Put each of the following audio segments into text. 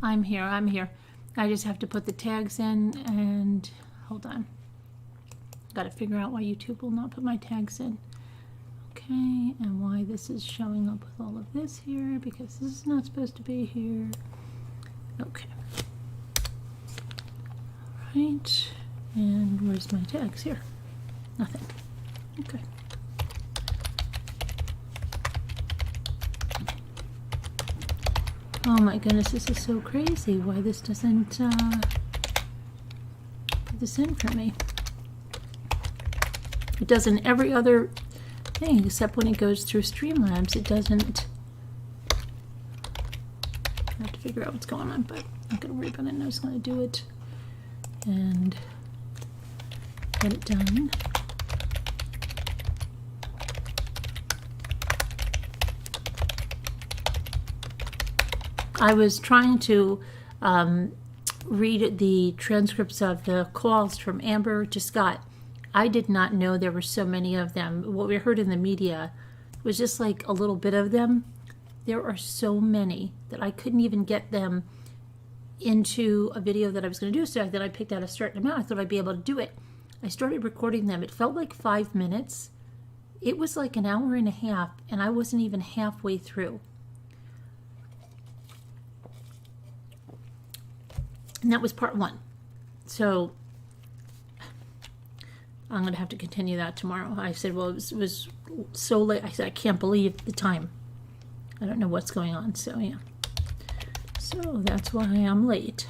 I'm here. I just have to put the tags in and hold on. Got to figure out why YouTube will not put my tags in. Okay, and why this is showing up with all of this here, because this is not supposed to be here. Okay. All right, and where's my tags here? Nothing. Okay. Oh my goodness, this is so crazy. Why this doesn't put this in for me. It does in every other thing except when it goes through Streamlabs. It doesn't. I have to figure out what's going on, but I'm not going to worry about it. I'm just going to do it and get it done. I was trying to read the transcripts of the calls from Amber to Scott. I did not know there were so many of them. What we heard in the media was just like a little bit of them. There are so many that I couldn't even get them into a video that I was going to do. So then I picked out a certain amount. I thought I'd be able to do it. I started recording them. It felt like 5 minutes. It was like an hour and a half, and I wasn't even halfway through. And that was part 1. So I'm going to have to continue that tomorrow. I said, well, it was so late. I said, I can't believe the time. I don't know what's going on. So, yeah. So that's why I'm late.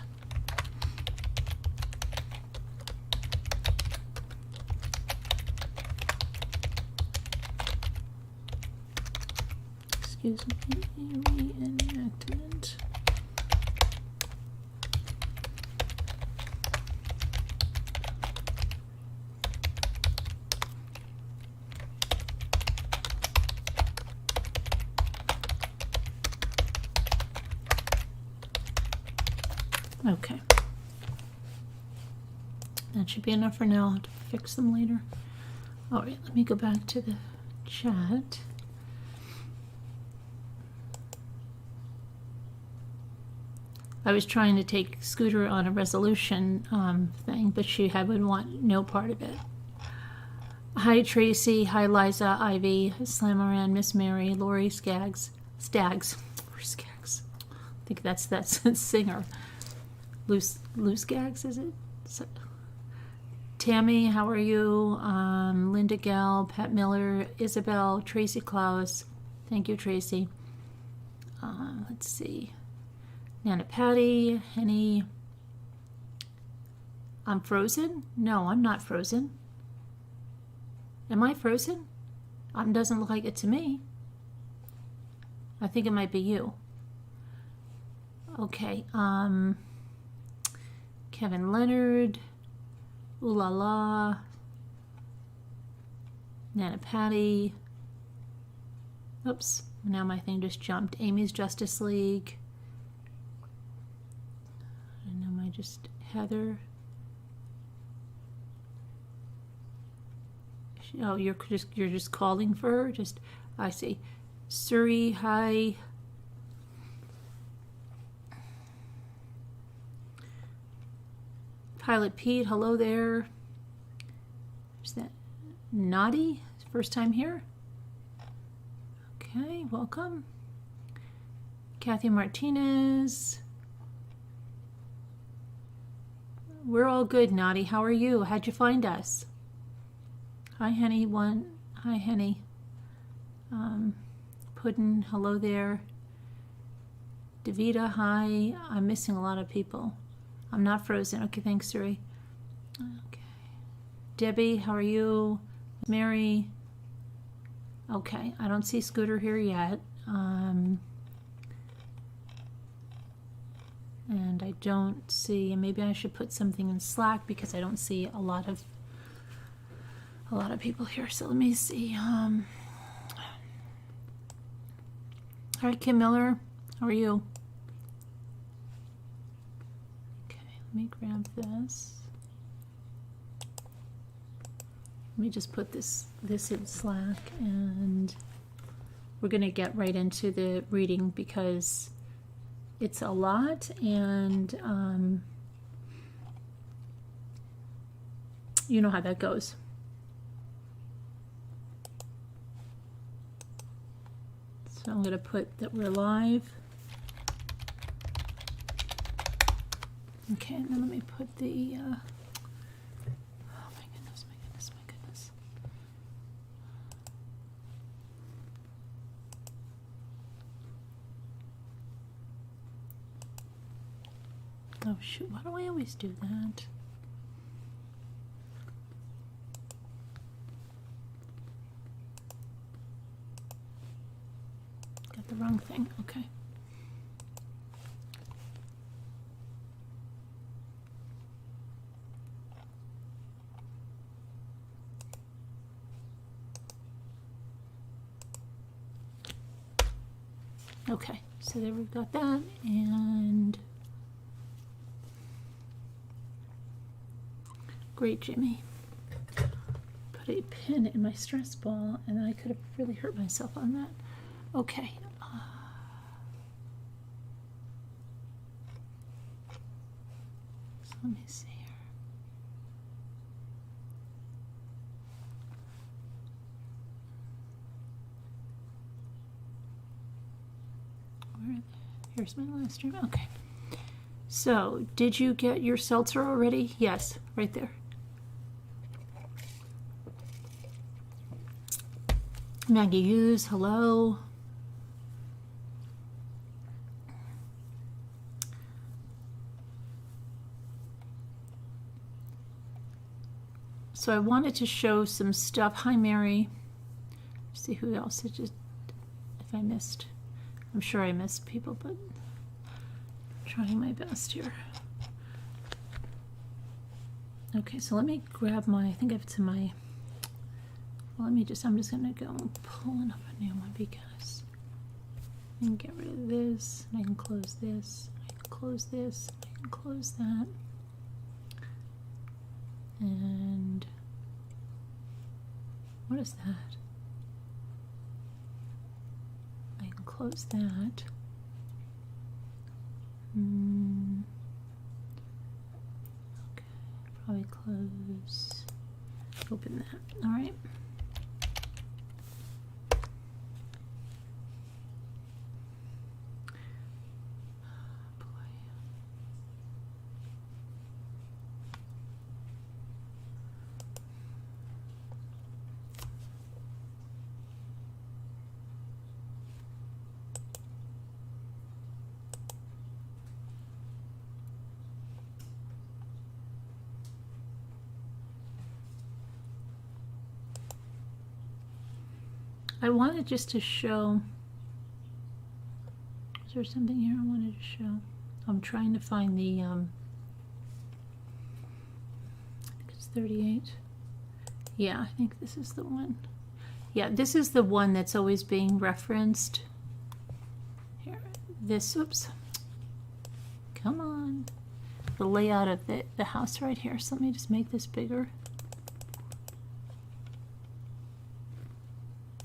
Excuse me. Reenactment. Okay. That should be enough for now. I'll have to fix them later. All right, let me go back to the chat. I was trying to take Scooter on a resolution thing, but she would want no part of it. Hi, Tracy. Hi, Liza, Ivy, Slamaran, Miss Mary, Lori, Stags. Or Skaggs. I think that's singer. Loose Gags, is it? So, Tammy, how are you? Linda Gell, Pat Miller, Isabel, Tracy Klaus. Thank you, Tracy. Let's see. Nana Patty, Henny. I'm frozen? No, I'm not frozen. Am I frozen? Doesn't look like it to me. I think it might be you. Okay. Kevin Leonard, Ooh La La, Nana Patty. Oops, now my thing just jumped. Amy's Justice League. And am I just Heather? Oh, you're just calling for her. I see. Suri, hi. Pilot Pete, hello there. Is that Naughty? First time here? Okay, welcome. Kathy Martinez. We're all good, Naughty. How are you? How'd you find us? Hi, Henny. Hi, Henny. Puddin, hello there. Davita, hi. I'm missing a lot of people. I'm not frozen. Okay, thanks, Suri. Okay. Debbie, how are you? Mary. Okay, I don't see Scooter here yet. And I don't see, and maybe I should put something in Slack because I don't see a lot of people here. So let me see. All right, Kim Miller, how are you? Let me grab this. Let me just put this in Slack, and we're going to get right into the reading because it's a lot, and you know how that goes. So I'm going to put that we're live. Okay, and then let me put the, oh my goodness, my goodness, my goodness. Oh shoot, why do I always do that? Got the wrong thing, okay. Okay, so there we've got that, and great, Jimmy. Put a pin in my stress ball, and I could have really hurt myself on that. Okay. So let me see here. Here's my last stream. Okay. So, did you get your seltzer already? Yes, right there. Maggie Hughes, hello. So I wanted to show some stuff. Hi, Mary. Let's see who else. If I missed. I'm sure I missed people, but I'm trying my best here. Okay, so let me grab my, I think I have to my, well, I'm just gonna go pulling up a new one because I can get rid of this, and I can close this, I can close this, I can close that. And what is that? I can close that. Okay, probably close, open that. All right. I wanted just to show, is there something here I wanted to show? I'm trying to find the, I think it's 38. Yeah, I think this is the one. Yeah, this is the one that's always being referenced. Here, this, oops. Come on. The layout of the house right here. So let me just make this bigger.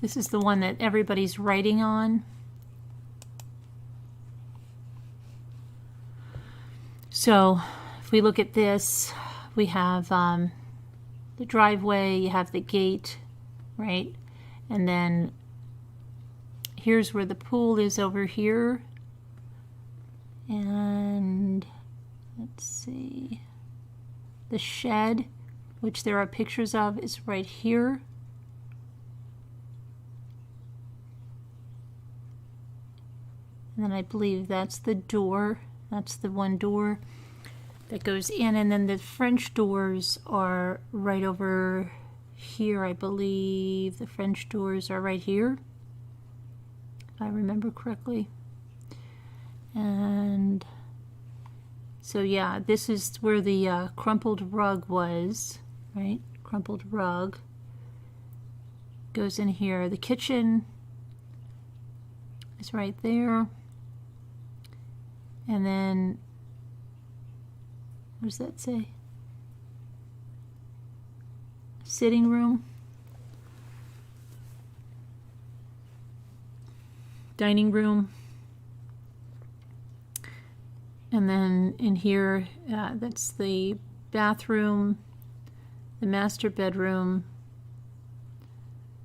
This is the one that everybody's writing on. So if we look at this, we have the driveway, you have the gate, right? And then here's where the pool is over here. And let's see, the shed, which there are pictures of, is right here. And then I believe that's the door. That's the one door that goes in. And then the French doors are right over here, I believe. The French doors are right here, if I remember correctly. And so, yeah, this is where the crumpled rug was, right? Crumpled rug goes in here. The kitchen is right there. And then, what does that say? Sitting room. Dining room. And then in here, that's the bathroom, the master bedroom.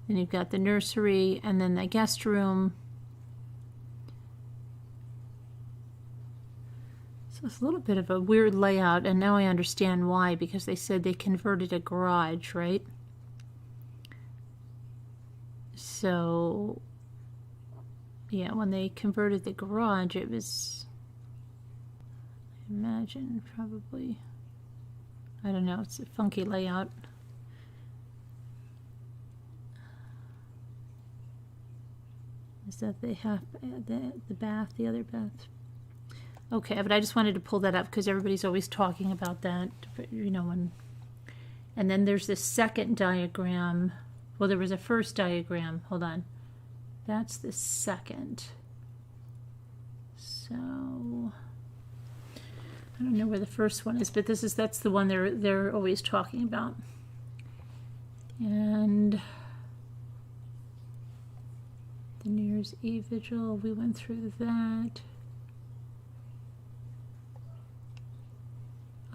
Then you've got the nursery, and then the guest room. So it's a little bit of a weird layout, and now I understand why, because they said they converted a garage, right? So, yeah, when they converted the garage, it was, I imagine, probably, I don't know, it's a funky layout. Is that they have the bath, the other bath? Okay, but I just wanted to pull that up because everybody's always talking about that, you know. And then there's this second diagram. Well, there was a first diagram. Hold on. That's the second. So I don't know where the first one is, but that's the one they're always talking about. And the New Year's Eve vigil, we went through that.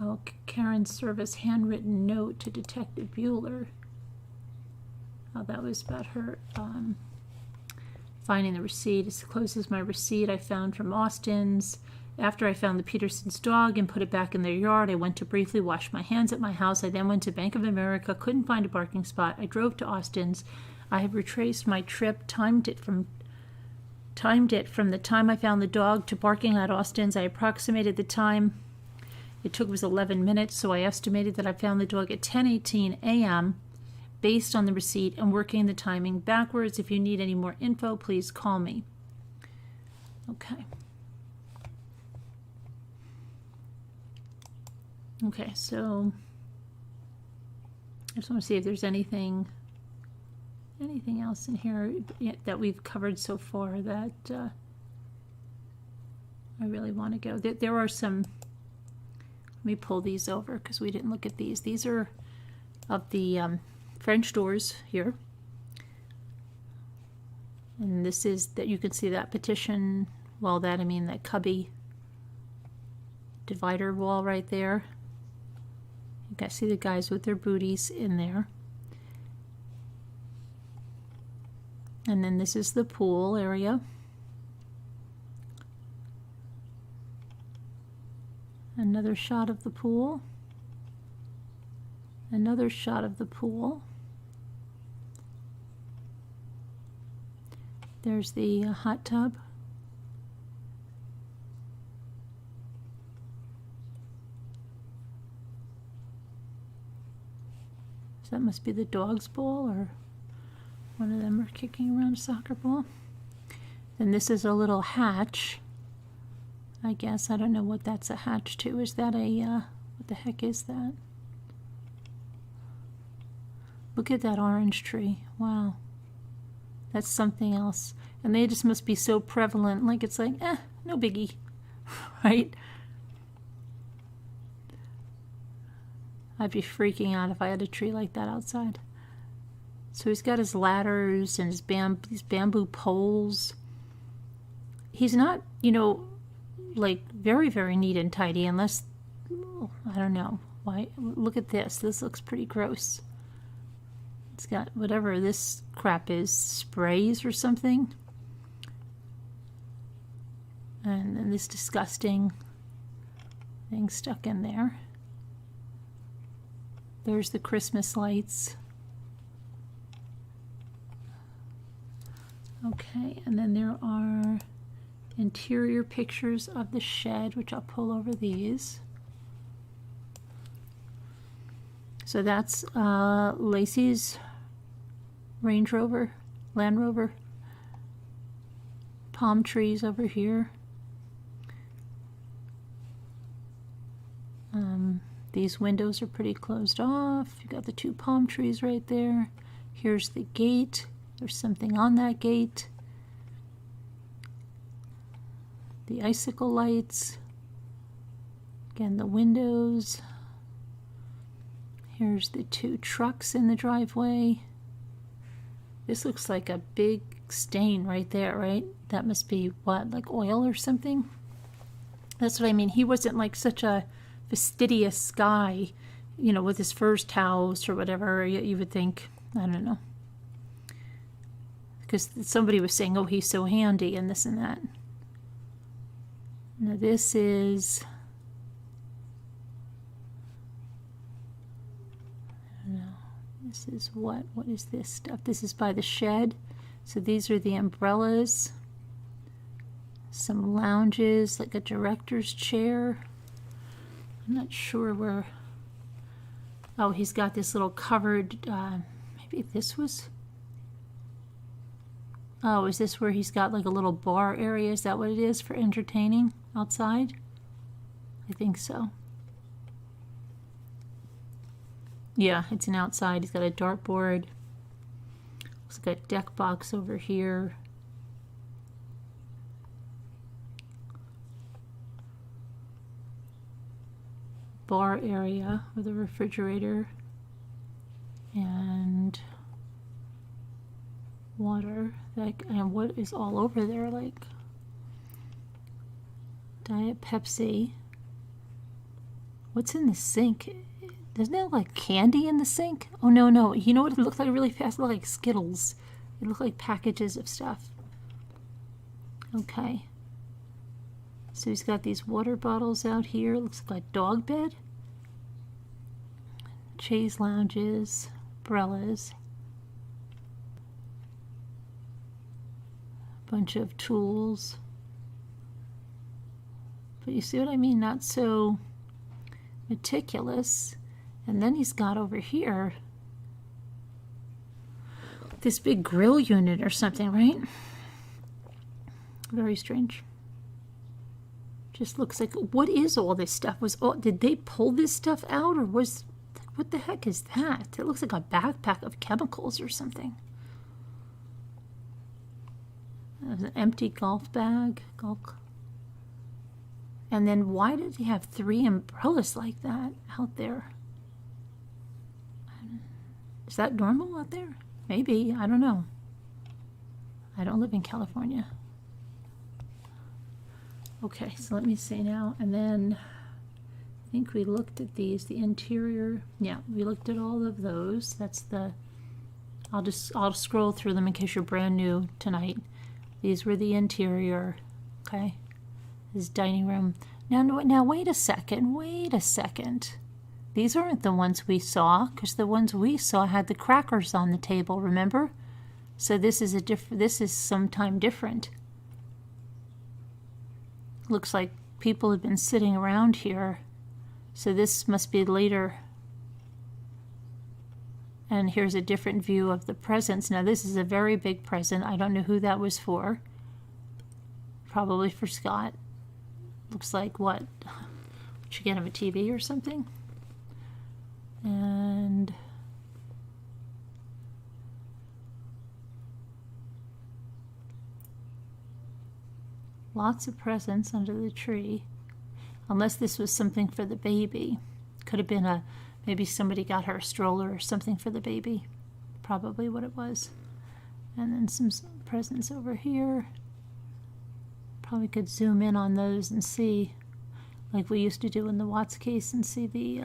Oh, Karen's service handwritten note to Detective Bueller. Oh, that was about her finding the receipt. It closes my receipt I found from Austin's. After I found the Peterson's dog and put it back in their yard, I went to briefly wash my hands at my house. I then went to Bank of America, couldn't find a parking spot. I drove to Austin's. I have retraced my trip, timed it from the time I found the dog to parking at Austin's. I approximated the time it took was 11 minutes, so I estimated that I found the dog at 10:18 a.m. based on the receipt and working the timing backwards. If you need any more info, please call me. Okay. Okay, so I just want to see if there's anything else in here that we've covered so far that I really want to go. There are some. Let me pull these over because we didn't look at these. These are of the French doors here. And this is that you can see that petition wall, I mean that cubby divider wall right there. You guys see the guys with their booties in there. And then this is the pool area. Another shot of the pool. Another shot of the pool. There's the hot tub. So that must be the dog's bowl, or one of them are kicking around a soccer ball. Then this is a little hatch. I guess, I don't know what that's a hatch to. Is that a, what the heck is that? Look at that orange tree. Wow. That's something else. And they just must be so prevalent. Like, it's like, no biggie. Right? I'd be freaking out if I had a tree like that outside. So he's got his ladders and his these bamboo poles. He's not, you know, like very, very neat and tidy, unless, I don't know why. Look at this. This looks pretty gross. It's got whatever this crap is, sprays or something. And then this disgusting thing stuck in there. There's the Christmas lights. Okay, and then there are interior pictures of the shed, which I'll pull over these. So that's Lacey's Range Rover, Land Rover. Palm trees over here. These windows are pretty closed off. You got the two palm trees right there. Here's the gate. There's something on that gate. The icicle lights. Again, the windows. Here's the two trucks in the driveway. This looks like a big stain right there, right? That must be what, like oil or something? That's what I mean. He wasn't like such a fastidious guy, you know, with his first house or whatever. You would think, I don't know. Because somebody was saying, oh, he's so handy and this and that. Now this is, I don't know, this is what is this stuff? This is by the shed. So these are the umbrellas. Some lounges, like a director's chair. I'm not sure where. Oh, he's got this little covered, maybe this was. Oh, is this where he's got like a little bar area? Is that what it is for entertaining outside? I think so. Yeah, it's an outside. He's got a dartboard. He's got a deck box over here. Bar area with a refrigerator and water. Like, and what is all over there? Like Diet Pepsi. What's in the sink? Doesn't it look like candy in the sink? Oh no, no. You know what it looked like really fast? It looked like Skittles. It looked like packages of stuff. Okay. So he's got these water bottles out here. Looks like a dog bed. Chaise lounges, umbrellas. Bunch of tools. But you see what I mean? Not so meticulous. And then he's got over here this big grill unit or something, right? Very strange. Just looks like, what is all this stuff? Did they pull this stuff out, or what the heck is that? It looks like a backpack of chemicals or something. There's an empty golf bag. And then why did he have 3 umbrellas like that out there? Is that normal out there? Maybe, I don't know. I don't live in California. Okay, so let me see now. And then I think we looked at these, the interior. Yeah, we looked at all of those. That's the, I'll scroll through them in case you're brand new tonight. These were the interior. Okay, this dining room. Now wait a second. These aren't the ones we saw, because the ones we saw had the crackers on the table, remember? So this is sometime different. Looks like people have been sitting around here. So this must be later. And here's a different view of the presents. Now this is a very big present. I don't know who that was for. Probably for Scott. Looks like what? Would you get him a TV or something? And lots of presents under the tree. Unless this was something for the baby. Could have been maybe somebody got her a stroller or something for the baby. Probably what it was. And then some presents over here. Probably could zoom in on those and see, like we used to do in the Watts case, and see the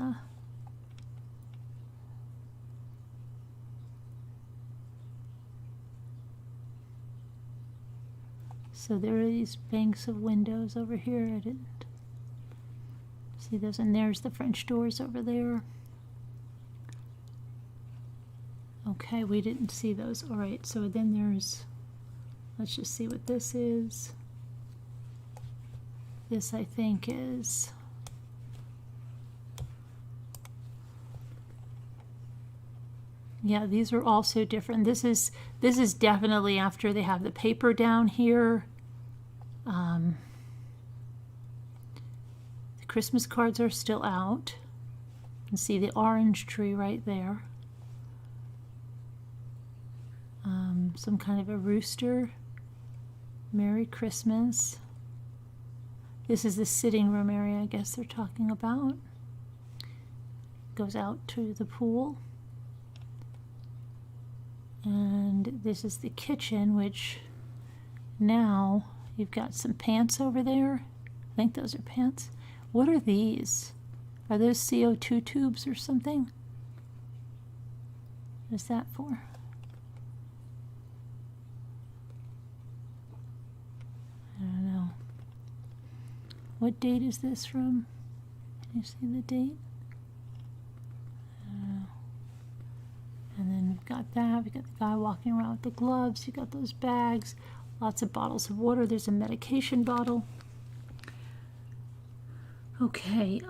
so there are these banks of windows over here. I didn't see those, and there's the French doors over there. Okay, we didn't see those. All right, so then there's, let's just see what this is. This, I think, is yeah, these are also different. This is definitely after they have the paper down here. The Christmas cards are still out. You can see the orange tree right there. Some kind of a rooster. Merry Christmas. This is the sitting room area, I guess they're talking about. Goes out to the pool. And this is the kitchen, which now you've got some pants over there. I think those are pants. What are these? Are those CO2 tubes or something? What is that for? I don't know. What date is this from? Can you see the date? And then we've got that. We've got the guy walking around with the gloves. You got those bags. Lots of bottles of water. There's a medication bottle. Okay.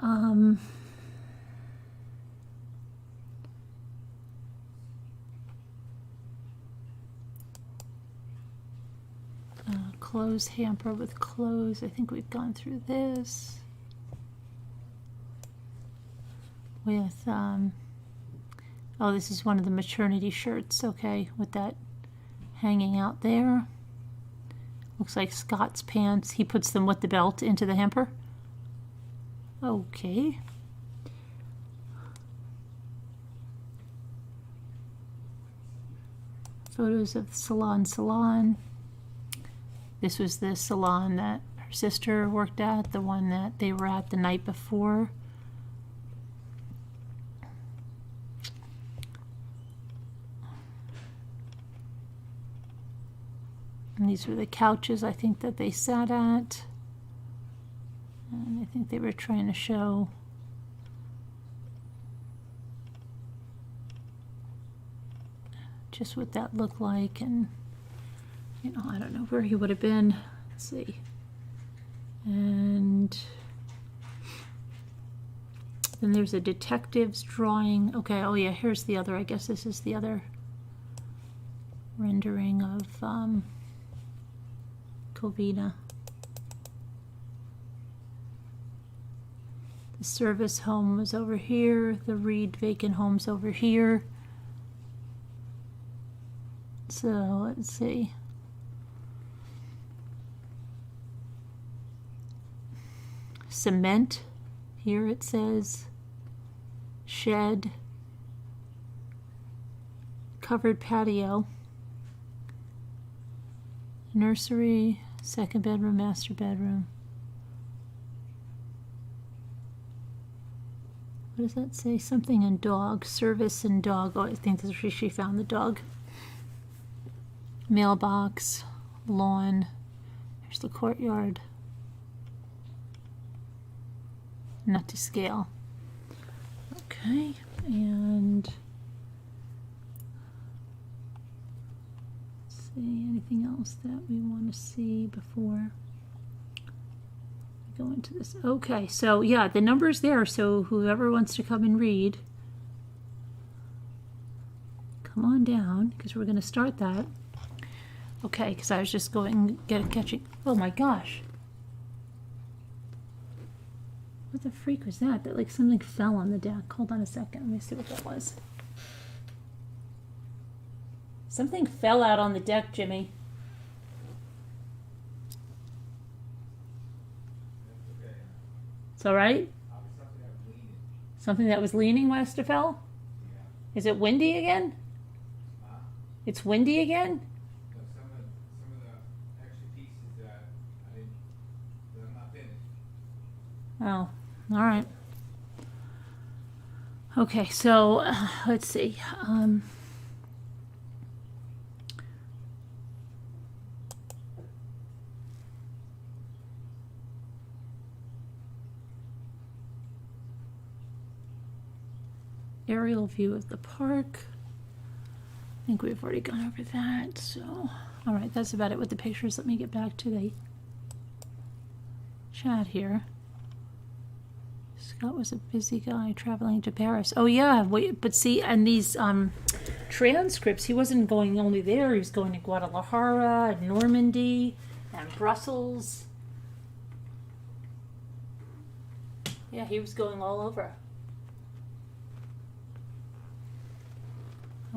Clothes hamper with clothes. I think we've gone through this. With, oh, this is one of the maternity shirts, okay, with that hanging out there. Looks like Scott's pants. He puts them with the belt into the hamper. Okay. Photos of salon. This was the salon that her sister worked at, the one that they were at the night before. And these were the couches I think that they sat at. And I think they were trying to show just what that looked like, and you know, I don't know where he would have been. Let's see. And then there's a detective's drawing. Okay, oh yeah, here's the other, I guess this is the other rendering of Covina. The service home was over here. The Reed vacant home's over here. So let's see. Cement. Here it says shed. Covered patio. Nursery. Second bedroom, master bedroom. What does that say? Something in dog. Service and dog. Oh, I think that's where she found the dog. Mailbox. Lawn. There's the courtyard. Not to scale. Okay, and let's see, anything else that we want to see before we go into this? Okay, so yeah, the number's there, so whoever wants to come and read, come on down, because we're going to start that. Okay, because I was just going, catching, oh my gosh. What the freak was that? That like something fell on the deck. Hold on a second. Let me see what that was. Something fell out on the deck, Jimmy. It's all right? Something that was leaning must have fell? Yeah. Is it windy again? It's windy again? No, some of the extra pieces that I'm not finished. Oh. All right. Okay, so let's see. Aerial view of the park. I think we've already gone over that. So, all right, that's about it with the pictures. Let me get back to the chat here. Scott was a busy guy traveling to Paris. Oh yeah, wait, but see, and these transcripts, he wasn't going only there. He was going to Guadalajara and Normandy and Brussels. Yeah, he was going all over.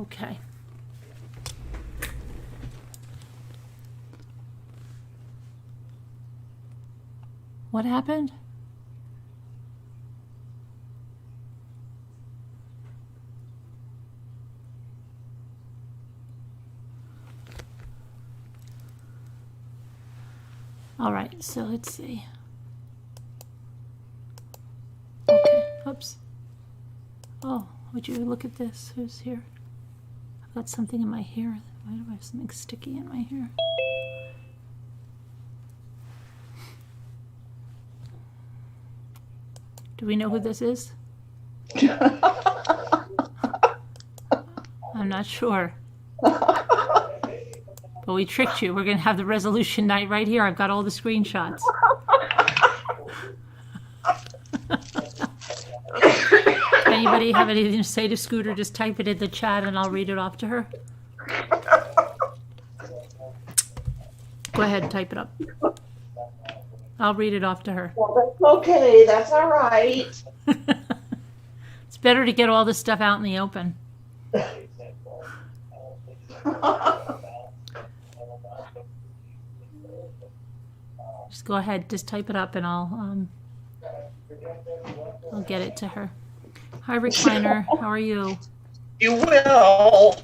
Okay. What happened? All right, so let's see. Oops. Oh, would you look at this? Who's here? I've got something in my hair. Why do I have something sticky in my hair? Do we know who this is? I'm not sure. But we tricked you. We're going to have the resolution night right here. I've got all the screenshots. Anybody have anything to say to Scooter? Just type it in the chat and I'll read it off to her. Go ahead, type it up. I'll read it off to her. Well, that's okay. That's all right. It's better to get all this stuff out in the open. Just go ahead, just type it up and I'll get it to her. Hi, Recliner. How are you? You will.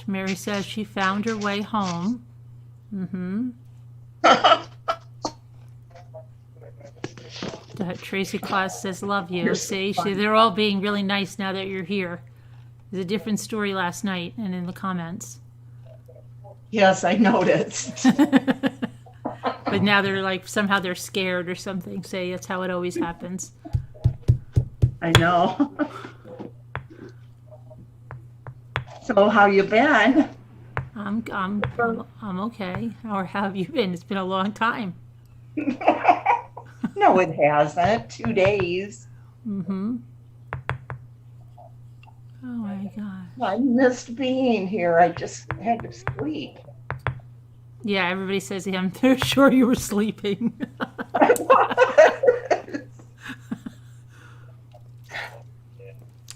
Mary says she found her way home. Mm-hmm. Tracy Claus says, love you. See, they're all being really nice now that you're here. There's a different story last night and in the comments. Yes, I noticed. But now they're like, somehow they're scared or something. Say, that's how it always happens. I know. So how you been? I'm okay. How have you been? It's been a long time. No, it hasn't. 2 days. Mm-hmm. Oh my God. I missed being here. I just had to sleep. Yeah, everybody says, yeah, I'm sure you were sleeping.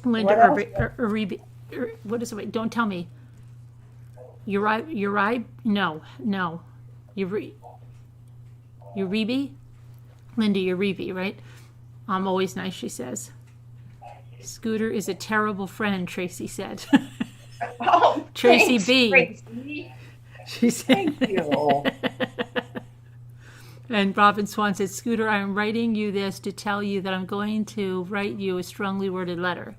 Linda, what is it? Wait, don't tell me. Uribe? No. Uribe? Linda Uribe, right? I'm always nice, she says. Scooter is a terrible friend, Tracy said. Oh, Tracy thanks, B. Tracy. She said. Thank you. And Robin Swan said, Scooter, I am writing you this to tell you that I'm going to write you a strongly worded letter.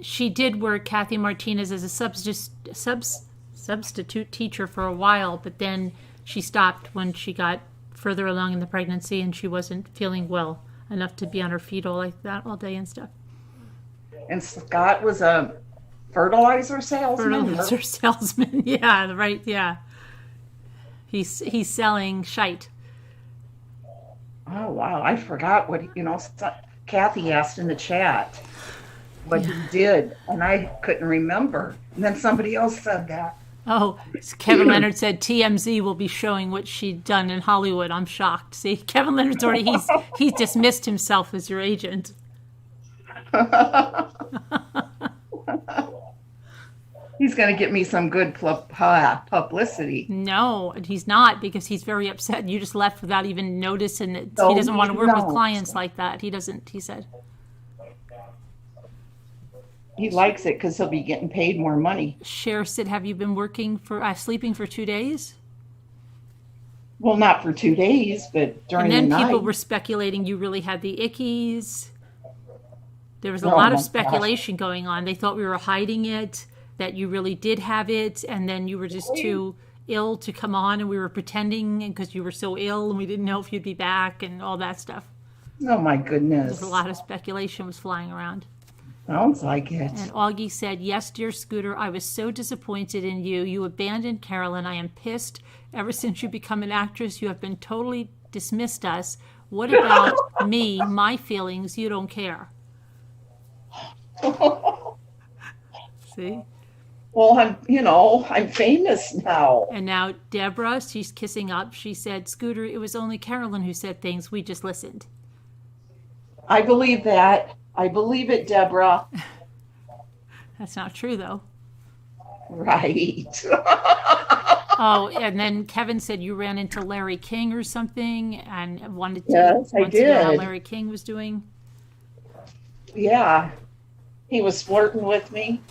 She did work, Kathy Martinez, as a substitute teacher for a while, but then she stopped when she got further along in the pregnancy and she wasn't feeling well enough to be on her feet all like that all day and stuff. And Scott was a fertilizer salesman? Fertilizer salesman, yeah, right, yeah. He's selling shite. Oh, wow. I forgot what, Kathy asked in the chat what he did, and I couldn't remember. And then somebody else said that. Oh, Kevin Leonard said TMZ will be showing what she'd done in Hollywood. I'm shocked. See, Kevin Leonard's already, he's dismissed himself as your agent. He's going to get me some good publicity. No, he's not, because he's very upset. You just left without even noticing that No, he doesn't want to work with no. clients like that. He doesn't, he said. He likes it because he'll be getting paid more money. Cher said, have you been sleeping for 2 days? Well, not for 2 days, but during the night. And then people were speculating you really had the ickies. There was a Oh, lot of my speculation going on. They thought we were hiding it, that you really did have it, and then you were just too ill to come on, and we were pretending because you were so ill, and we didn't know if you'd be back, and all that stuff. Oh, my goodness. There's a lot of speculation was flying around. Sounds like it. And Augie said, yes, dear Scooter, I was so disappointed in you. You abandoned Carolyn. I am pissed. Ever since you become an actress, you have been totally dismissed us. What about me, my feelings? You don't care. See? Well, I'm famous now. And now Deborah, she's kissing up. She said, Scooter, it was only Carolyn who said things. We just listened. I believe that. I believe it, Deborah. That's not true, though. Right. Oh, and then Kevin said you ran into Larry King or something and wanted to, Yes, I to know how did. Larry King was doing. Yeah. He was flirting with me.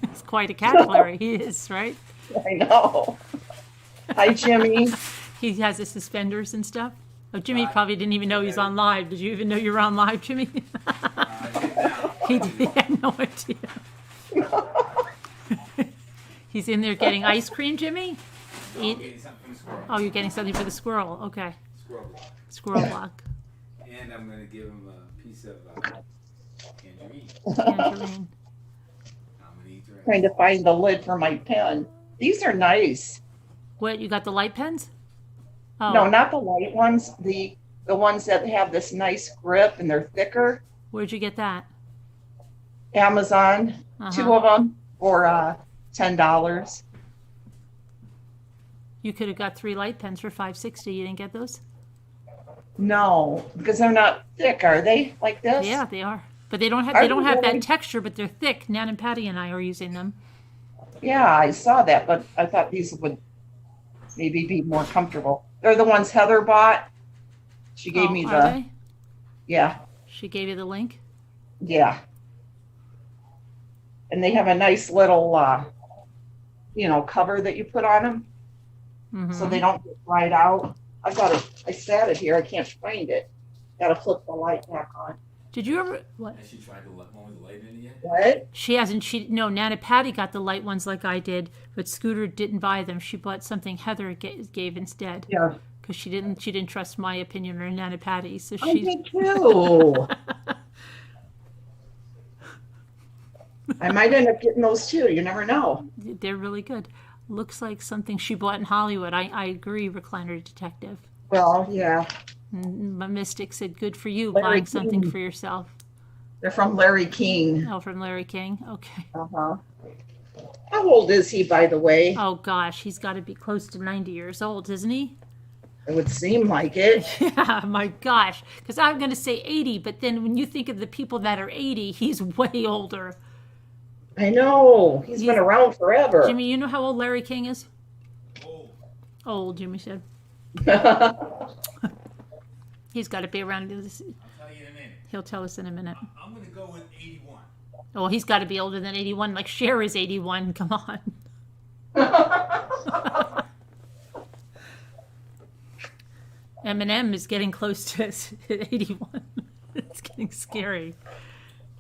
It's quite a catch, Larry. He is, right? I know. Hi, Jimmy. He has his suspenders and stuff. Oh, Jimmy probably didn't even know he was on live. Did you even know you were on live, Jimmy? I did now. He had no idea. He's in there getting ice cream, Jimmy? No, I'm getting something from the squirrel. Oh, you're getting something for the squirrel. Okay. Squirrel block. Squirrel block. And I'm gonna give him a piece of tangerine. Tangerine. I'm gonna eat the rest. Trying to find the lid for my pen. These are nice. What, you got the light pens? Oh, No, not the light ones. The ones that have this nice grip and they're thicker. where'd you get that? Amazon, Uh-huh. 2 of them for $10. You could have got 3 light pens for $5.60. You didn't get those? No, because they're not thick, are they? Like this? Yeah, they are. But they don't have Are they don't they have really? that texture, but they're thick. Nan and Patty and I are using them. Yeah, I saw that, but I thought these would maybe be more comfortable. They're the ones Heather bought. She gave me are the, they? yeah, She gave you the link? yeah. And they have a nice little, cover that you put on them Mm-hmm. so they don't get dried out. I sat it here. I can't find it. Got to flip the light back on. Did you ever what? Has she tried the one with the light in it yet? What? She hasn't. No, Nana Patty got the light ones like I did, but Scooter didn't buy them. She bought something Heather gave instead Yeah, because she didn't trust my opinion or Nana Patty's. So I she. did too. I might end up getting those too. You never know. They're really good. Looks like something she bought in Hollywood. I agree, Recliner Detective. Well, yeah. My Mystic said, "Good for you, Larry buying something King. for yourself." They're from Larry King. Oh, from Larry King. Okay. Uh-huh. How old is he, by the way? Oh gosh, he's got to be close to 90 years old, isn't he? It would seem like it. Yeah, my gosh. Because I'm going to say 80, but then when you think of the people that are 80, he's way older. I know. He's been around forever. Jimmy, you know how old Larry King is? Oh, Old, Jimmy said. He's got to be around this. I'll tell you in a minute. He'll tell us in a minute. I'm gonna go with 81. Oh, he's got to be older than 81. Like Cher is 81. Come on. Eminem is getting close to 81. It's getting scary.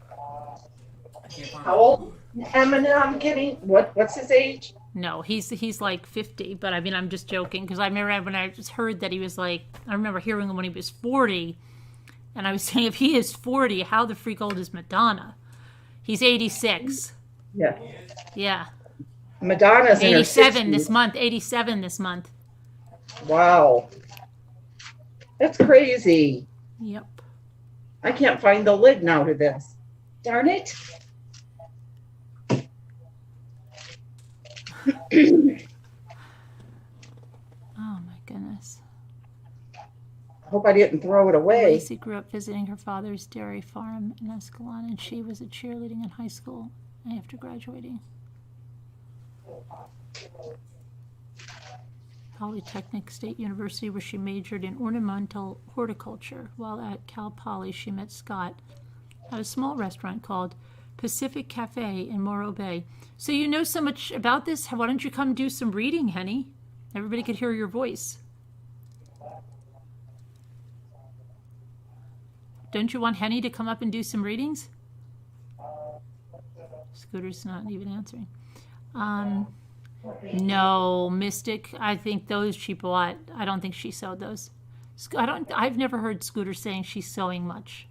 I can't find How old? Eminem getting what's his age? No, he's like 50, but I mean, I'm just joking because I remember when I just heard that he was like, I remember hearing him when he was 40, and I was saying, if he is 40, how the freak old is Madonna? He's 86. Yeah. Yeah. Madonna's in her 87 60s. this month. 87 this month. Wow. That's crazy. Yep. I can't find the lid now to this. Darn it. Oh my goodness. Hope I didn't throw it away. Lacey grew up visiting her father's dairy farm in Escalon, and she was a cheerleading in high school after graduating. Polytechnic State University, where she majored in ornamental horticulture. While at Cal Poly, she met Scott at a small restaurant called Pacific Cafe in Morro Bay. So you know so much about this. Why don't you come do some reading, Henny? Everybody could hear your voice. Don't you want Henny to come up and do some readings? Scooter's not even answering. No, Mystic. I think those she bought. I don't think she sewed those. I've never heard Scooter saying she's sewing much.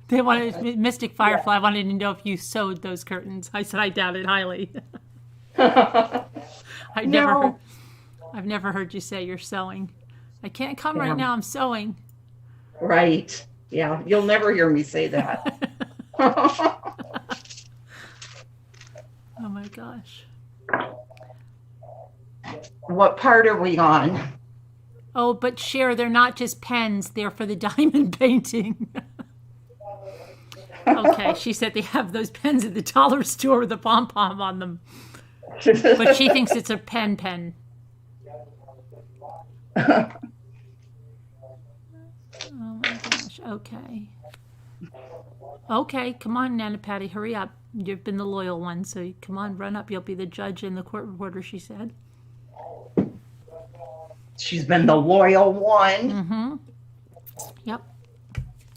They wanted Mystic Firefly. Yeah. Wanted to know if you sewed those curtains. I said I doubt it highly. I've never heard you say you're sewing. I can't come right now. I'm sewing. Right. Yeah. You'll never hear me say that. Oh my gosh. What part are we on? Oh, but Cher, they're not just pens. They're for the diamond painting. Okay, she said they have those pens at the dollar store with a pom-pom on them. But she thinks it's a pen. Oh my gosh, okay. Okay, come on, Nana Patty, hurry up. You've been the loyal one, so come on, run up. You'll be the judge and the court reporter, she said. She's been the loyal one. Mm-hmm. Yep.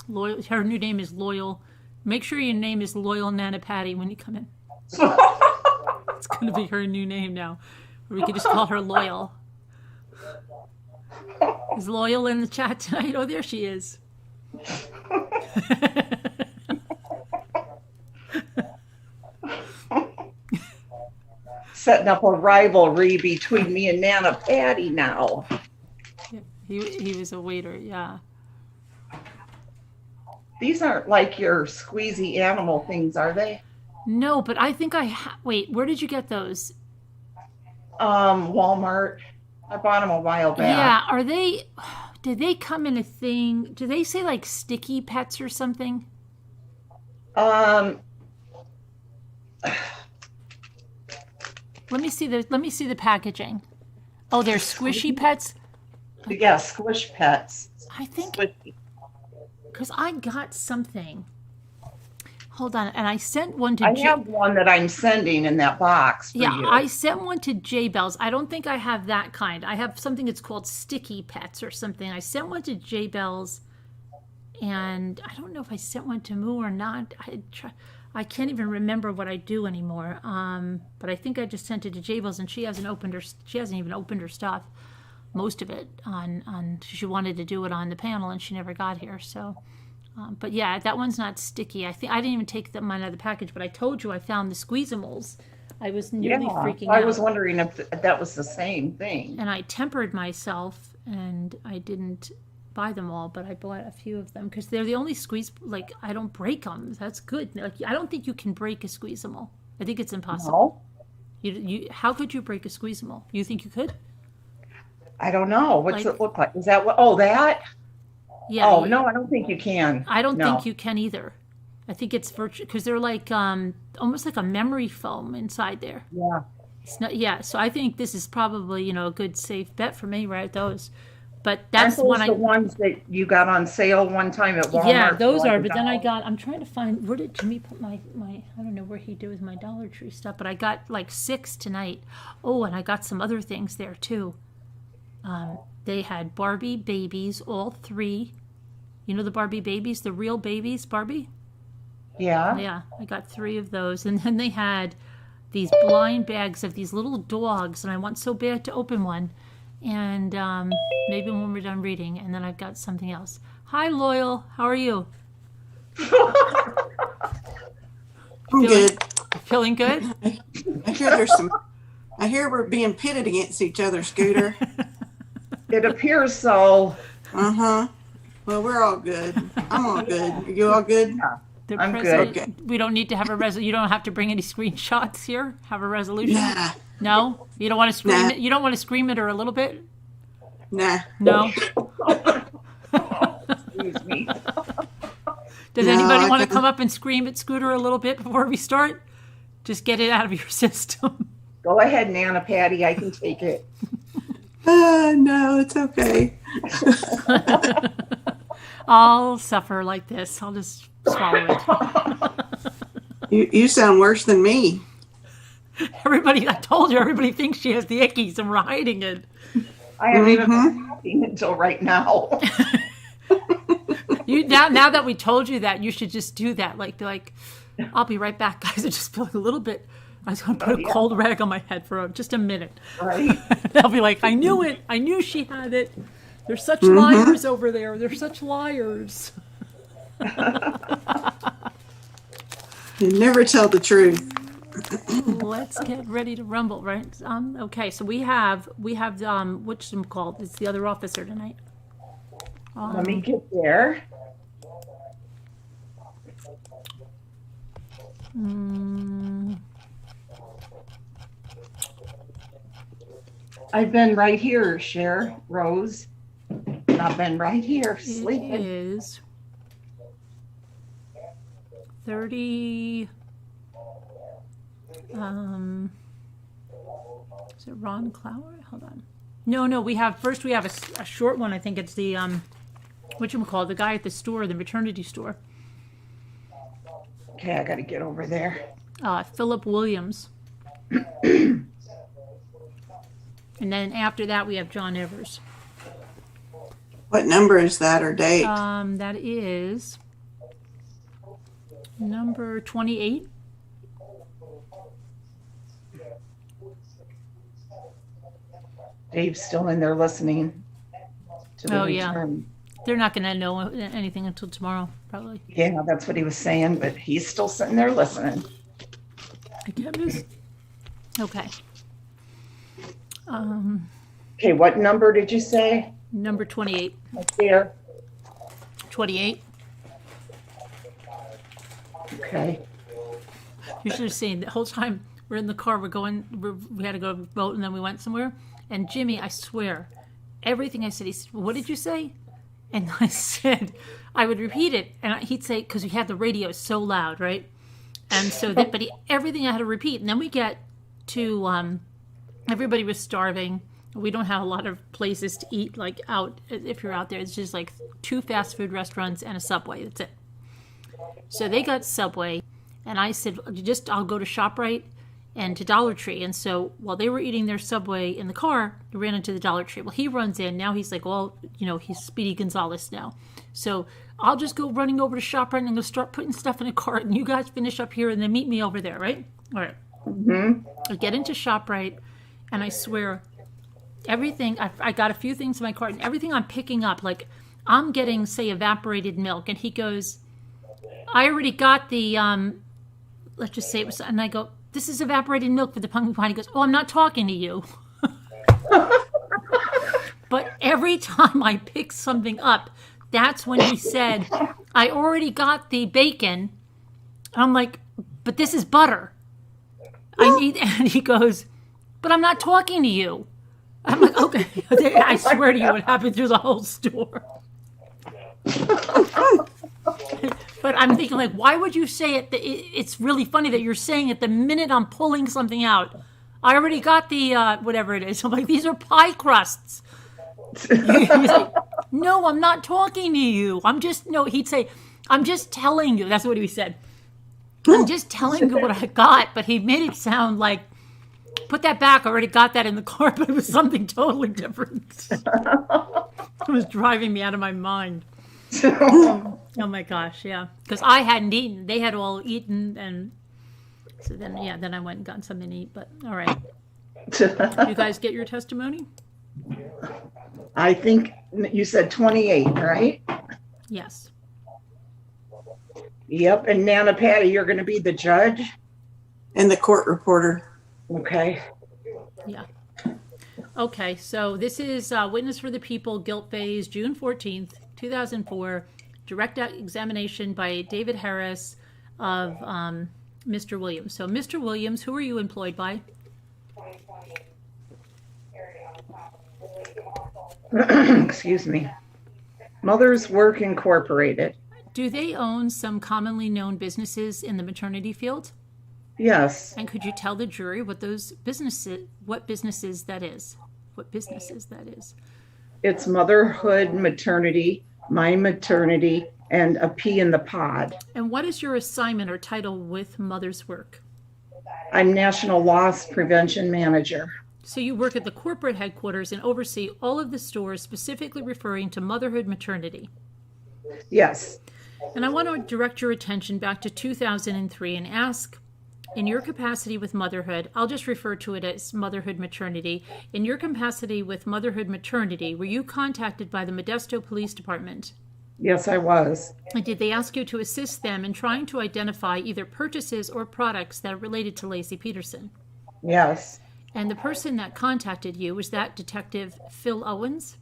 Loyal. Her new name is Loyal. Make sure your name is Loyal Nana Patty when you come in. It's going to be her new name now. Or we could just call her Loyal. Is Loyal in the chat tonight? Oh, there she is. Setting up a rivalry between me and Nana Patty now. Yeah, he was a waiter, yeah. These aren't like your squeezy animal things, are they? No, but I think wait, where did you get those? Walmart. I bought them a while back. Yeah, did they come in a thing? Do they say like sticky pets or something? Um, Let me see the packaging. Oh, they're squishy pets? yeah, squish pets. I think Squishy. because I got something. Hold on, and I sent one to I have one that I'm sending in that box for yeah, you. I sent one to J Bells. I don't think I have that kind. I have something that's called Sticky Pets or something. I sent one to J Bells, and I don't know if I sent one to Moo or not. I can't even remember what I do anymore. But I think I just sent it to J Bells, and she hasn't even opened her stuff, most of it on. She wanted to do it on the panel, and she never got here. So. But yeah, that one's not sticky. I think I didn't even take mine out of the package, but I told you I found the Squeezamals. I was nearly freaking out. I was wondering if that was the same thing. And I tempered myself, and I didn't buy them all, but I bought a few of them because they're the only squeeze. Like I don't break them. That's good. Like I don't think you can break a Squeezamal. I think it's impossible. No? How could you break a Squeezamal? You think you could? I don't know. What's it look like? Is that what? Oh, that. Yeah. Oh no, I don't think you can. I don't think you can either. I think it's virtual because they're like almost like a memory foam inside there. Yeah. It's not. Yeah. So I think this is probably a good safe bet for me, right? Those. But that's Aren't those when the ones that you got on sale one time at Walmart. Yeah, those are. $1. But then I'm trying to find where did Jimmy put my I don't know where he did with my Dollar Tree stuff. But I got like 6 tonight. Oh, and I got some other things there too. They had Barbie babies, all 3. You know the Barbie babies, the real babies, Barbie? Yeah. Yeah, I got 3 of those. And then they had these blind bags of these little dogs, and I want so bad to open one. And maybe when we're done reading, and then I've got something else. Hi, Loyal. How are you? I'm good. Feeling good? I hear we're being pitted against each other, Scooter. It appears so. Uh-huh. Well, we're all good. I'm all good. Are you all good? The I'm president, good. Okay. We don't need to have you don't have to bring any screenshots here. Have a resolution. Nah. No, you don't want to scream Nah. it. You don't want to scream it or a little bit. Nah. No. Excuse me. Does No, anybody I want to couldn't. come up and scream at Scooter a little bit before we start? Just get it out of your system. Go ahead, Nana Patty. I can take it. No, it's okay. I'll suffer like this. I'll just swallow it. You sound worse than me. I told you, everybody thinks she has the ickies and we're hiding it. I haven't even been talking until right now. Now that we told you that, you should just do that. Be like, I'll be right back, guys. I just feel like a little bit. I was going to put a cold rag on my head for just a minute. Right? They'll be like, I knew it. I knew she had it. They're such liars over there. They're such liars. You never tell the truth. Let's get ready to rumble, right? Okay, so we have what's it called? It's the other officer tonight. Let me get there. I've been right here, Cher, Rose. I've been right here, It sleeping. is 30. Is it Ron Clower? Hold on. No. We have a short one. I think it's the whatchamacallit, the guy at the store, the maternity store. Okay, I got to get over there. Philip Williams. And then after that, we have John Evers. What number is that or date? That is number 28. Dave's still in there listening to the Oh, yeah. return. They're not going to know anything until tomorrow, probably. Yeah, that's what he was saying, but he's still sitting there listening. I get this. Okay. Okay, what number did you say? Number 28. Right there. 28. Okay. You should have seen the whole time we're in the car. We had to go vote, and then we went somewhere. And Jimmy, I swear, everything I said, he said, "What did you say?" And I said, I would repeat it, and he'd say, because we had the radio so loud, right? And so, everything I had to repeat. And then we get to, everybody was starving. We don't have a lot of places to eat, like out, if you're out there. It's just like 2 fast food restaurants and a Subway. That's it. So they got Subway, and I said, I'll go to ShopRite and to Dollar Tree. And so while they were eating their Subway in the car, they ran into the Dollar Tree. Well, he runs in. Now he's like, well, he's Speedy Gonzalez now. So I'll just go running over to ShopRite, and I'm going to start putting stuff in a cart, and you guys finish up here, and then meet me over there, right? All right. Mm-hmm. I get into ShopRite, and I swear, everything, I got a few things in my cart, and everything I'm picking up, like I'm getting, say, evaporated milk, and he goes, I already got the, let's just say it was, and I go, this is evaporated milk for the pumpkin pie. He goes, oh, I'm not talking to you. But every time I pick something up, that's when he said, I already got the bacon. I'm like, but this is butter. And he goes, but I'm not talking to you. I'm like, okay. I swear to you, it happened through the whole store. But I'm thinking, like, why would you say it? It's really funny that you're saying it the minute I'm pulling something out. I already got the, whatever it is. I'm like, these are pie crusts. He's like, no, I'm not talking to you. He'd say, I'm just telling you. That's what he said. I'm just telling you what I got. But he made it sound like, put that back. I already got that in the car, but it was something totally different. It was driving me out of my mind. Oh my gosh, yeah. Because I hadn't eaten. They had all eaten, and so then I went and got something to eat. But all right. You guys get your testimony? I think you said 28, right? Yes. Yep. And Nana Patty, you're going to be the judge? And the court reporter. Okay. Yeah. Okay, so this is Witness for the People, Guilt Phase, June 14th, 2004. Direct examination by David Harris of Mr. Williams. So, Mr. Williams, who are you employed by? Excuse me. Mother's Work Incorporated. Do they own some commonly known businesses in the maternity field? Yes. And could you tell the jury what businesses that is? What businesses that is? It's Motherhood Maternity, My Maternity, and a Pea in the Pod. And what is your assignment or title with Mother's Work? I'm National Loss Prevention Manager. So you work at the corporate headquarters and oversee all of the stores specifically referring to Motherhood Maternity. Yes. And I want to direct your attention back to 2003 and ask, in your capacity with motherhood, I'll just refer to it as Motherhood Maternity. In your capacity with Motherhood Maternity, were you contacted by the Modesto Police Department? Yes, I was. And did they ask you to assist them in trying to identify either purchases or products that are related to Lacey Peterson? Yes. And the person that contacted you, was that Detective Phil Owens?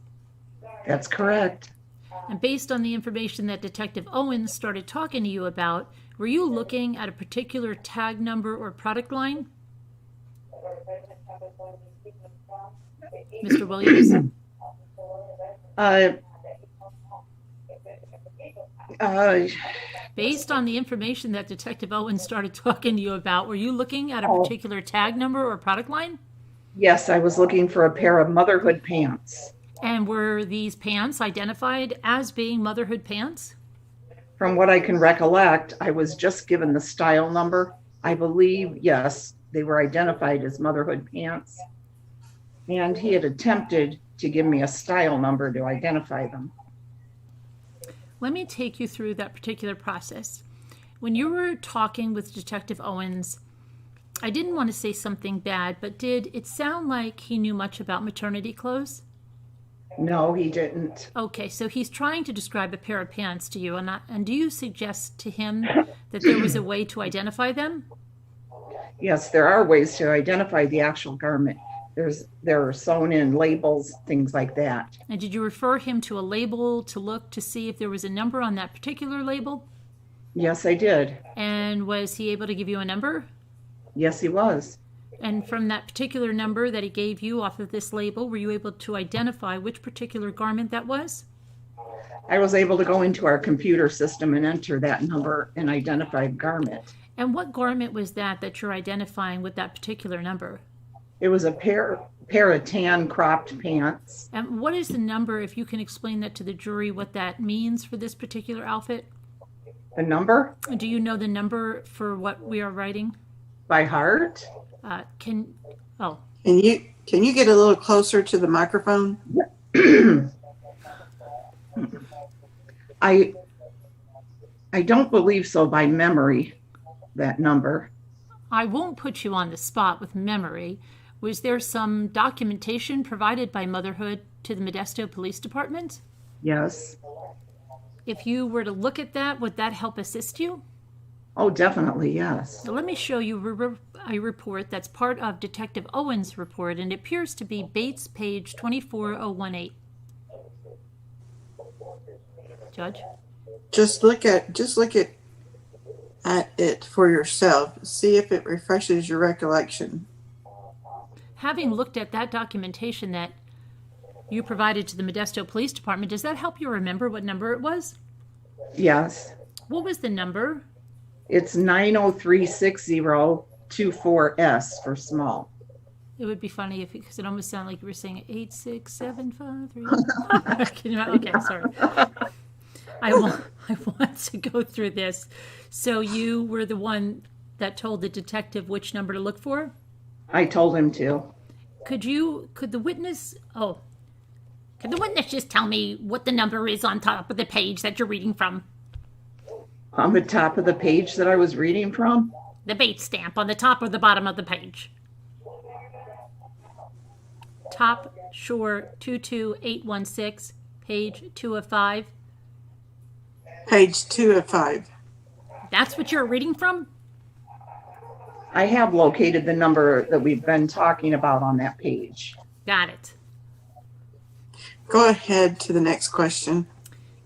That's correct. And based on the information that Detective Owens started talking to you about, were you looking at a particular tag number or product line? Mr. Williams? Based on the information that Detective Owens started talking to you about, were you looking at a particular tag number or product line? Yes, I was looking for a pair of motherhood pants. And were these pants identified as being motherhood pants? From what I can recollect, I was just given the style number. I believe, yes, they were identified as motherhood pants. And he had attempted to give me a style number to identify them. Let me take you through that particular process. When you were talking with Detective Owens, I didn't want to say something bad, but did it sound like he knew much about maternity clothes? No, he didn't. Okay, so he's trying to describe a pair of pants to you, and do you suggest to him that there was a way to identify them? Yes, there are ways to identify the actual garment. There are sewn in labels, things like that. And did you refer him to a label to look to see if there was a number on that particular label? Yes, I did. And was he able to give you a number? Yes, he was. And from that particular number that he gave you off of this label, were you able to identify which particular garment that was? I was able to go into our computer system and enter that number and identify the garment. And what garment was that you're identifying with that particular number? It was a pair of tan cropped pants. And what is the number, if you can explain that to the jury, what that means for this particular outfit? The number? Do you know the number for what we are writing? By heart? Can Can you get a little closer to the microphone? I don't believe so by memory, that number. I won't put you on the spot with memory. Was there some documentation provided by Motherhood to the Modesto Police Department? Yes. If you were to look at that, would that help assist you? Oh, definitely, yes. Now, let me show you a report that's part of Detective Owens' report, and it appears to be Bates page 24018. Judge? Just look at it for yourself. See if it refreshes your recollection. Having looked at that documentation that you provided to the Modesto Police Department, does that help you remember what number it was? Yes. What was the number? It's 9036024S for small. It would be funny because it almost sounded like you were saying 86753. Okay, sorry. I want to go through this. So you were the one that told the detective which number to look for? I told him to. Could the witness just tell me what the number is on top of the page that you're reading from? On the top of the page that I was reading from? The Bates stamp on the top or the bottom of the page. Top Shore 22816, page 2 of 5. Page 2 of 5. That's what you're reading from? I have located the number that we've been talking about on that page. Got it. Go ahead to the next question.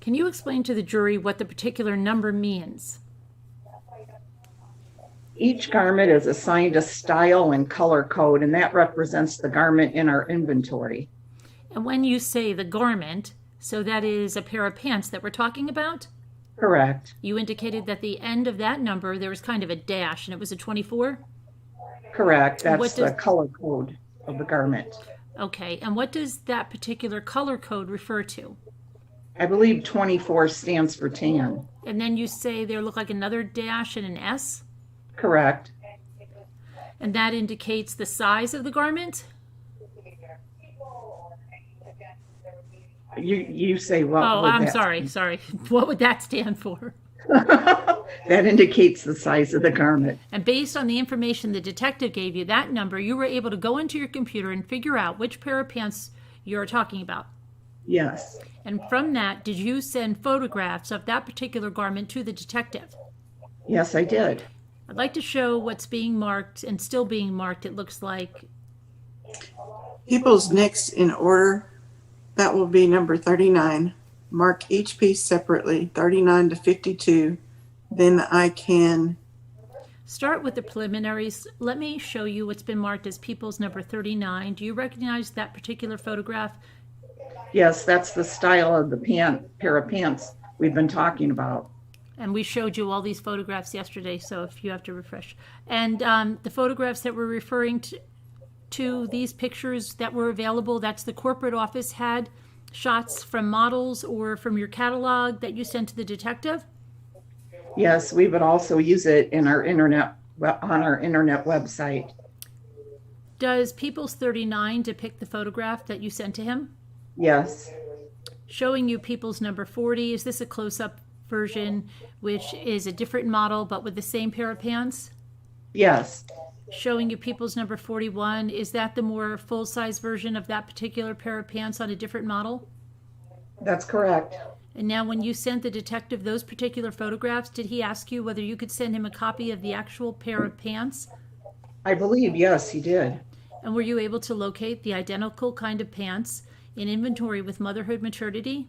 Can you explain to the jury what the particular number means? Each garment is assigned a style and color code, and that represents the garment in our inventory. And when you say the garment, so that is a pair of pants that we're talking about? Correct. You indicated that the end of that number, there was kind of a dash, and it was a 24? Correct. That's the color code of the garment. Okay, and what does that particular color code refer to? I believe 24 stands for tan. And then you say there look like another dash and an S? Correct. And that indicates the size of the garment? You say what? Oh, would I'm that sorry. What would that stand for? That indicates the size of the garment. And based on the information the detective gave you, that number, you were able to go into your computer and figure out which pair of pants you're talking about. Yes. And from that, did you send photographs of that particular garment to the detective? Yes, I did. I'd like to show what's being marked and still being marked, it looks like. People's next in order, that will be number 39. Mark each piece separately, 39 to 52. Then I can Start with the preliminaries. Let me show you what's been marked as people's number 39. Do you recognize that particular photograph? Yes, that's the style of the pair of pants we've been talking about. And we showed you all these photographs yesterday, so if you have to refresh. And the photographs that we're referring to these pictures that were available, that's the corporate office had shots from models or from your catalog that you sent to the detective? Yes, we would also use it in our on our internet website. Does People's 39 depict the photograph that you sent to him? Yes. Showing you People's number 40. Is this a close-up version, which is a different model but with the same pair of pants? Yes, Showing you People's number 41. Is that the more full-size version of that particular pair of pants on a different model? that's correct. And now when you sent the detective those particular photographs, did he ask you whether you could send him a copy of the actual pair of pants? I believe, yes, he did. And were you able to locate the identical kind of pants in inventory with motherhood maternity?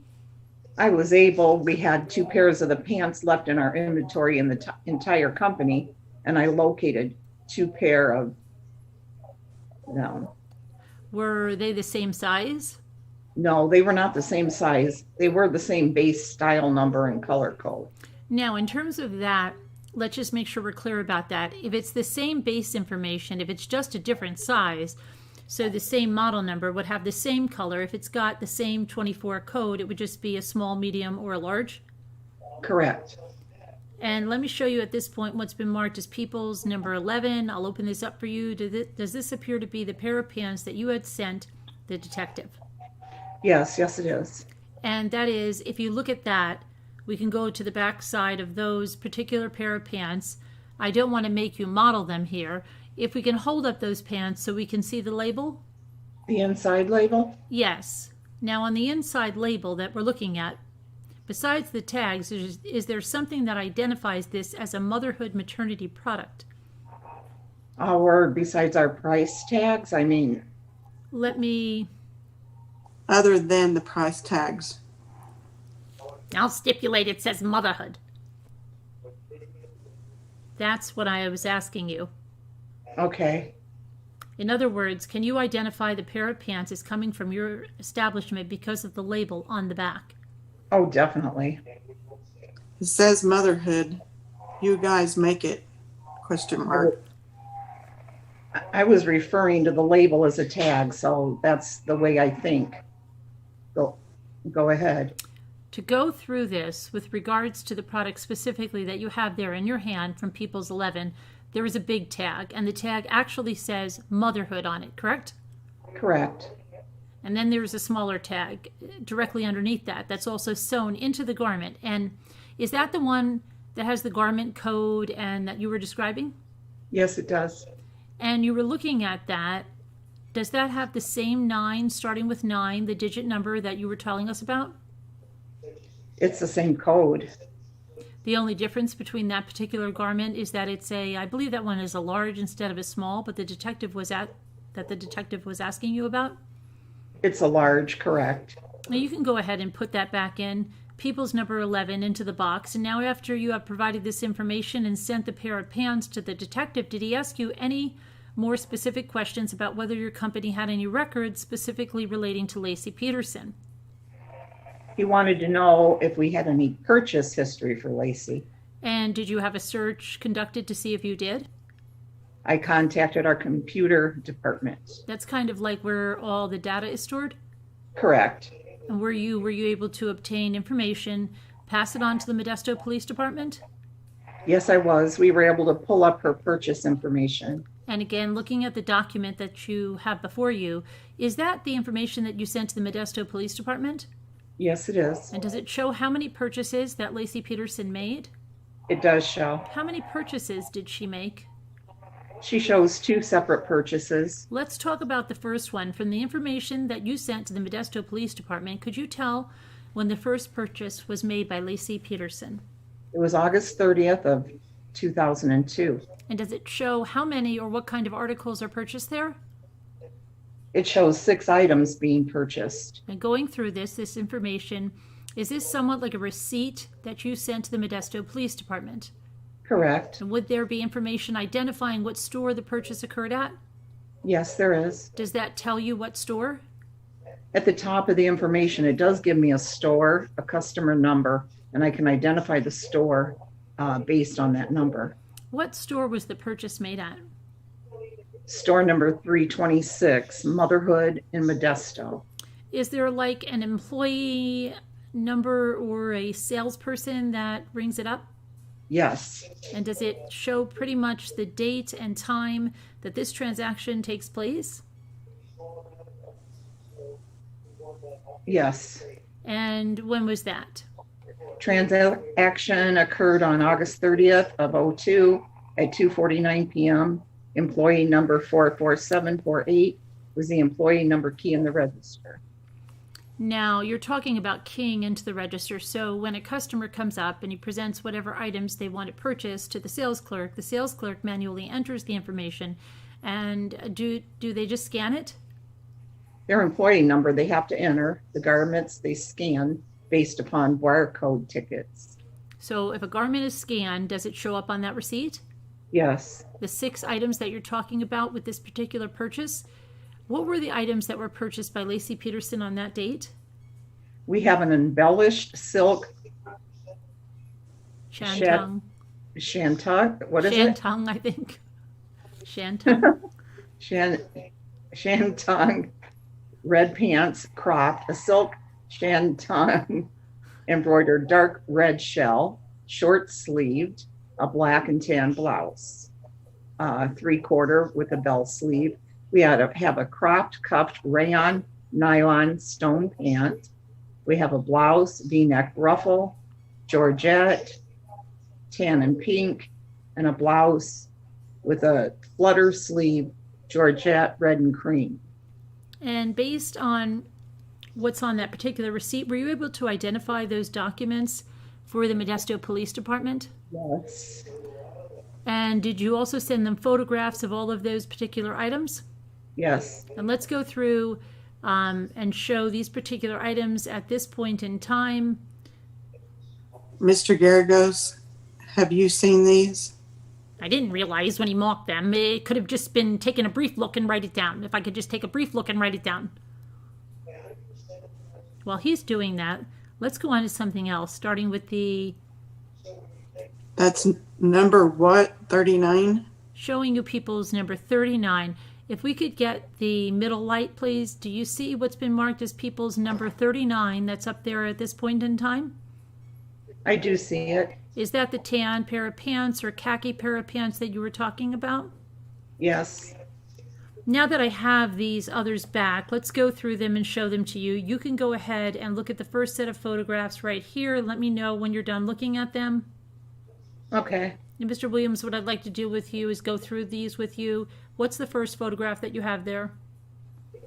I was able, we had 2 pairs of the pants left in our inventory in the entire company, and I located 2 pair of them. Were they the same size? No, they were not the same size. They were the same base style number and color code. Now, in terms of that, let's just make sure we're clear about that. If it's the same base information, if it's just a different size, so the same model number would have the same color. If it's got the same 24 code, it would just be a small, medium, or a large. Correct. And let me show you at this point what's been marked as People's number 11. I'll open this up for you. Does this appear to be the pair of pants that you had sent the detective? Yes, yes, it is. And that is, if you look at that, we can go to the back side of those particular pair of pants. I don't want to make you model them here. If we can hold up those pants so we can see the label. The inside label? Yes. Now on the inside label that we're looking at, besides the tags, is there something that identifies this as a motherhood maternity product? Or besides our price tags? I mean, Let me, Other than the price tags. I'll stipulate it says motherhood. That's what I was asking you. okay. In other words, can you identify the pair of pants as coming from your establishment because of the label on the back? Oh, definitely. It says motherhood. You guys make it? Question mark. I was referring to the label as a tag, so that's the way I think. Go ahead. To go through this with regards to the product specifically that you have there in your hand from People's 11, there is a big tag, and the tag actually says motherhood on it, correct? Correct. And then there's a smaller tag directly underneath that that's also sewn into the garment. And is that the one that has the garment code and that you were describing? Yes, it does. And you were looking at that. Does that have the same 9, starting with 9, the digit number that you were telling us about? It's the same code. The only difference between that particular garment is that it's I believe that one is a large instead of a small, but the detective was asking you about. It's a large, correct. Now you can go ahead and put that back in, People's number 11, into the box. And now after you have provided this information and sent the pair of pants to the detective, did he ask you any more specific questions about whether your company had any records specifically relating to Lacey Peterson? He wanted to know if we had any purchase history for Lacey. And did you have a search conducted to see if you did? I contacted our computer department. That's kind of like where all the data is stored? Correct. And were you able to obtain information, pass it on to the Modesto Police Department? Yes, I was. We were able to pull up her purchase information. And again, looking at the document that you have before you, is that the information that you sent to the Modesto Police Department? Yes, it is. And does it show how many purchases that Lacey Peterson made? It does show. How many purchases did she make? She shows 2 separate purchases. Let's talk about the first one. From the information that you sent to the Modesto Police Department, could you tell when the first purchase was made by Lacey Peterson? It was August 30th of 2002. And does it show how many or what kind of articles are purchased there? It shows 6 items being purchased. And going through this information, is this somewhat like a receipt that you sent to the Modesto Police Department? Correct. And would there be information identifying what store the purchase occurred at? Yes, there is. Does that tell you what store? At the top of the information, it does give me a store, a customer number, and I can identify the store based on that number. What store was the purchase made at? Store number 326, Motherhood in Modesto. Is there like an employee number or a salesperson that rings it up? Yes. And does it show pretty much the date and time that this transaction takes place? Yes. And when was that? Transaction occurred on August 30th of '02 at 2:49 p.m. Employee number 44748 was the employee number key in the register. Now, you're talking about keying into the register. So when a customer comes up and he presents whatever items they want to purchase to the sales clerk manually enters the information. And do they just scan it? Their employee number they have to enter. The garments they scan based upon barcode tickets. So if a garment is scanned, does it show up on that receipt? Yes. The 6 items that you're talking about with this particular purchase, what were the items that were purchased by Lacey Peterson on that date? We have an embellished silk Shantung. Shantung. What is Shantung, I think. Shantung. it? Shantung red pants cropped, a silk Shantung embroidered dark red shell, short sleeved, a black and tan blouse, 3/4 with a bell sleeve. We had to have a cropped cuffed rayon nylon stone pant. We have a blouse, V-neck ruffle, Georgette, tan and pink, and a blouse with a flutter sleeve, Georgette red and cream. And based on what's on that particular receipt, were you able to identify those documents for the Modesto Police Department? Yes. And did you also send them photographs of all of those particular items? Yes. And let's go through and show these particular items at this point in time. Mr. Garagos, have you seen these? I didn't realize when he marked them. It could have just been taking a brief look and write it down. If I could just take a brief look and write it down. While he's doing that, let's go on to something else, starting with the That's number what, 39? showing you people's number 39. If we could get the middle light, please. Do you see what's been marked as people's number 39 that's up there at this point in time? I do see it. Is that the tan pair of pants or khaki pair of pants that you were talking about? Yes. Now that I have these others back, let's go through them and show them to you. You can go ahead and look at the first set of photographs right here. Let me know when you're done looking at them. Okay. And Mr. Williams, what I'd like to do with you is go through these with you. What's the first photograph that you have there?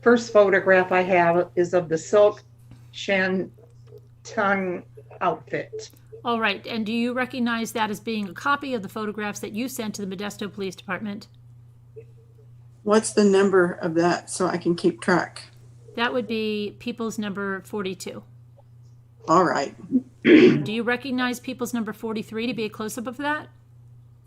First photograph I have is of the silk Shantung outfit. All right, and do you recognize that as being a copy of the photographs that you sent to the Modesto Police Department? What's the number of that so I can keep track? That would be people's number 42. All right. Do you recognize people's number 43 to be a close-up of that?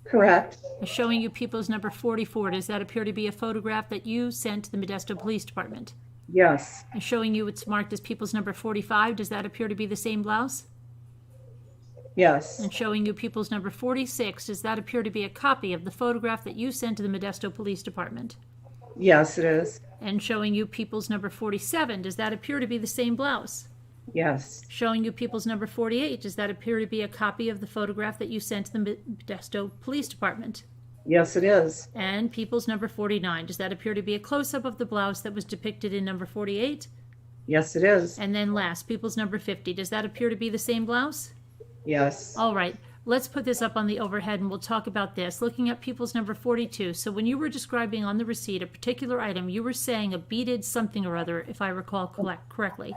Correct. Showing you people's number 44. Does that appear to be a photograph that you sent to the Modesto Police Department? Yes. And showing you it's marked as people's number 45. Does that appear to be the same blouse? Yes. And showing you people's number 46. Does that appear to be a copy of the photograph that you sent to the Modesto Police Department? Yes, it is. And showing you people's number 47. Does that appear to be the same blouse? Yes. Showing you people's number 48. Does that appear to be a copy of the photograph that you sent to the Modesto Police Department? Yes, it is. And people's number 49. Does that appear to be a close-up of the blouse that was depicted in number 48? Yes, it is. And then last, people's number 50. Does that appear to be the same blouse? Yes. All right. Let's put this up on the overhead and we'll talk about this. Looking at people's number 42. So when you were describing on the receipt a particular item, you were saying a beaded something or other, if I recall correctly.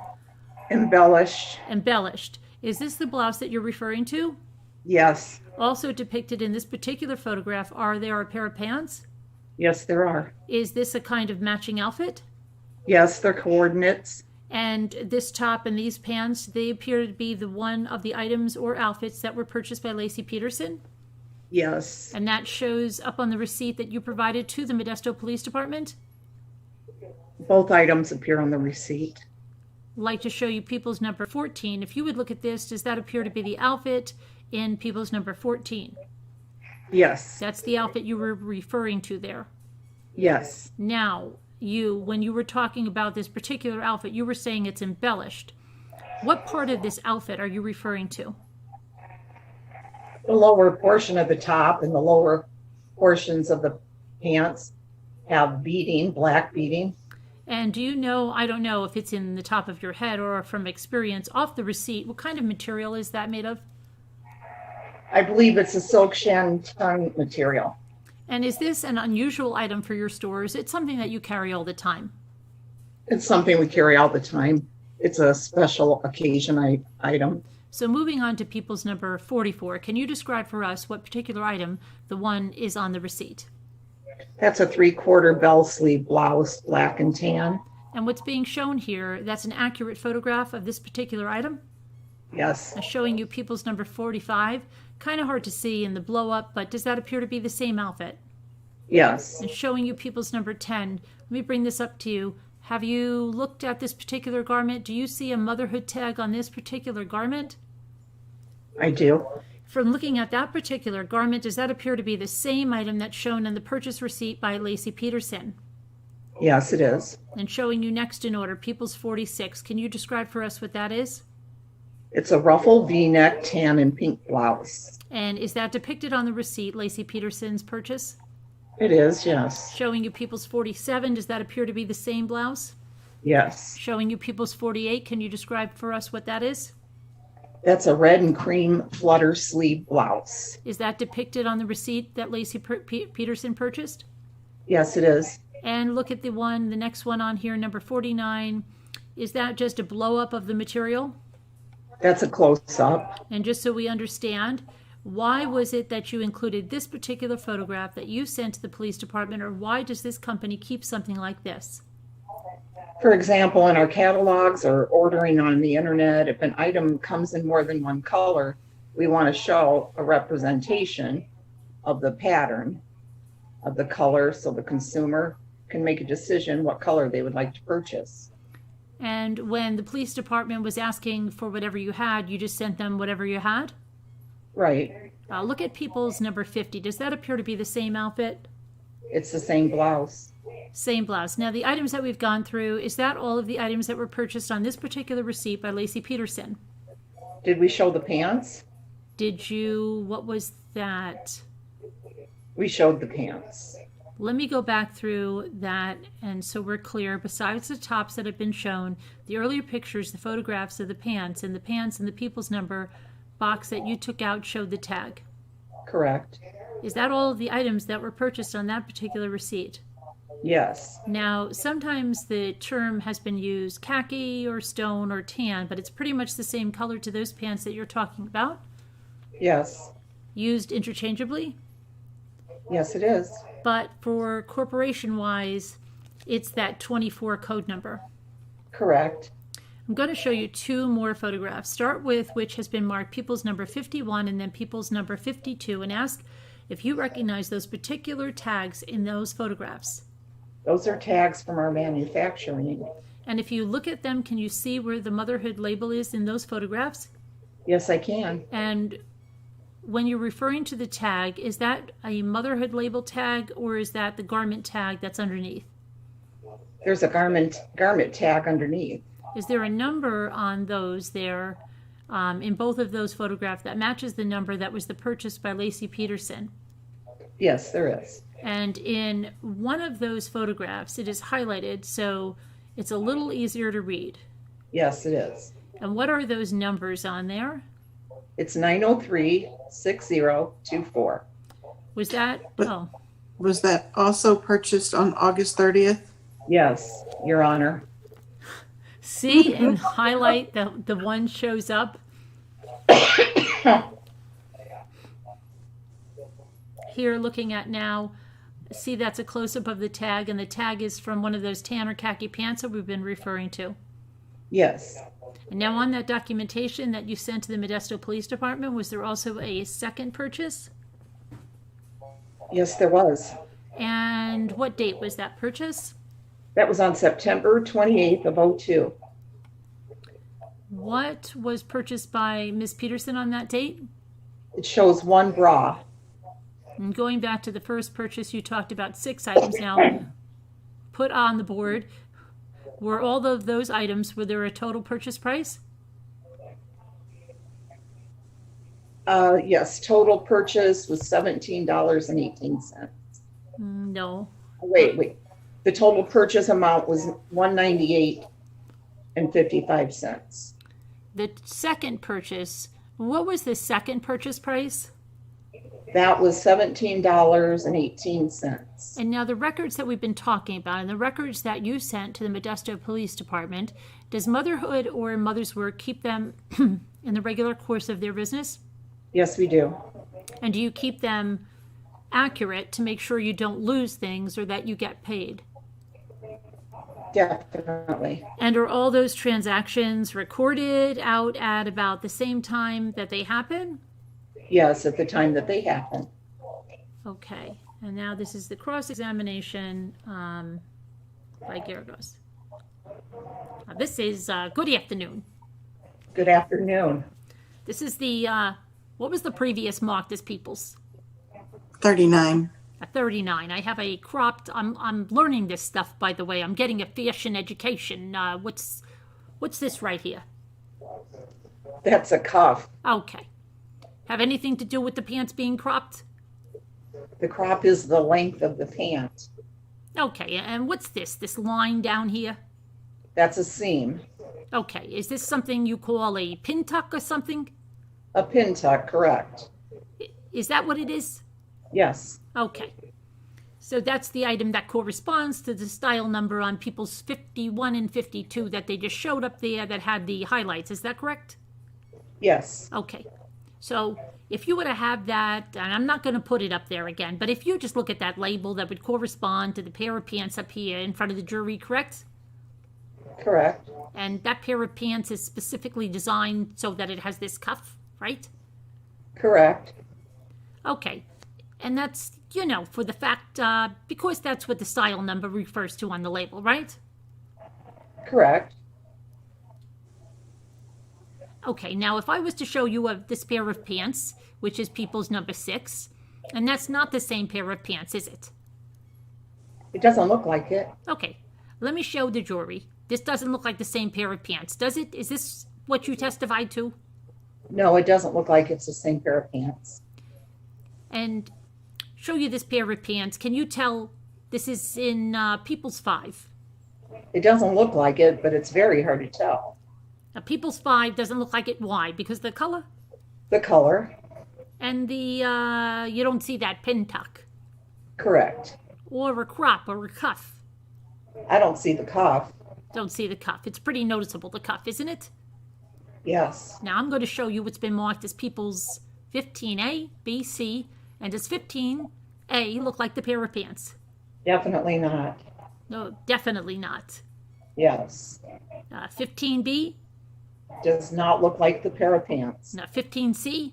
Embellished. Embellished. Is this the blouse that you're referring to? Yes. Also depicted in this particular photograph, are there a pair of pants? Yes, there are. Is this a kind of matching outfit? Yes, they're coordinates. And this top and these pants, they appear to be the one of the items or outfits that were purchased by Lacey Peterson? Yes. And that shows up on the receipt that you provided to the Modesto Police Department? Both items appear on the receipt. I'd like to show you people's number 14. If you would look at this, does that appear to be the outfit in people's number 14? Yes. That's the outfit you were referring to there. Yes. Now, when you were talking about this particular outfit, you were saying it's embellished. What part of this outfit are you referring to? The lower portion of the top and the lower portions of the pants have beading, black beading. And do you know, I don't know if it's in the top of your head or from experience, off the receipt, what kind of material is that made of? I believe it's a silk shantung material. And is this an unusual item for your store? Is it something that you carry all the time? It's something we carry all the time. It's a special occasion item. So moving on to people's number 44, can you describe for us what particular item the one is on the receipt? That's a 3/4 bell sleeve blouse, black and tan. And what's being shown here, that's an accurate photograph of this particular item? Yes, Showing you people's number 45. Kind of hard to see in the blow up, but does that appear to be the same outfit? yes, And showing you people's number 10. Let me bring this up to you. Have you looked at this particular garment? Do you see a motherhood tag on this particular garment? I do. From looking at that particular garment, does that appear to be the same item that's shown in the purchase receipt by Lacey Peterson? Yes, it is. And showing you next in order, people's 46. Can you describe for us what that is? It's a ruffle V-neck tan and pink blouse. And is that depicted on the receipt, Lacey Peterson's purchase? It is, yes. Showing you people's 47, does that appear to be the same blouse? Yes. Showing you people's 48, can you describe for us what that is? That's a red and cream flutter sleeve blouse. Is that depicted on the receipt that Lacey Peterson purchased? Yes, it is. And look at the next one on here, number 49. Is that just a blow up of the material? That's a close-up. And just so we understand, why was it that you included this particular photograph that you sent to the police department, or why does this company keep something like this? For example, in our catalogs or ordering on the internet, if an item comes in more than one color, we want to show a representation of the pattern of the color so the consumer can make a decision what color they would like to purchase. And when the police department was asking for whatever you had, you just sent them whatever you had? Right. Look at people's number 50. Does that appear to be the same outfit? It's the same blouse. Same blouse. Now, the items that we've gone through, is that all of the items that were purchased on this particular receipt by Lacey Peterson? Did we show the pants? Did you, what was that? We showed the pants. Let me go back through that, and so we're clear. Besides the tops that have been shown, the earlier pictures, the photographs of the pants and the people's number box that you took out showed the tag. Correct. Is that all of the items that were purchased on that particular receipt? Yes. Now, sometimes the term has been used khaki or stone or tan, but it's pretty much the same color to those pants that you're talking about, Yes. used interchangeably. Yes, it is. But for corporation-wise, it's that 24 code number. Correct. I'm going to show you two more photographs. Start with which has been marked people's number 51 and then people's number 52, and ask if you recognize those particular tags in those photographs. Those are tags from our manufacturing. And if you look at them, can you see where the motherhood label is in those photographs? Yes, I can. And when you're referring to the tag, is that a motherhood label tag or is that the garment tag that's underneath? There's a garment tag underneath. Is there a number on those there in both of those photographs that matches the number that was the purchase by Lacey Peterson? Yes, there is. And in one of those photographs, it is highlighted, so it's a little easier to read. Yes, it is. And what are those numbers on there? It's 903-6024. Was that, But- oh, Was that also purchased on August 30th? Yes, Your Honor. see and highlight the one shows up. Here, looking at now, see that's a close-up of the tag, and the tag is from one of those tan or khaki pants that we've been referring to. Yes. And now on that documentation that you sent to the Modesto Police Department, was there also a second purchase? Yes, there was. And what date was that purchase? That was on September 28th of 02. What was purchased by Ms. Peterson on that date? It shows one bra. And going back to the first purchase, you talked about 6 items now put on the board. Were all of those items, were there a total purchase price? Yes, total purchase was $17.18. No. Wait. The total purchase amount was $198.55. The second purchase, what was the second purchase price? That was $17.18. And now the records that we've been talking about and the records that you sent to the Modesto Police Department, does Motherhood or Mother's Work keep them in the regular course of their business? Yes, we do. And do you keep them accurate to make sure you don't lose things or that you get paid? Definitely. And are all those transactions recorded out at about the same time that they happen? Yes, at the time that they happen. Okay. And now this is the cross-examination by Geragos. This is good afternoon. Good afternoon. This is the, what was the previous marked as Peoples? 39. A 39. I have a cropped, I'm learning this stuff, by the way. I'm getting a fashion education. What's this right here? That's a cuff. Okay. Have anything to do with the pants being cropped? The crop is the length of the pant. Okay, and what's this line down here? That's a seam. Okay, is this something you call a pin tuck or something? A pin tuck, correct. Is that what it is? Yes, Okay. So that's the item that corresponds to the style number on People's 51 and 52 that they just showed up there that had the highlights. Is that correct? yes, Okay. So if you were to have that, and I'm not going to put it up there again, but if you just look at that label, that would correspond to the pair of pants up here in front of the jury, correct? correct. And that pair of pants is specifically designed so that it has this cuff, right? Correct. Okay. And that's, for the fact, because that's what the style number refers to on the label, right? Correct. Okay, now if I was to show you this pair of pants, which is People's number 6, and that's not the same pair of pants, is it? It doesn't look like it. Okay, let me show the jury. This doesn't look like the same pair of pants, does it? Is this what you testified to? No, it doesn't look like it's the same pair of pants. And show you this pair of pants. Can you tell this is in People's 5? It doesn't look like it, but it's very hard to tell. People's 5 doesn't look like it. Why? Because the color? The color, And the, you don't see that pin tuck. correct. Or a crop or a cuff. I don't see the cuff. Don't see the cuff. It's pretty noticeable, the cuff, isn't it? Yes, Now I'm going to show you what's been marked as People's 15A, B, C, and does 15A look like the pair of pants? definitely not. No, definitely not. Yes, 15B, does not look like the pair of pants. no, 15C,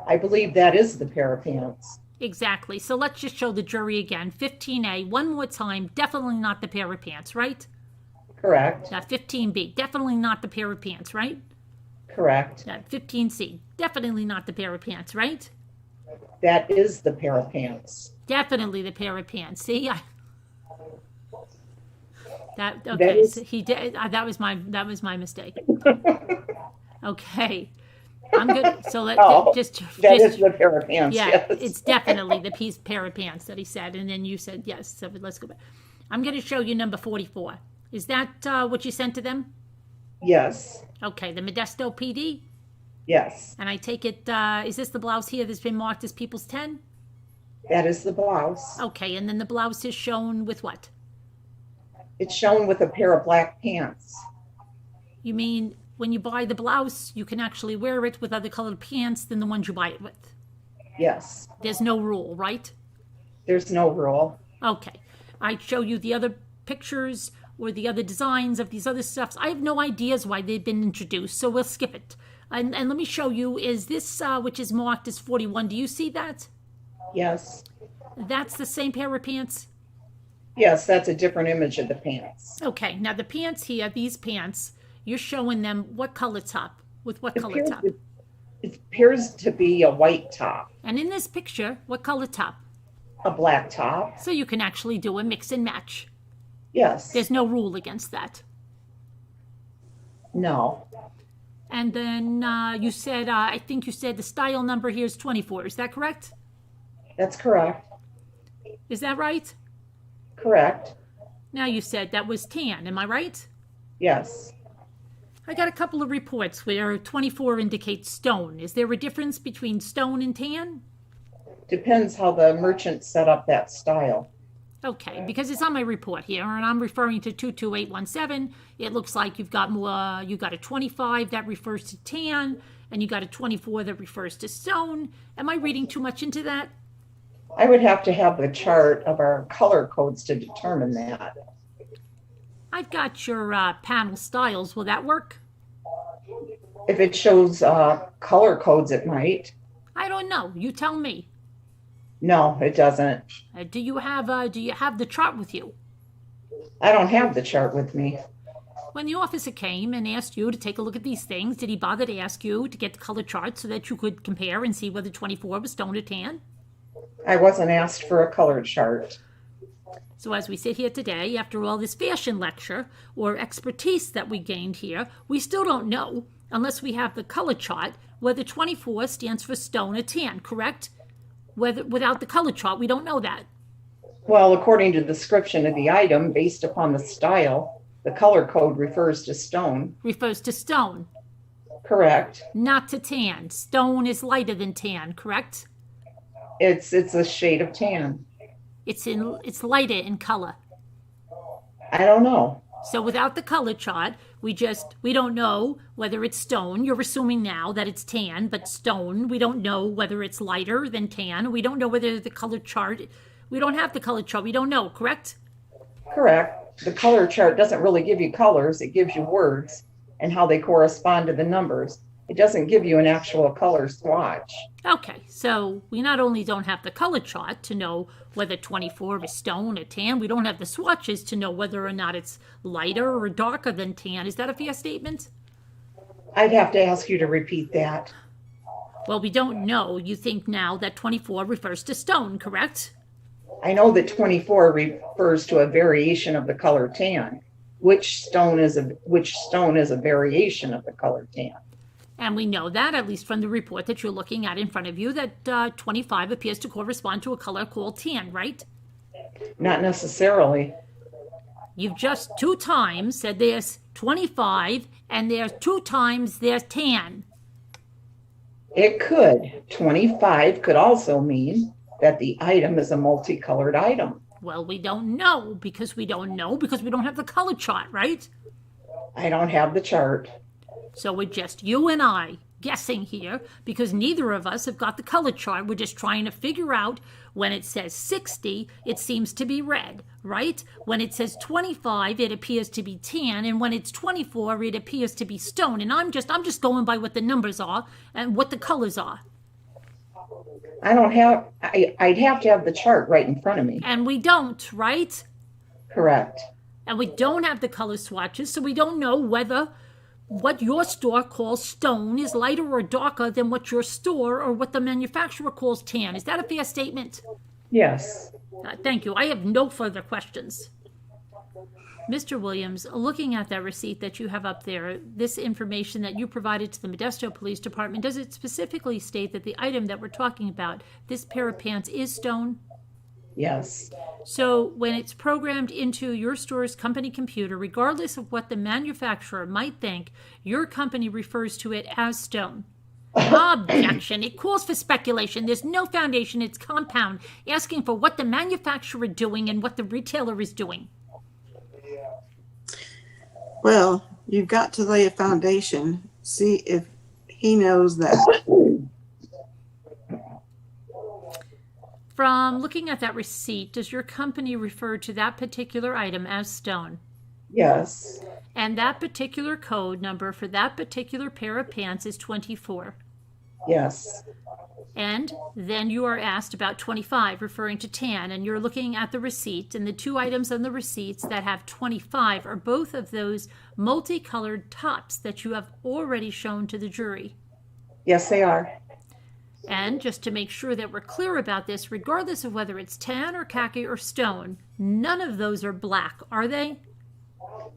I believe that is the pair of pants. exactly. So let's just show the jury again. 15A, one more time, definitely not the pair of pants, right? Correct, 15B, definitely not the pair of pants, right? correct. 15C, definitely not the pair of pants, right? That is the pair of pants. Definitely the pair of pants. See, that That okay. is- So he did. That was my mistake. Okay, I'm good. So let Oh, just That is the pair of pants, yeah, yes. it's definitely the pair of pants that he said, and then you said yes. So let's go back. I'm going to show you number 44. Is that what you sent to them? Yes, Okay, the Modesto PD. yes. And I take it, is this the blouse here that's been marked as People's 10? That is the blouse. Okay, and then the blouse is shown with what? It's shown with a pair of black pants. You mean when you buy the blouse, you can actually wear it with other colored pants than the ones you buy it with? Yes, There's no rule, right? there's no rule. Okay. I show you the other pictures or the other designs of these other stuffs. I have no ideas why they've been introduced, so we'll skip it. And let me show you, is this, which is marked as 41, do you see that? Yes, That's the same pair of pants? yes, that's a different image of the pants. Okay, now the pants here, these pants, you're showing them what color top? With what color top? It appears to be a white top, And in this picture, what color top? a black top. So you can actually do a mix and match. Yes, There's no rule against that. no, And then you said, I think you said the style number here is 24. Is that correct? that's correct. Is that right? Correct. Now you said that was tan, am I right? Yes. I got a couple of reports where 24 indicates stone. Is there a difference between stone and tan? Depends how the merchant set up that style. Okay, because it's on my report here, and I'm referring to 22817. It looks like you've got more. You got a 25 that refers to tan, and you got a 24 that refers to stone. Am I reading too much into that? I would have to have the chart of our color codes to determine that. I've got your panel styles. Will that work? If it shows color codes, it might. I don't know. You tell me. No, it doesn't. Do you have the chart with you? I don't have the chart with me. When the officer came and asked you to take a look at these things, did he bother to ask you to get the color chart so that you could compare and see whether 24 was stone or tan? I wasn't asked for a color chart. So as we sit here today, after all this fashion lecture or expertise that we gained here, we still don't know, unless we have the color chart, whether 24 stands for stone or tan, correct? Without the color chart, we don't know that. Well, according to the description of the item, based upon the style, the color code refers to stone. Refers to stone, Correct. not to tan. Stone is lighter than tan, correct? It's a shade of tan. It's lighter in color. I don't know. So without the color chart, we don't know whether it's stone. You're assuming now that it's tan, but stone, we don't know whether it's lighter than tan. We don't know whether the color chart, we don't have the color chart. We don't know, correct? Correct. The color chart doesn't really give you colors. It gives you words and how they correspond to the numbers. It doesn't give you an actual color swatch. Okay, so we not only don't have the color chart to know whether 24 is stone or tan, we don't have the swatches to know whether or not it's lighter or darker than tan. Is that a fair statement? I'd have to ask you to repeat that. Well, we don't know. You think now that 24 refers to stone, correct? I know that 24 refers to a variation of the color tan. Which stone is a variation of the color tan? And we know that, at least from the report that you're looking at in front of you, that 25 appears to correspond to a color called tan, right? Not necessarily. You've just 2 times said there's 25, and there's 2 times there's tan. It could. 25 could also mean that the item is a multicolored item. Well, we don't know because we don't have the color chart, right? I don't have the chart. So we're just you and I guessing here because neither of us have got the color chart. We're just trying to figure out when it says 60, it seems to be red, right? When it says 25, it appears to be tan, and when it's 24, it appears to be stone. And I'm just going by what the numbers are and what the colors are. I'd have to have the chart right in front of me. And we don't, right? Correct. And we don't have the color swatches, so we don't know whether what your store calls stone is lighter or darker than what your store or what the manufacturer calls tan. Is that a fair statement? Yes. Thank you. I have no further questions. Mr. Williams, looking at that receipt that you have up there, this information that you provided to the Modesto Police Department, does it specifically state that the item that we're talking about, this pair of pants, is stone? Yes. So when it's programmed into your store's company computer, regardless of what the manufacturer might think, your company refers to it as stone. Objection. It calls for speculation. There's no foundation. It's compound, asking for what the manufacturer is doing and what the retailer is doing. Well, you've got to lay a foundation. See if he knows that. From looking at that receipt, does your company refer to that particular item as stone? Yes. And that particular code number for that particular pair of pants is 24. Yes. And then you are asked about 25, referring to tan, and you're looking at the receipt, and the 2 items on the receipts that have 25 are both of those multicolored tops that you have already shown to the jury. Yes, they are. And just to make sure that we're clear about this, regardless of whether it's tan or khaki or stone, none of those are black, are they?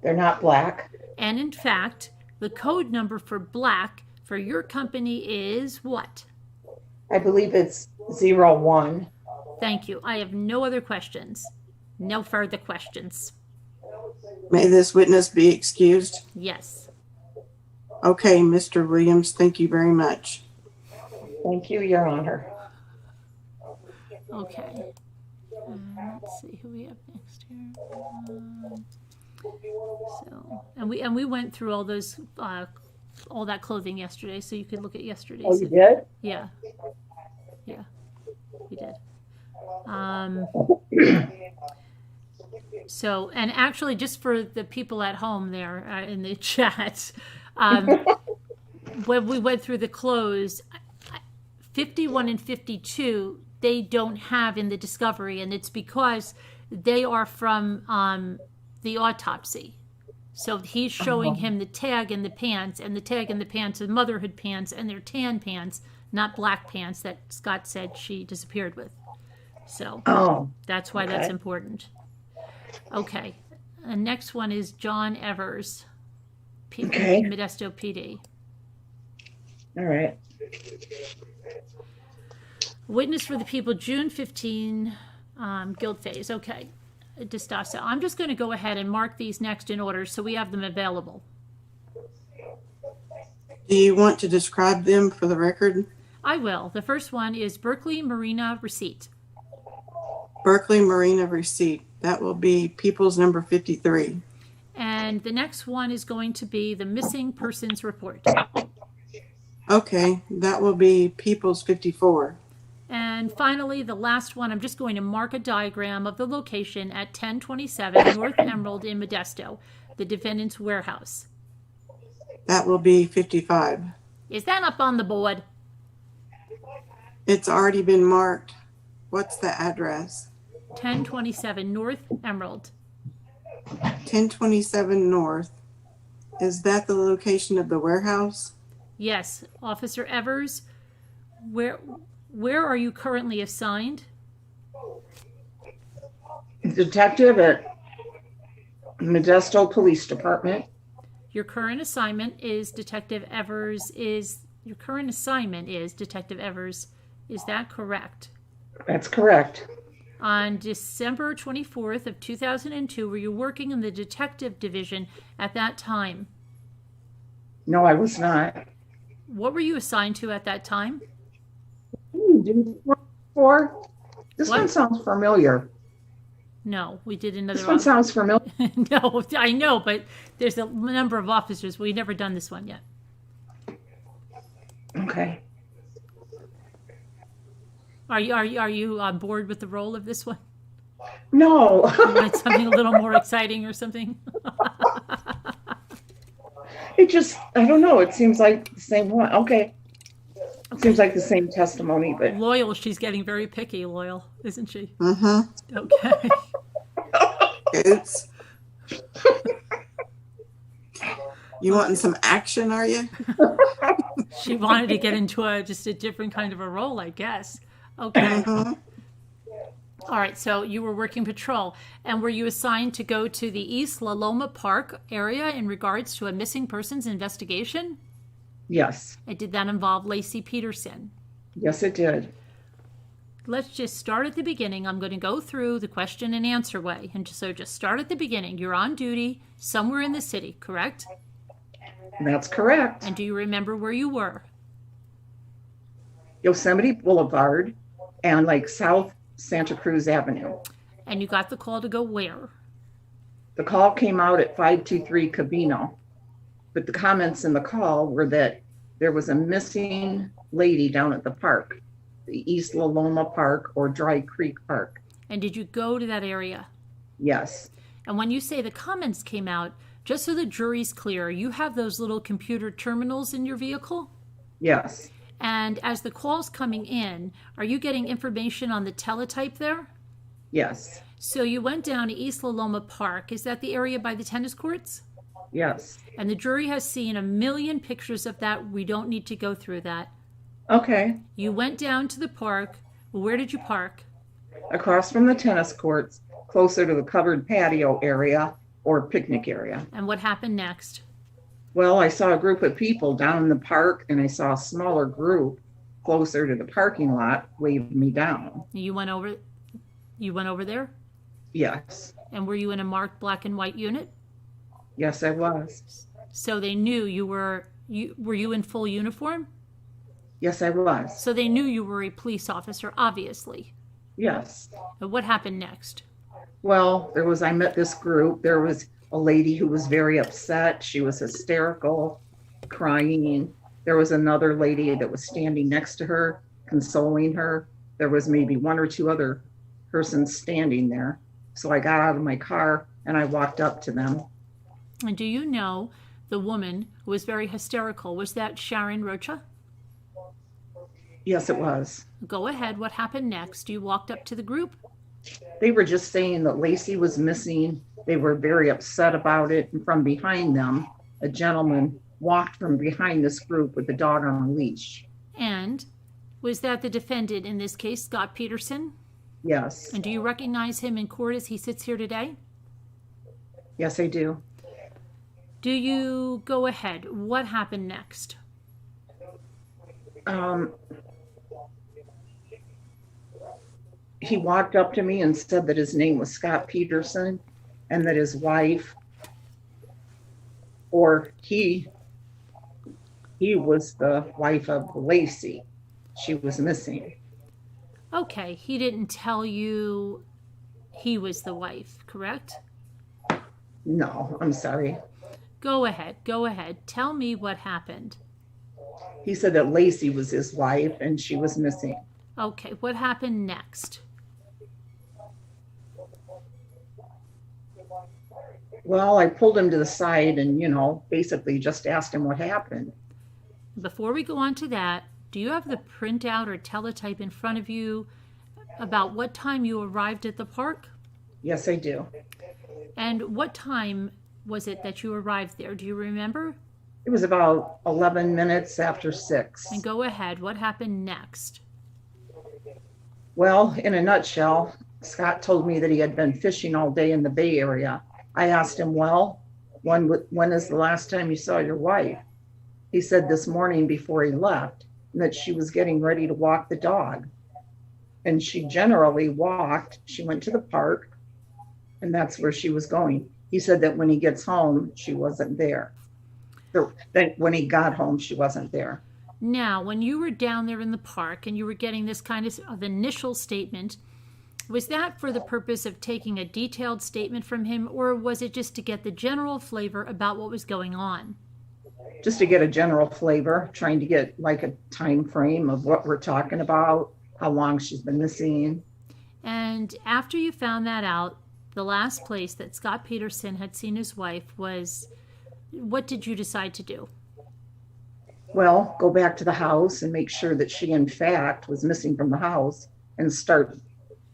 They're not black. And in fact, the code number for black for your company is what? I believe it's 01. Thank you. I have no other questions. No further questions. May this witness be excused? Yes. Okay, Mr. Williams, thank you very much. Thank you, Your Honor. Okay. Let's see who we have next here. And we went through all those all that clothing yesterday, so you could look at yesterday's. Oh, you did? Yeah. Yeah. We did. So, and actually, just for the people at home there in the chat, when we went through the clothes, 51 and 52, they don't have in the discovery, and it's because they are from the autopsy. So he's showing him the tag and the pants, and the tag and the pants are motherhood pants, and they're tan pants, not black pants that Scott said she disappeared with. So that's why that's important. Okay. The next one is John Evers, Modesto PD. All right. Witness for the people, June 15, guilt phase. Okay. Distasa. I'm just going to go ahead and mark these next in order so we have them available. Do you want to describe them for the record? I will. The first one is Berkeley Marina Receipt. Berkeley Marina Receipt. That will be People's number 53. And the next one is going to be the Missing Persons Report. Okay, that will be People's 54. And finally, the last one, I'm just going to mark a diagram of the location at 1027 North Emerald in Modesto, the defendant's warehouse. That will be 55. Is that up on the board? It's already been marked. What's the address? 1027 North Emerald. 1027 North. Is that the location of the warehouse? Yes. Officer Evers, where are you currently assigned? Detective at Modesto Police Department. Your current assignment is Detective Evers. Is that correct? That's correct. On December 24th of 2002, were you working in the detective division at that time? No, I was not. What were you assigned to at that time? Did this one before? This What? one sounds familiar. No, we did another This one sounds familiar. No, I know, but there's a number of officers. We've never done this one yet. Okay. Are you on board with the role of this one? No. You want something a little more exciting or something? It just, I don't know. It seems like the same one. Okay. It seems like the same testimony, but Loyal, she's getting very picky, Loyal, isn't she? Mm-hmm. Okay. Oops. You wanting some action, are you? She wanted to get into just a different kind of a role, I guess. Okay. Mm-hmm. All right, so you were working patrol, and were you assigned to go to the East La Loma Park area in regards to a missing persons investigation? yes. And did that involve Lacey Peterson? Yes, it did. Let's just start at the beginning. I'm going to go through the question and answer way. And so just start at the beginning. You're on duty somewhere in the city, correct? That's correct. And do you remember where you were? Yosemite Boulevard and like South Santa Cruz Avenue. And you got the call to go where? The call came out at 523 Cabino, but the comments in the call were that there was a missing lady down at the park, the East La Loma Park or Dry Creek Park. And did you go to that area? Yes. And when you say the comments came out, just so the jury's clear, you have those little computer terminals in your vehicle? Yes. And as the call's coming in, are you getting information on the teletype there? Yes. So you went down to East La Loma Park. Is that the area by the tennis courts? Yes. And the jury has seen a million pictures of that. We don't need to go through that. Okay. You went down to the park. Where did you park? Across from the tennis courts, closer to the covered patio area or picnic area. And what happened next? Well, I saw a group of people down in the park and I saw a smaller group closer to the parking lot wave me down. You went over there? Yes. And were you in a marked black and white unit? Yes, I was. So they knew were you in full uniform? Yes, I was. So they knew you were a police officer, obviously. Yes. And what happened next? Well, I met this group. There was a lady who was very upset. She was hysterical, crying. There was another lady that was standing next to her, consoling her. There was maybe one or two other persons standing there. So I got out of my car and I walked up to them. And do you know the woman who was very hysterical? Was that Sharon Rocha? Yes, it was. Go ahead. What happened next? You walked up to the group? They were just saying that Lacey was missing. They were very upset about it. And from behind them, a gentleman walked from behind this group with the dog on a leash. And was that the defendant in this case, Scott Peterson? Yes. And do you recognize him in court as he sits here today? Yes, I do. Do you go ahead? What happened next? He walked up to me and said that his name was Scott Peterson and that his wife, or he was the wife of Lacey. She was missing. Okay, he didn't tell you he was the wife, correct? No, I'm sorry. Go ahead. Tell me what happened. He said that Lacey was his wife and she was missing. Okay, what happened next? Well, I pulled him to the side and, basically just asked him what happened. Before we go on to that, do you have the printout or teletype in front of you about what time you arrived at the park? Yes, I do. And what time was it that you arrived there? Do you remember? It was about 11 minutes after 6. And go ahead. What happened next? Well, in a nutshell, Scott told me that he had been fishing all day in the Bay Area. I asked him, well, when is the last time you saw your wife? He said this morning before he left, and that she was getting ready to walk the dog. And she generally walked. She went to the park, and that's where she was going. He said that when he gets home, she wasn't there. Then when he got home, she wasn't there. Now, when you were down there in the park and you were getting this kind of initial statement, was that for the purpose of taking a detailed statement from him, or was it just to get the general flavor about what was going on? Just to get a general flavor, trying to get like a time frame of what we're talking about, how long she's been missing. And after you found that out, the last place that Scott Peterson had seen his wife was, what did you decide to do? Well, go back to the house and make sure that she in fact was missing from the house and start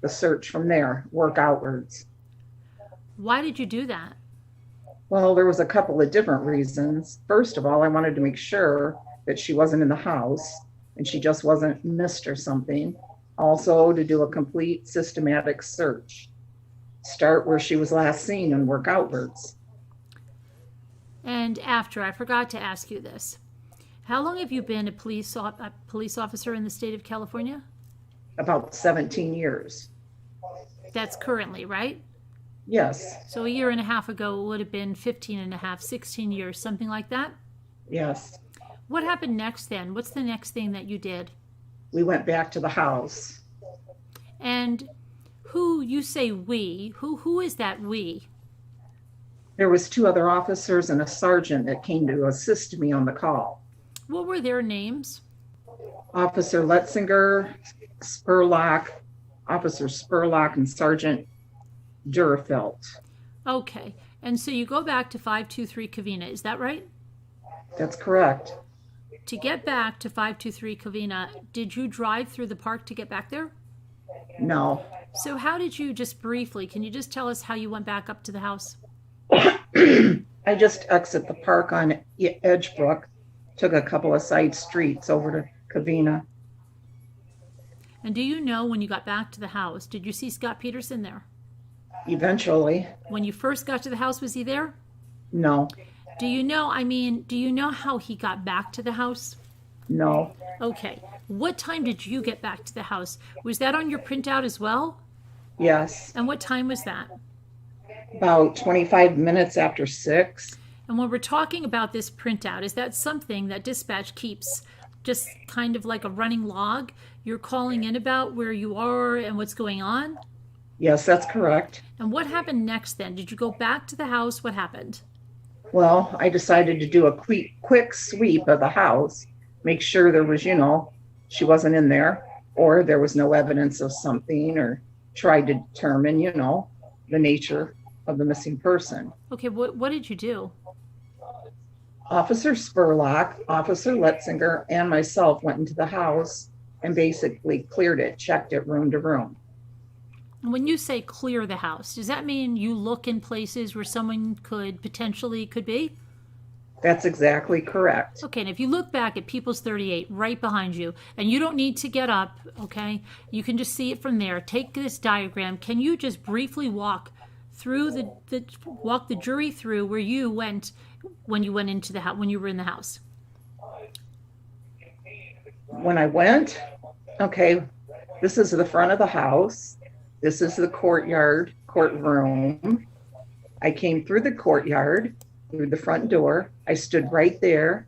the search from there, work outwards. Why did you do that? Well, there was a couple of different reasons. First of all, I wanted to make sure that she wasn't in the house and she just wasn't missed or something. Also, to do a complete systematic search. Start where she was last seen and work outwards. And after, I forgot to ask you this. How long have you been a police officer in the state of California? About 17 years. That's currently, right? Yes. So a year and a half ago, it would have been 15 and a half, 16 years, something like that? Yes. What happened next then? What's the next thing that you did? We went back to the house. And who, you say we, who is that we? There was 2 other officers and a sergeant that came to assist me on the call. What were their names? Officer Letzinger, Officer Spurlock, and Sergeant Durafelt. Okay. And so you go back to 523 Covina, is that right? That's correct. To get back to 523 Covina, did you drive through the park to get back there? No. So how did you, just briefly, can you just tell us how you went back up to the house? I just exit the park on Edgebrook, took a couple of side streets over to Covina. And do you know when you got back to the house, did you see Scott Peterson there? Eventually. When you first got to the house, was he there? No. Do you know how he got back to the house? No. Okay. What time did you get back to the house? Was that on your printout as well? Yes. And what time was that? About 25 minutes after 6. And when we're talking about this printout, is that something that dispatch keeps just kind of like a running log? You're calling in about where you are and what's going on? Yes, that's correct. And what happened next then? Did you go back to the house? What happened? Well, I decided to do a quick sweep of the house, make sure there was, she wasn't in there, or there was no evidence of something, or try to determine, the nature of the missing person. Okay, what did you do? Officer Spurlock, Officer Letzinger, and myself went into the house and basically cleared it, checked it room to room. When you say clear the house, does that mean you look in places where someone could be? That's exactly correct. Okay, and if you look back at People's 38 right behind you, and you don't need to get up, okay, you can just see it from there. Take this diagram. Can you just briefly walk through walk the jury through where you went when you went into the house, when you were in the house? When I went, okay, this is the front of the house. This is the courtroom. I came through the courtyard, through the front door. I stood right there.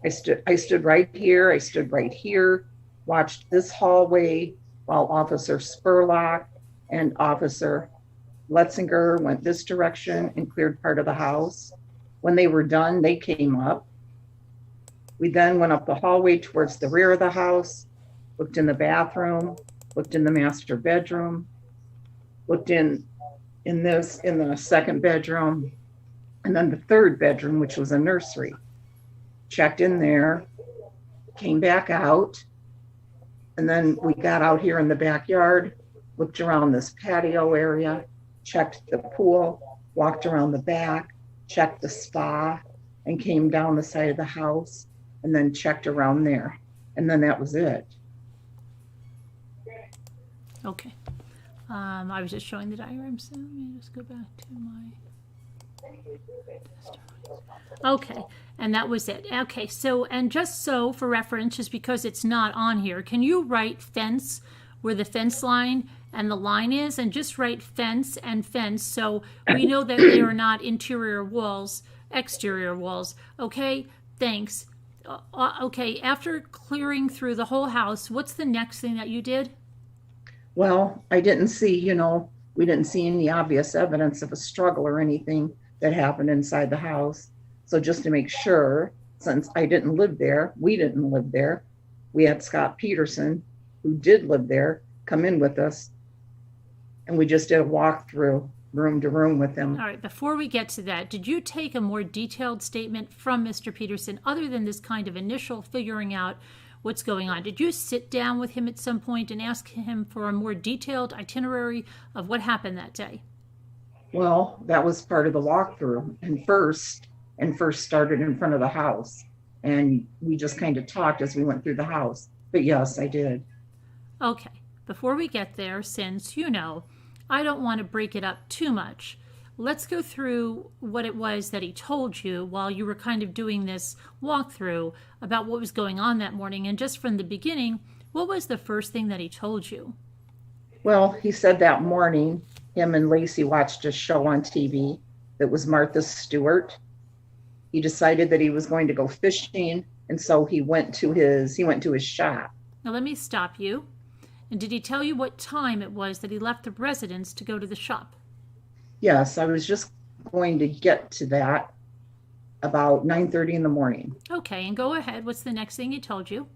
I stood right here. I stood right here, watched this hallway while Officer Spurlock and Officer Letzinger went this direction and cleared part of the house. When they were done, they came up. We then went up the hallway towards the rear of the house, looked in the bathroom, looked in the master bedroom, looked in the second bedroom, and then the third bedroom, which was a nursery. Checked in there, came back out, and then we got out here in the backyard, looked around this patio area, checked the pool, walked around the back, checked the spa, and came down the side of the house, and then checked around there. And then that was it. Okay. I was just showing the diagram, so let me just go back to my... Okay, and that was it. Okay, so, and just so for reference, just because it's not on here, can you write fence where the fence line and the line is, and just write fence and fence so we know that they are not interior walls, exterior walls. Okay, thanks. Okay, after clearing through the whole house, what's the next thing that you did? Well, I didn't see, we didn't see any obvious evidence of a struggle or anything that happened inside the house. So just to make sure, since I didn't live there, we didn't live there, we had Scott Peterson, who did live there, come in with us. And we just did a walkthrough room to room with him. All right, before we get to that, did you take a more detailed statement from Mr. Peterson other than this kind of initial figuring out what's going on? Did you sit down with him at some point and ask him for a more detailed itinerary of what happened that day? Well, that was part of the walkthrough, and first started in front of the house, and we just kind of talked as we went through the house. But yes, I did. Okay, before we get there, since I don't want to break it up too much, let's go through what it was that he told you while you were kind of doing this walkthrough about what was going on that morning. And just from the beginning, what was the first thing that he told you? Well, he said that morning, him and Lacey watched a show on TV that was Martha Stewart. He decided that he was going to go fishing, and so he went to his shop. Now let me stop you. And did he tell you what time it was that he left the residence to go to the shop? Yes, I was just going to get to that about 9:30 in the morning. Okay, and go ahead. What's the next thing he told you?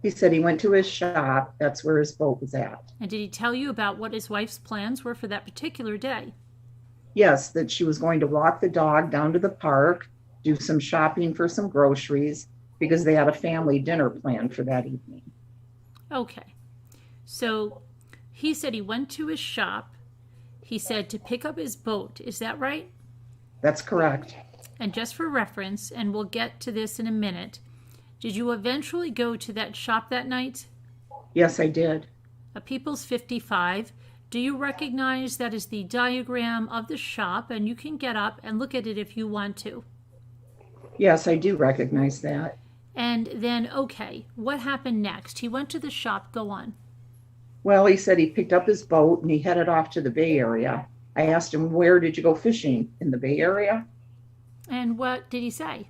He said he went to his shop. That's where his boat was at. And did he tell you about what his wife's plans were for that particular day? Yes, that she was going to walk the dog down to the park, do some shopping for some groceries, because they had a family dinner planned for that evening. Okay. So he said he went to his shop. He said to pick up his boat. Is that right? That's correct. And just for reference, and we'll get to this in a minute, did you eventually go to that shop that night? Yes, I did. A People's 55. Do you recognize that is the diagram of the shop? And you can get up and look at it if you want to. Yes, I do recognize that. And then, okay, what happened next? He went to the shop. Go on. Well, he said he picked up his boat and he headed off to the Bay Area. I asked him, where did you go fishing? In the Bay Area? And what did he say?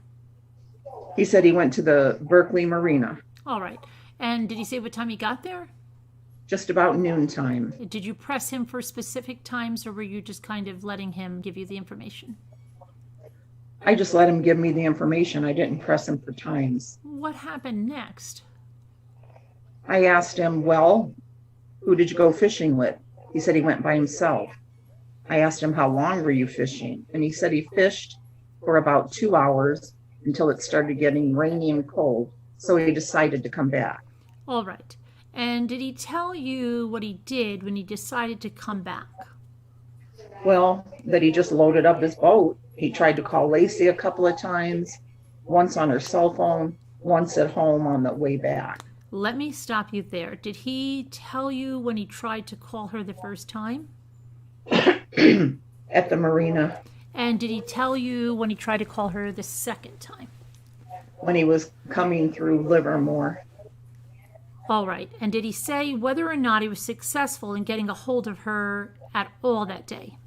He said he went to the Berkeley Marina, All right. And did he say what time he got there? just about noontime. Did you press him for specific times, or were you just kind of letting him give you the information? I just let him give me the information. I didn't press him for times. What happened next? I asked him, well, who did you go fishing with? He said he went by himself. I asked him, how long were you fishing? And he said he fished for about 2 hours until it started getting rainy and cold. So he decided to come back. All right. And did he tell you what he did when he decided to come back? Well, that he just loaded up his boat. He tried to call Lacey a couple of times, once on her cell phone, once at home on the way back. Let me stop you there. Did he tell you when he tried to call her the first time? At the marina, And did he tell you when he tried to call her the second time? when he was coming through Livermore. All right. And did he say whether or not he was successful in getting a hold of her at all that day?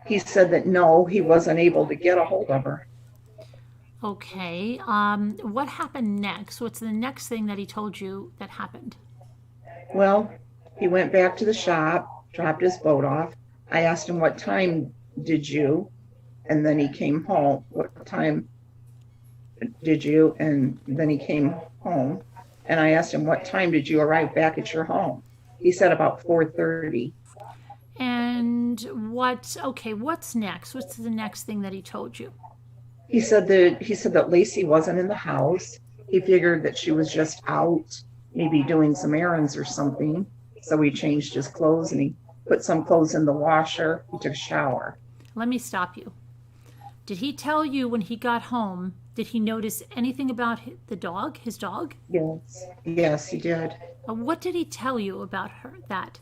He said that no, he wasn't able to get a hold of her. Okay. What happened next? What's the next thing that he told you that happened? Well, he went back to the shop, dropped his boat off. I asked him, what time did you? And then he came home. What time did you? And then he came home. And I asked him, what time did you arrive back at your home? He said about 4:30. And what's next? What's the next thing that he told you? He said that Lacey wasn't in the house. He figured that she was just out, maybe doing some errands or something. So he changed his clothes and he put some clothes in the washer. He took a shower. Let me stop you. Did he tell you when he got home, did he notice anything about his dog? Yes, he did. What did he tell you about that?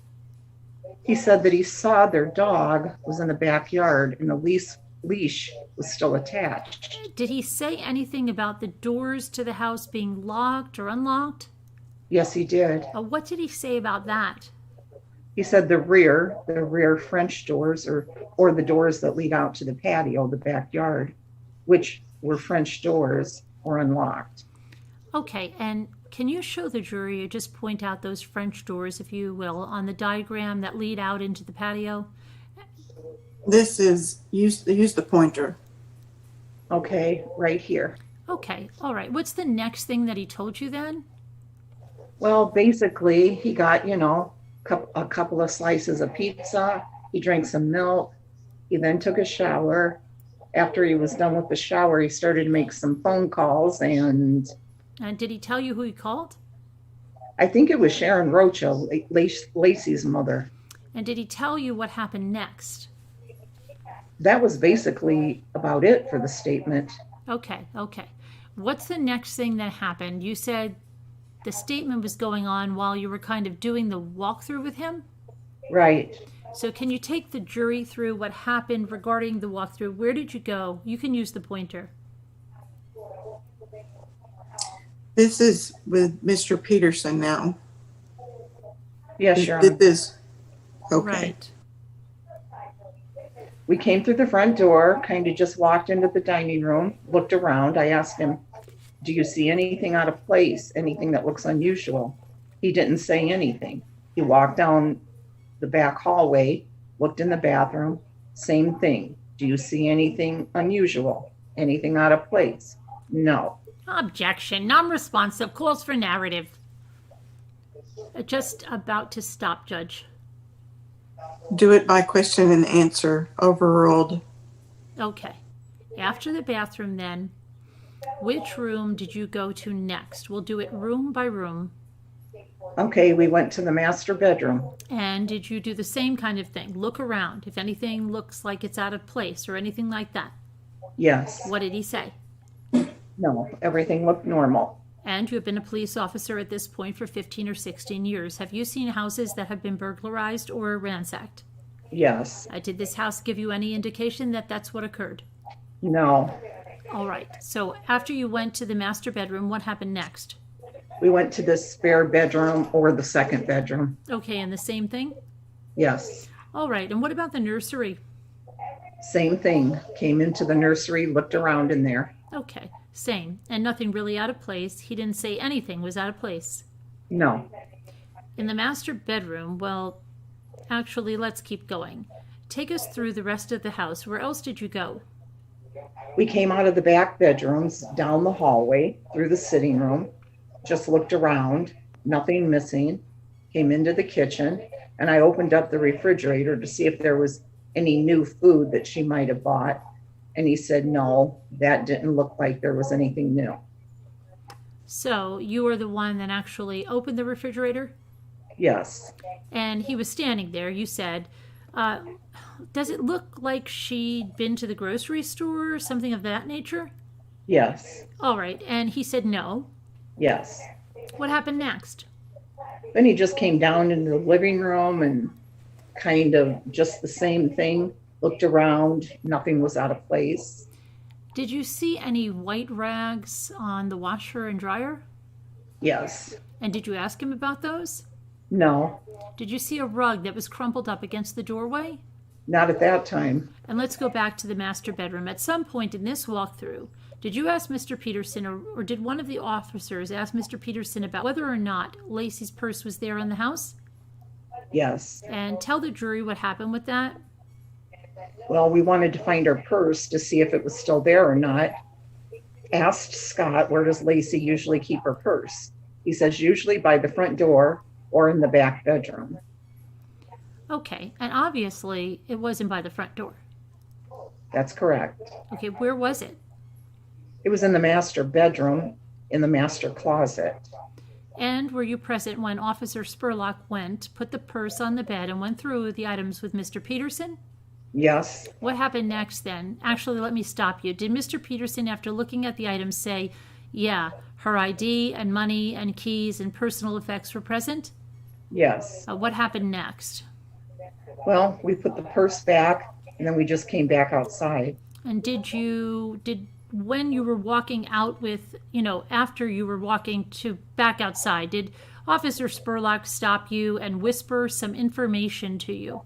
He said that he saw their dog was in the backyard and the leash was still attached. Did he say anything about the doors to the house being locked or unlocked? Yes, he did. What did he say about that? He said the rear French doors or the doors that lead out to the patio, the backyard, which were French doors, were unlocked. Okay, and can you show the jury or just point out those French doors, if you will, on the diagram that lead out into the patio? This is, use the pointer. Okay, right here. Okay, all right. What's the next thing that he told you then? Well, basically, he got, a couple of slices of pizza. He drank some milk. He then took a shower. After he was done with the shower, he started to make some phone calls. And did he tell you who he called? I think it was Sharon Rocha, Lacey's mother. And did he tell you what happened next? That was basically about it for the statement. Okay. What's the next thing that happened? You said the statement was going on while you were kind of doing the walkthrough with him? Right. So can you take the jury through what happened regarding the walkthrough? Where did you go? You can use the pointer. This is with Mr. Peterson now. Yes, He Sharon. did this. Okay. Right. We came through the front door, kind of just walked into the dining room, looked around. I asked him, do you see anything out of place, anything that looks unusual? He didn't say anything. He walked down the back hallway, looked in the bathroom, same thing. Do you see anything unusual, anything out of place? No. Objection. Non-responsive. Calls for narrative. Just about to stop, Judge. Do it by question and answer. Overruled. Okay. After the bathroom then, which room did you go to next? We'll do it room by room. Okay, we went to the master bedroom. And did you do the same kind of thing? Look around. If anything looks like it's out of place or anything like that. Yes. What did he say? No, everything looked normal. And you have been a police officer at this point for 15 or 16 years. Have you seen houses that have been burglarized or ransacked? Yes. Did this house give you any indication that that's what occurred? No. All right. So after you went to the master bedroom, what happened next? We went to the spare bedroom or the second bedroom. Okay, and the same thing? Yes. All right. And what about the nursery? Same thing. Came into the nursery, looked around in there. Okay. Same. And nothing really out of place. He didn't say anything was out of place. No. In the master bedroom, well, actually, let's keep going. Take us through the rest of the house. Where else did you go? We came out of the back bedrooms, down the hallway, through the sitting room, just looked around, nothing missing, came into the kitchen, and I opened up the refrigerator to see if there was any new food that she might have bought. And he said, no, that didn't look like there was anything new. So you were the one that actually opened the refrigerator? Yes. And he was standing there. You said, does it look like she'd been to the grocery store or something of that nature? Yes. All right. And he said no. Yes. What happened next? Then he just came down into the living room and kind of just the same thing, looked around, nothing was out of place. Did you see any white rags on the washer and dryer? Yes. And did you ask him about those? No, Did you see a rug that was crumpled up against the doorway? not at that time. And let's go back to the master bedroom. At some point in this walkthrough, did you ask Mr. Peterson or did one of the officers ask Mr. Peterson about whether or not Lacey's purse was there in the house? Yes. And tell the jury what happened with that. Well, we wanted to find her purse to see if it was still there or not. Asked Scott, where does Lacey usually keep her purse? He says usually by the front door or in the back bedroom. Okay, and obviously it wasn't by the front door. That's correct. Okay, where was it? It was in the master bedroom, in the master closet. And were you present when Officer Spurlock went, put the purse on the bed, and went through the items with Mr. Peterson? Yes. What happened next then? Actually, let me stop you. Did Mr. Peterson, after looking at the items, say, yeah, her ID and money and keys and personal effects were present? Yes. What happened next? Well, we put the purse back and then we just came back outside. And when you were walking out with, after you were walking back outside, did Officer Spurlock stop you and whisper some information to you?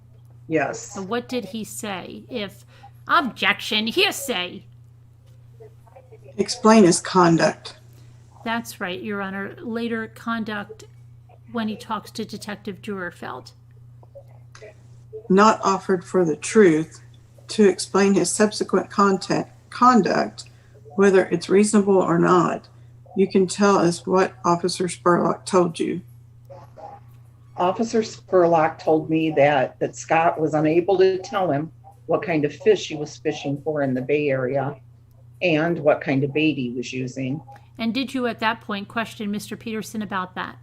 Yes. And what did he say? If objection, hearsay. Explain his conduct. That's right, Your Honor. Later conduct when he talks to Detective Duerfeld. Not offered for the truth, to explain his subsequent conduct, whether it's reasonable or not. You can tell us what Officer Spurlock told you. Officer Spurlock told me that Scott was unable to tell him what kind of fish he was fishing for in the Bay Area and what kind of bait he was using. And did you at that point question Mr. Peterson about that?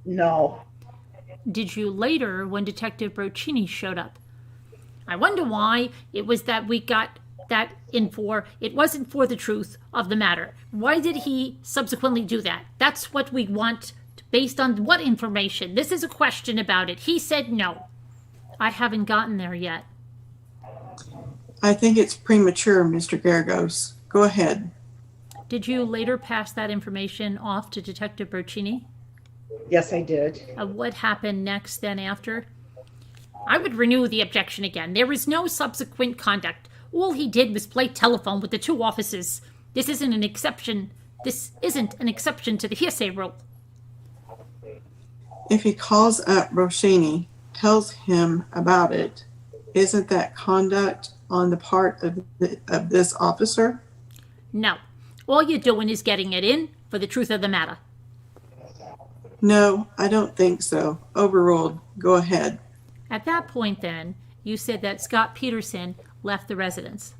No. Did you later, when Detective Broccini showed up? I wonder why it was that we got that in for. It wasn't for the truth of the matter. Why did he subsequently do that? That's what we want. Based on what information? This is a question about it. He said no. I haven't gotten there yet. I think it's premature, Mr. Garagos. Go ahead. Did you later pass that information off to Detective Broccini? Yes, I did. What happened next then after? I would renew the objection again. There is no subsequent conduct. All he did was play telephone with the two officers. This isn't an exception to the hearsay rule. If he calls up Roshini, tells him about it, isn't that conduct on the part of this officer? No. All you're doing is getting it in for the truth of the matter. No, I don't think so. Overruled. Go ahead. At that point then, you said that Scott Peterson left the residence.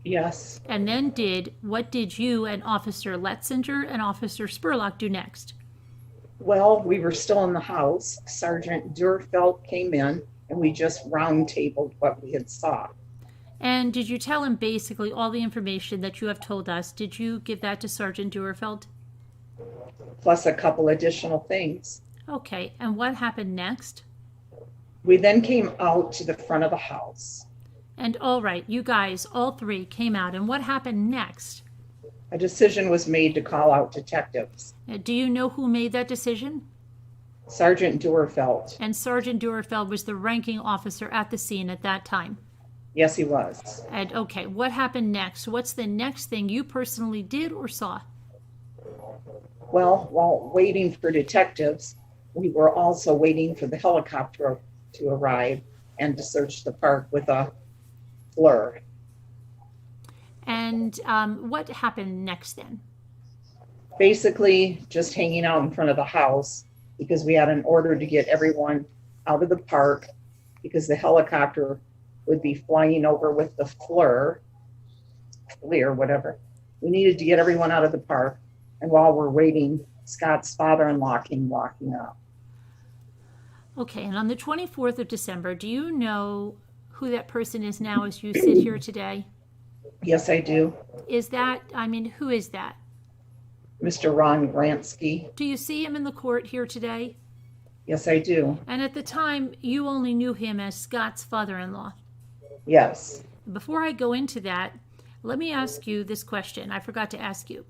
Yes. And then what did you and Officer Letzinger and Officer Spurlock do next? Well, we were still in the house. Sergeant Duerfeld came in and we just round tabled what we had saw. And did you tell him basically all the information that you have told us? Did you give that to Sergeant Duerfeld? Plus a couple additional things. Okay, and what happened next? We then came out to the front of the house. And all right, you guys, all three came out, and what happened next? A decision was made to call out detectives. Do you know who made that decision? Sergeant Duerfeld. And Sergeant Duerfeld was the ranking officer at the scene at that time. Yes, he was. And okay, what happened next? What's the next thing you personally did or saw? Well, while waiting for detectives, we were also waiting for the helicopter to arrive and to search the park with a FLIR. And what happened next then? Basically, just hanging out in front of the house because we had an order to get everyone out of the park because the helicopter would be flying over with the FLIR, whatever. We needed to get everyone out of the park. And while we're waiting, Scott's father-in-law came walking up. Okay, and on the 24th of December, do you know who that person is now as you sit here today? Yes, I do. Who is that? Mr. Ron Gransky. Do you see him in the court here today? Yes, I do. And at the time, you only knew him as Scott's father-in-law. Yes. Before I go into that, let me ask you this question. I forgot to ask you.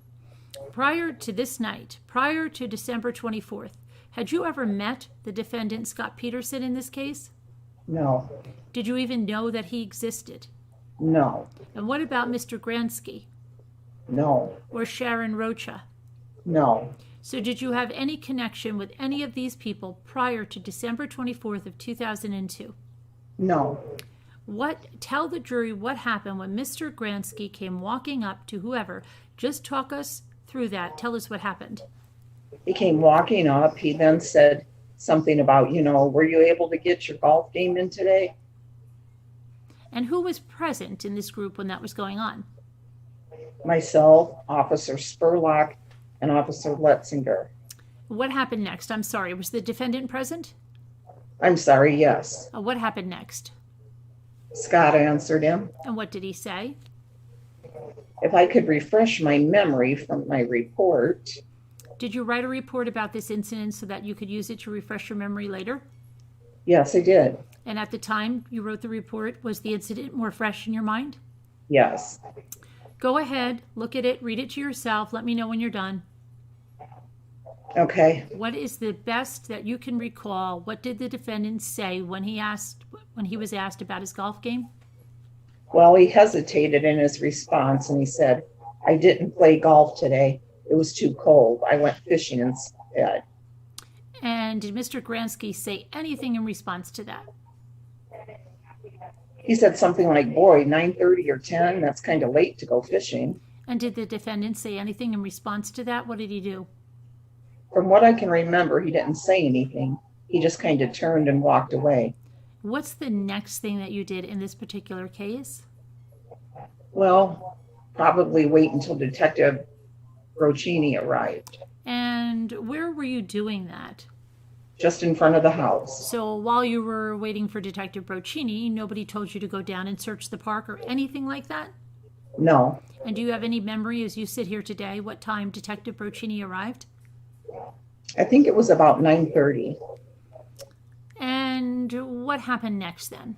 Prior to this night, prior to December 24th, had you ever met the defendant, Scott Peterson, in this case? No. Did you even know that he existed? No. And what about Mr. Gransky No. or Sharon Rocha? No. So did you have any connection with any of these people prior to December 24th of 2002? No. Tell the jury what happened when Mr. Gransky came walking up to whoever. Just talk us through that. Tell us what happened. He came walking up. He then said something about, were you able to get your golf game in today? And who was present in this group when that was going on? Myself, Officer Spurlock, and Officer Letzinger. What happened next? I'm sorry. Was the defendant present? I'm sorry, yes. What happened next? Scott answered him. And what did he say? If I could refresh my memory from my report. Did you write a report about this incident so that you could use it to refresh your memory later? Yes, I did. And at the time you wrote the report, was the incident more fresh in your mind? Yes. Go ahead, look at it, read it to yourself. Let me know when you're done. Okay. What is the best that you can recall? What did the defendant say when he was asked about his golf game? Well, he hesitated in his response and he said, I didn't play golf today. It was too cold. I went fishing instead. And did Mr. Gransky say anything in response to that? He said something like, boy, 9:30 or 10, that's kind of late to go fishing. And did the defendant say anything in response to that? What did he do? From what I can remember, he didn't say anything. He just kind of turned and walked away. What's the next thing that you did in this particular case? Well, probably wait until Detective Broccini arrived. And where were you doing that? Just in front of the house. So while you were waiting for Detective Broccini, nobody told you to go down and search the park or anything like that? No. And do you have any memory as you sit here today what time Detective Broccini arrived? I think it was about 9:30. And what happened next then?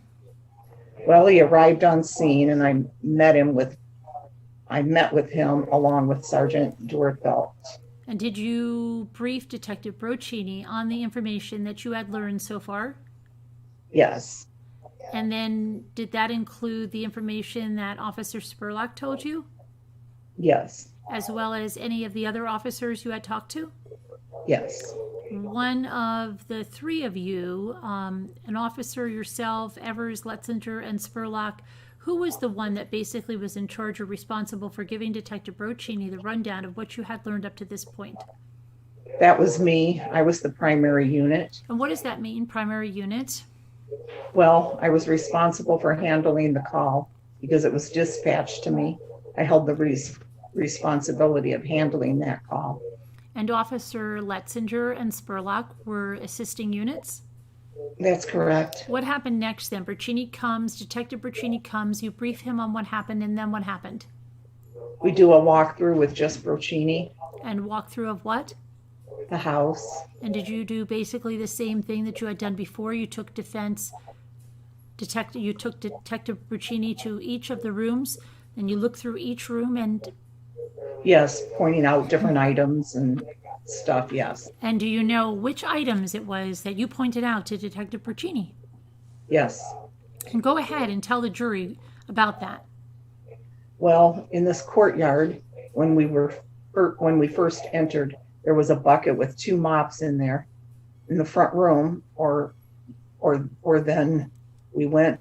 Well, he arrived on scene and I met with him along with Sergeant Duerfeld. And did you brief Detective Broccini on the information that you had learned so far? Yes. And then did that include the information that Officer Spurlock told you, Yes. as well as any of the other officers you had talked to? Yes. One of the three of you, an officer, yourself, Evers, Letzinger, and Spurlock, who was the one that basically was in charge or responsible for giving Detective Broccini the rundown of what you had learned up to this point? That was me. I was the primary unit. And what does that mean, primary unit? Well, I was responsible for handling the call because it was dispatched to me. I held the responsibility of handling that call. And Officer Letzinger and Spurlock were assisting units? That's correct. What happened next then? Detective Broccini comes, you brief him on what happened, and then what happened? We do a walkthrough with just Broccini, And walkthrough of what? the house. And did you do basically the same thing that you had done before? You took Detective Broccini to each of the rooms, and you looked through each room and... Yes, pointing out different items and stuff, yes. And do you know which items it was that you pointed out to Detective Porcini? Yes. And go ahead and tell the jury about that. Well, in this courtyard, when we first entered, there was a bucket with 2 mops in there in the front room, or then we went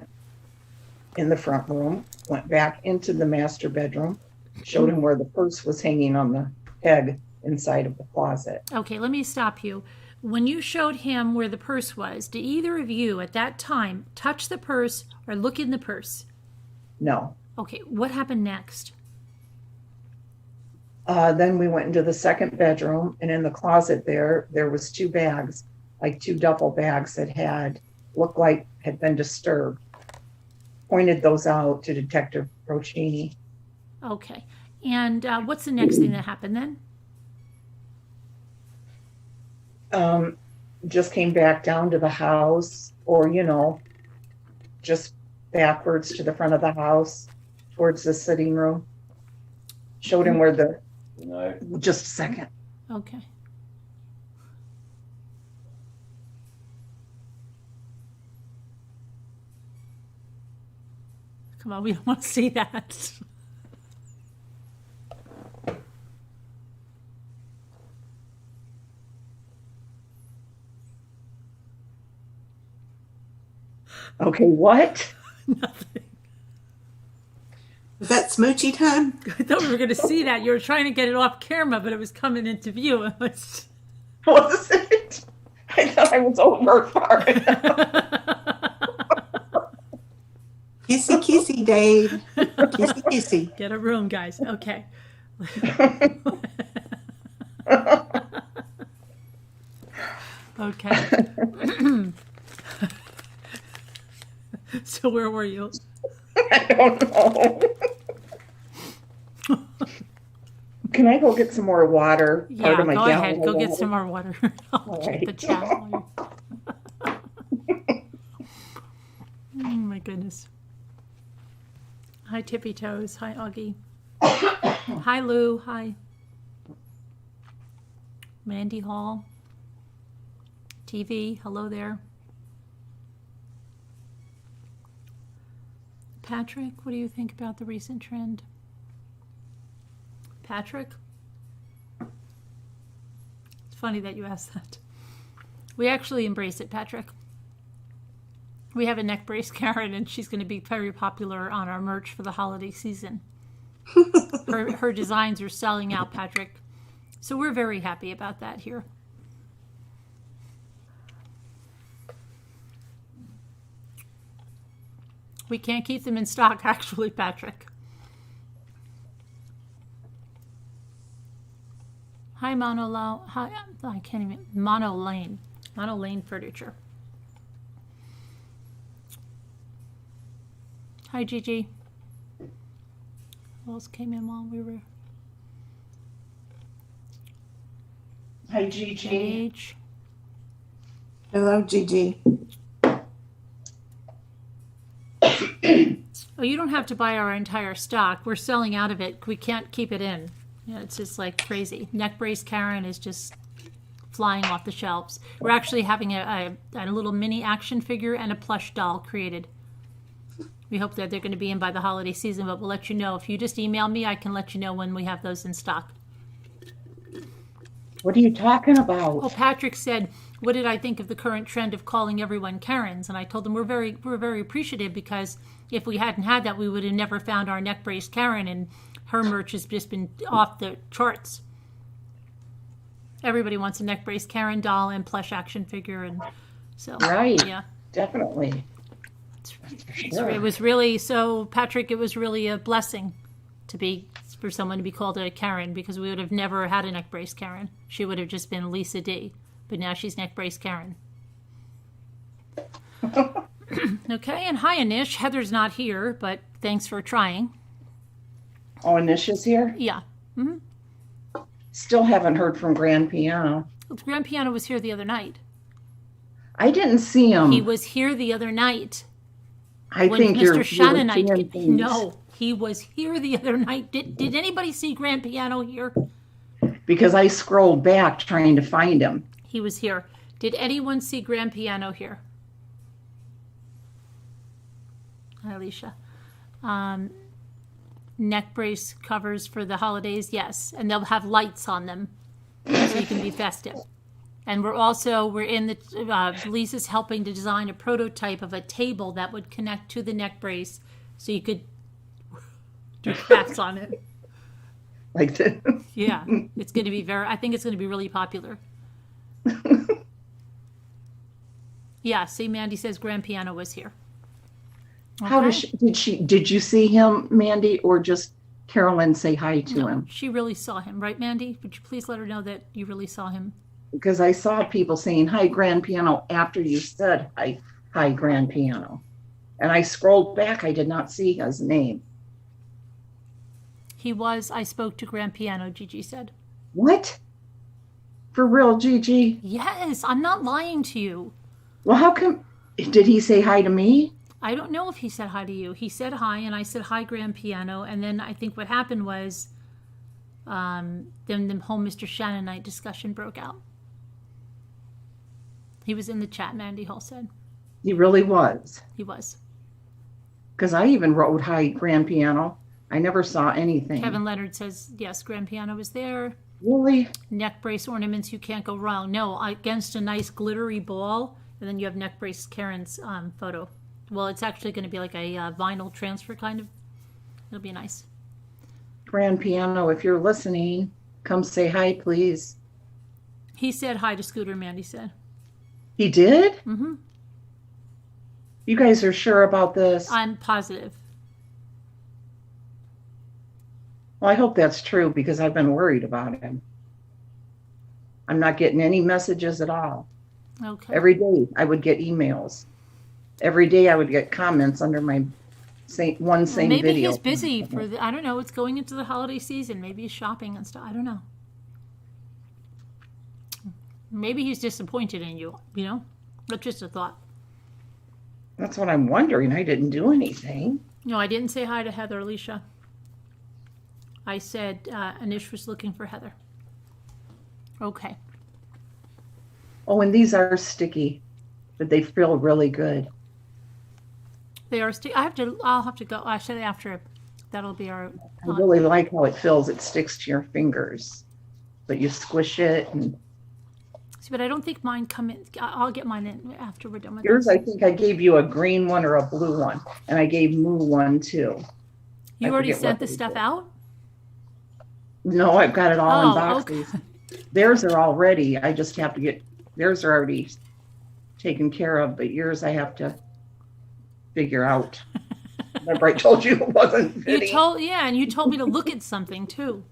in the front room, went back into the master bedroom, showed him where the purse was hanging on the peg inside of the closet. Okay, let me stop you. When you showed him where the purse was, did either of you at that time touch the purse or look in the purse? No. Okay, what happened next? Then we went into the second bedroom, and in the closet there was 2 bags, like 2 duffel bags that looked like had been disturbed. Pointed those out to Detective Porcini. Okay, and what's the next thing that happened then? Just came back down to the house, or, just backwards to the front of the house towards the sitting room. Showed him where just a second. Okay. Come on, we don't want to see that. Okay, what? Nothing. Is that smoochy time? I thought we were going to see that. You were trying to get it off camera, but it was coming into view. It was... Was it? I thought I was over far enough. Kissy, kissy, Dave. Kissy, kissy. Get a room, guys. Okay. Okay. So where were you? I don't know. Can I go get some more water? Yeah, go gallon ahead. Go of get water? some more water. I'll check the Right. chat. Oh my goodness. Hi, Tippy Toes. Hi, Augie. Hi, Lou. Hi. Mandy Hall. TV. Hello there. Patrick, what do you think about the recent trend? Patrick? It's funny that you asked that. We actually embrace it, Patrick. We have a neck brace, Karen, and she's going to be very popular on our merch for the holiday season. Her designs are selling out, Patrick. So we're very happy about that here. We can't keep them in stock, actually, Patrick. Hi, Hi, I can't even. Mono Lane Furniture. Hi, Gigi. Who else came in while we were? Hi, Gigi. Paige. Hello, Gigi. Oh, you don't have to buy our entire stock. We're selling out of it. We can't keep it in. Yeah, it's just like crazy. Neck brace Karen is just flying off the shelves. We're actually having a little mini action figure and a plush doll created. We hope that they're going to be in by the holiday season, but we'll let you know. If you just email me, I can let you know when we have those in stock. What are you talking about? Oh, Patrick said, what did I think of the current trend of calling everyone Karens? And I told him we're very appreciative, because if we hadn't had that, we would have never found our neck brace Karen, and her merch has just been off the charts. Everybody wants a neck brace Karen doll and plush action figure, and so Right. yeah. Definitely. Sure. It was really, so Patrick, it was really a blessing for someone to be called a Karen, because we would have never had a neck brace Karen. She would have just been Lisa D, but now she's neck brace Karen. Okay, and hi Anish. Heather's not here, but thanks for trying. Oh, Anisha's here? Yeah. Still haven't heard from Grand Piano. Grand Piano was here the other night. I didn't see him. He was here the other night. I When think Mr. you're Shannonite, seeing things. no, he was here the other night. Did anybody see Grand Piano here? because I scrolled back trying to find him. He was here. Did anyone see grand piano here? Hi, Alicia. Neck brace covers for the holidays, yes, and they'll have lights on them, so you can be festive. And we're in the Lisa's helping to design a prototype of a table that would connect to the neck brace, so you could do crafts on it. Like the, Yeah, it's going to be I think it's going to be really popular. Yeah, see, Mandy says grand piano was here. how does did you see him, Mandy, or just Carolyn say hi to No, him? she really saw him, right, Mandy? Would you please let her know that you really saw him? Because I saw people saying hi grand piano after you said hi grand piano. And I scrolled back, I did not see his name. I spoke to grand piano, Gigi said. What? For real, Gigi? Yes, I'm not lying to you. Well, how come, did he say hi to me? I don't know if he said hi to you. He said hi, and I said hi, grand piano. And then I think what happened was then the whole Mr. Shannonite discussion broke out. He was in the chat, Mandy Hall said. He really was. He was. Because I even wrote hi grand piano. I never saw anything. Kevin Leonard says, yes, grand piano was there. Really? Neck brace ornaments, you can't go wrong. No, against a nice glittery ball, and then you have neck brace Karen's photo. Well, it's actually going to be like a vinyl transfer kind of. It'll be nice. Grand piano, if you're listening, come say hi, please. He said hi to Scooter, Mandy said. He did? Mm-hmm. You guys are sure about this? I'm positive. Well, I hope that's true because I've been worried about him. I'm not getting any messages at all. Okay. Every day I would get emails. Every day I would get comments under my same Maybe video. he's busy for I don't know. It's going into the holiday season. Maybe he's shopping and stuff. I don't know. Maybe he's disappointed in you. You know, that's just a thought. That's what I'm wondering. I didn't do anything. No, I didn't say hi to Heather, Alicia. I said Anish was looking for Heather. Okay. Oh, and these are sticky, but they feel really good. They are. I'll have to go. I said after. That'll be our. I really like how it feels. It sticks to your fingers, but you squish it. And See, but I don't think mine come in. I'll get mine in after we're done with yours, this. I think I gave you a green one or a blue one, and I gave Moo one too. You I already forget sent what the they stuff did. out? No, I've got it all in Oh, boxes. okay. Theirs are all ready. I just have to get, theirs are already taken care of, but yours I have to figure out. Remember I told you it wasn't fitting? And you told me to look at something too.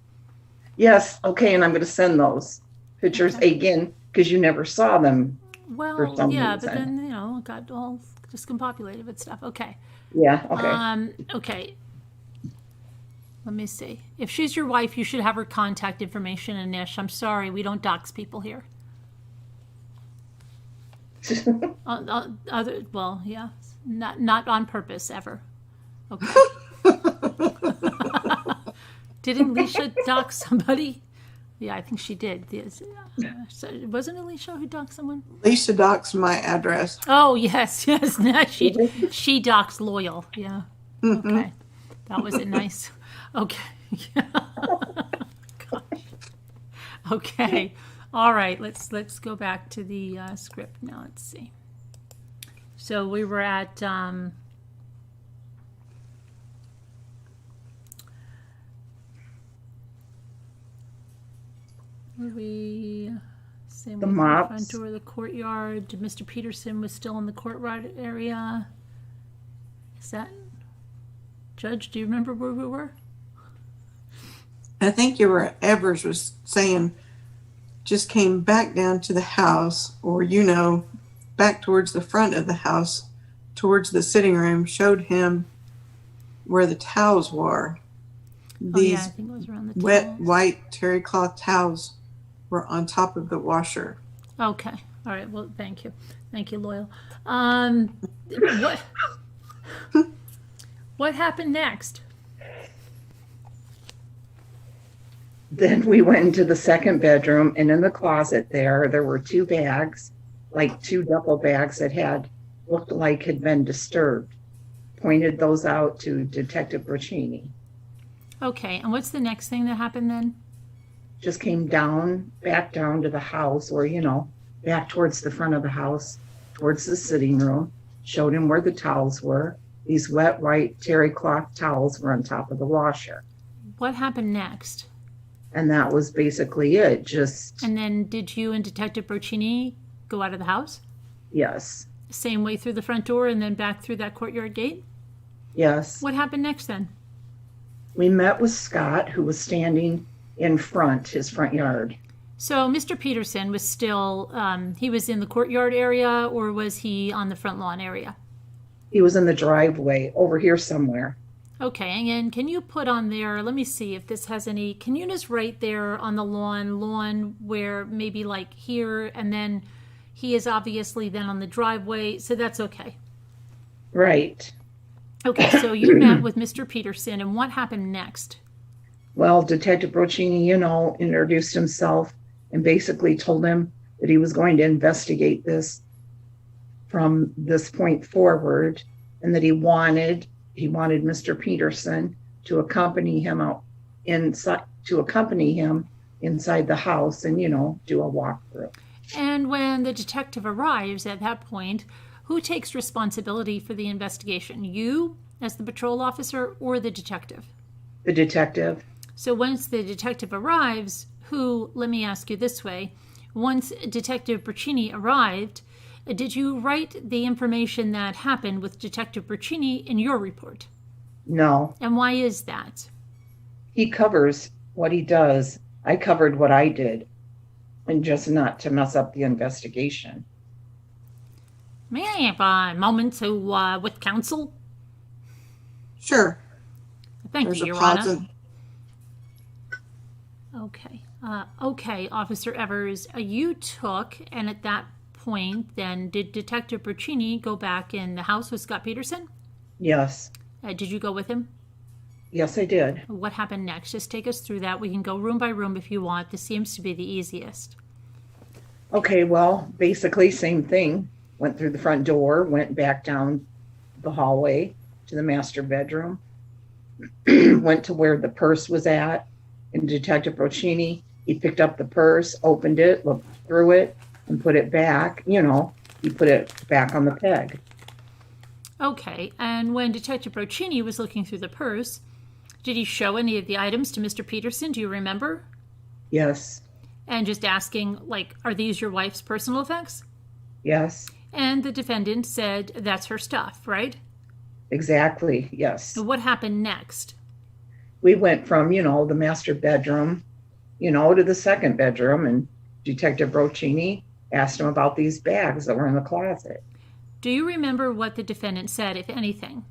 Yes, okay, and I'm going to send those pictures again because you never saw them. Well, some yeah, but reason. then, it got all discombobulated with stuff. Okay. Yeah, okay. Okay. Let me see. If she's your wife, you should have her contact information, Anish. I'm sorry, we don't dox people here. Well, yeah, not on purpose ever. Okay. Didn't Alicia dox somebody? Yeah, I think she did. So wasn't Alicia who doxed someone? Lisa doxed my address. Oh yes. No, she doxed Loyal. Yeah. Okay, that was it. Nice. Okay. Yeah. Gosh. Okay. All right. Let's go back to the script now. Let's see. So we were at same The with mops. front door of the courtyard. Mr. Peterson was still in the courtyard area. Is that Judge? Do you remember where we were? I think you were, Evers was saying, just came back down to the house, or, back towards the front of the house, towards the sitting room, showed him where the towels were. I These think it was around the wet, towels. white terry cloth towels were on top of the washer. Okay. All right. Well, thank you. Thank you, Loyal. What happened next? Then we went into the second bedroom, and in the closet there were two bags, like two duffel bags that looked like had been disturbed. Pointed those out to Detective Brocchini. Okay, and what's the next thing that happened then? Just came back down to the house, or, back towards the front of the house, towards the sitting room, showed him where the towels were. These wet white terry cloth towels were on top of the washer. What happened next? And that was basically it. And then did you and Detective Brocchini go out of the house? Yes. Same way through the front door and then back through that courtyard gate? Yes. What happened next then? We met with Scott, who was standing in his front yard. So Mr. Peterson was still, he was in the courtyard area, or was he on the front lawn area? He was in the driveway over here somewhere. Okay, and can you put on there, let me see if this has any, can you just write there on the lawn where maybe like here, and then he is obviously then on the driveway, so that's okay. Right. Okay, so you met with Mr. Peterson, and what happened next? Well, Detective Brocchini, introduced himself and basically told him that he was going to investigate this from this point forward, and that he wanted Mr. Peterson to accompany him inside the house and, do a walkthrough. And when the detective arrives at that point, who takes responsibility for the investigation? You as the patrol officer or the detective? The detective. So once the detective arrives, let me ask you this way, once Detective Brocchini arrived, did you write the information that happened with Detective Brocchini in your report? No. And why is that? He covers what he does. I covered what I did, and just not to mess up the investigation. May I have a moment with counsel? Sure. Thank There's you, a Your pause. Honor. Okay, Officer Evers, you took, and at that point, then, did Detective Brocchini go back in the house with Scott Peterson? Yes. Did you go with him? Yes, I did. What happened next? Just take us through that. We can go room by room if you want. This seems to be the easiest. Okay, well, basically same thing. Went through the front door, went back down the hallway to the master bedroom, went to where the purse was at, and Detective Brocchini, he picked up the purse, opened it, looked through it, and put it back. He put it back on the peg. Okay, and when Detective Brocchini was looking through the purse, did he show any of the items to Mr. Peterson? Do you remember? Yes. And just asking, are these your wife's personal effects? Yes. And the defendant said that's her stuff, right? Exactly, yes. And what happened next? We went from, the master bedroom, to the second bedroom, and Detective Brocchini asked him about these bags that were in the closet. Do you remember what the defendant said, if anything?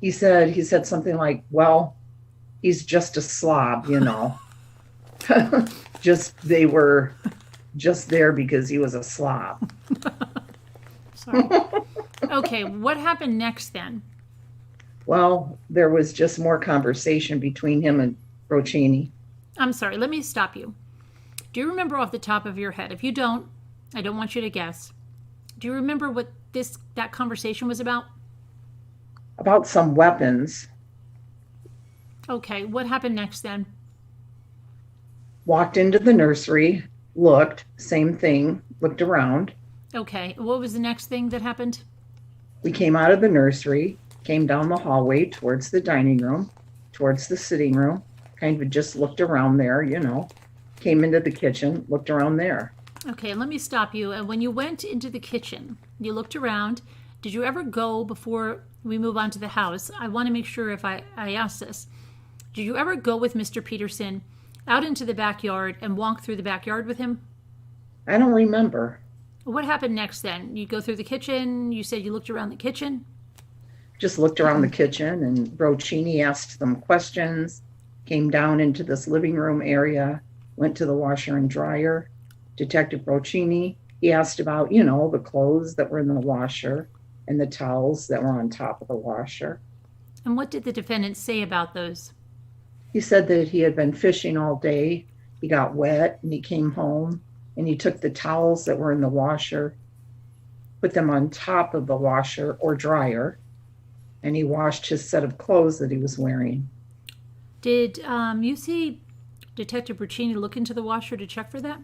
He said something like, well, he's just a slob, They were just there because he was a slob. Sorry. Okay, what happened next then? Well, there was just more conversation between him and Brocchini. I'm sorry, let me stop you. Do you remember off the top of your head? If you don't, I don't want you to guess. Do you remember what that conversation was about? About some weapons. Okay, what happened next then? Walked into the nursery, looked, same thing, looked around. Okay, what was the next thing that happened? We came out of the nursery, came down the hallway towards the dining room, towards the sitting room, kind of just looked around there, came into the kitchen, looked around there. Okay, let me stop you. And when you went into the kitchen, you looked around. Did you ever go, before we move on to the house, I want to make sure if I ask this, did you ever go with Mr. Peterson out into the backyard and walk through the backyard with him? I don't remember. What happened next then? You go through the kitchen, you said you looked around the kitchen? Just looked around the kitchen, and Brocchini asked them questions, came down into this living room area, went to the washer and dryer. Detective Brocchini, he asked about, the clothes that were in the washer and the towels that were on top of the washer. And what did the defendant say about those? He said that he had been fishing all day. He got wet and he came home and he took the towels that were in the washer, put them on top of the washer or dryer, and he washed his set of clothes that he was wearing. Did you see Detective Bruccini look into the washer to check for that?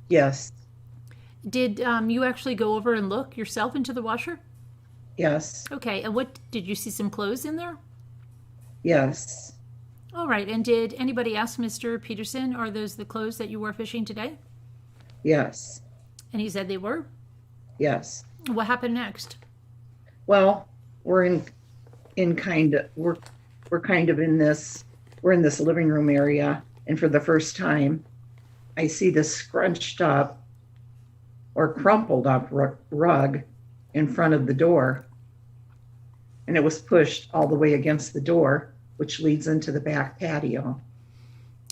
Yes, Did you actually go over and look yourself into the washer? yes, Okay, and what did you see some clothes in there? yes, All right, and did anybody ask Mr. Peterson, are those the clothes that you wore fishing today? yes, And he said they were. yes. What happened next? Well, we're kind of in this living room area, and for the first time, I see this scrunched up or crumpled up rug in front of the door, and it was pushed all the way against the door, which leads into the back patio.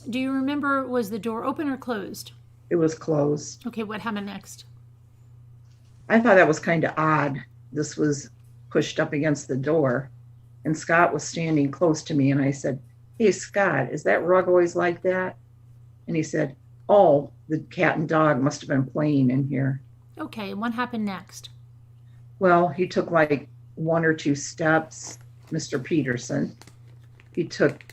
Do you remember, was the door open or closed? It was closed. Okay, what happened next? I thought that was kind of odd. This was pushed up against the door, and Scott was standing close to me, and I said, "Hey, Scott, is that rug always like that?" And he said, "Oh, the cat and dog must have been playing in here." Okay, and what happened next? Well, he took like one or two steps, Mr. Peterson. He took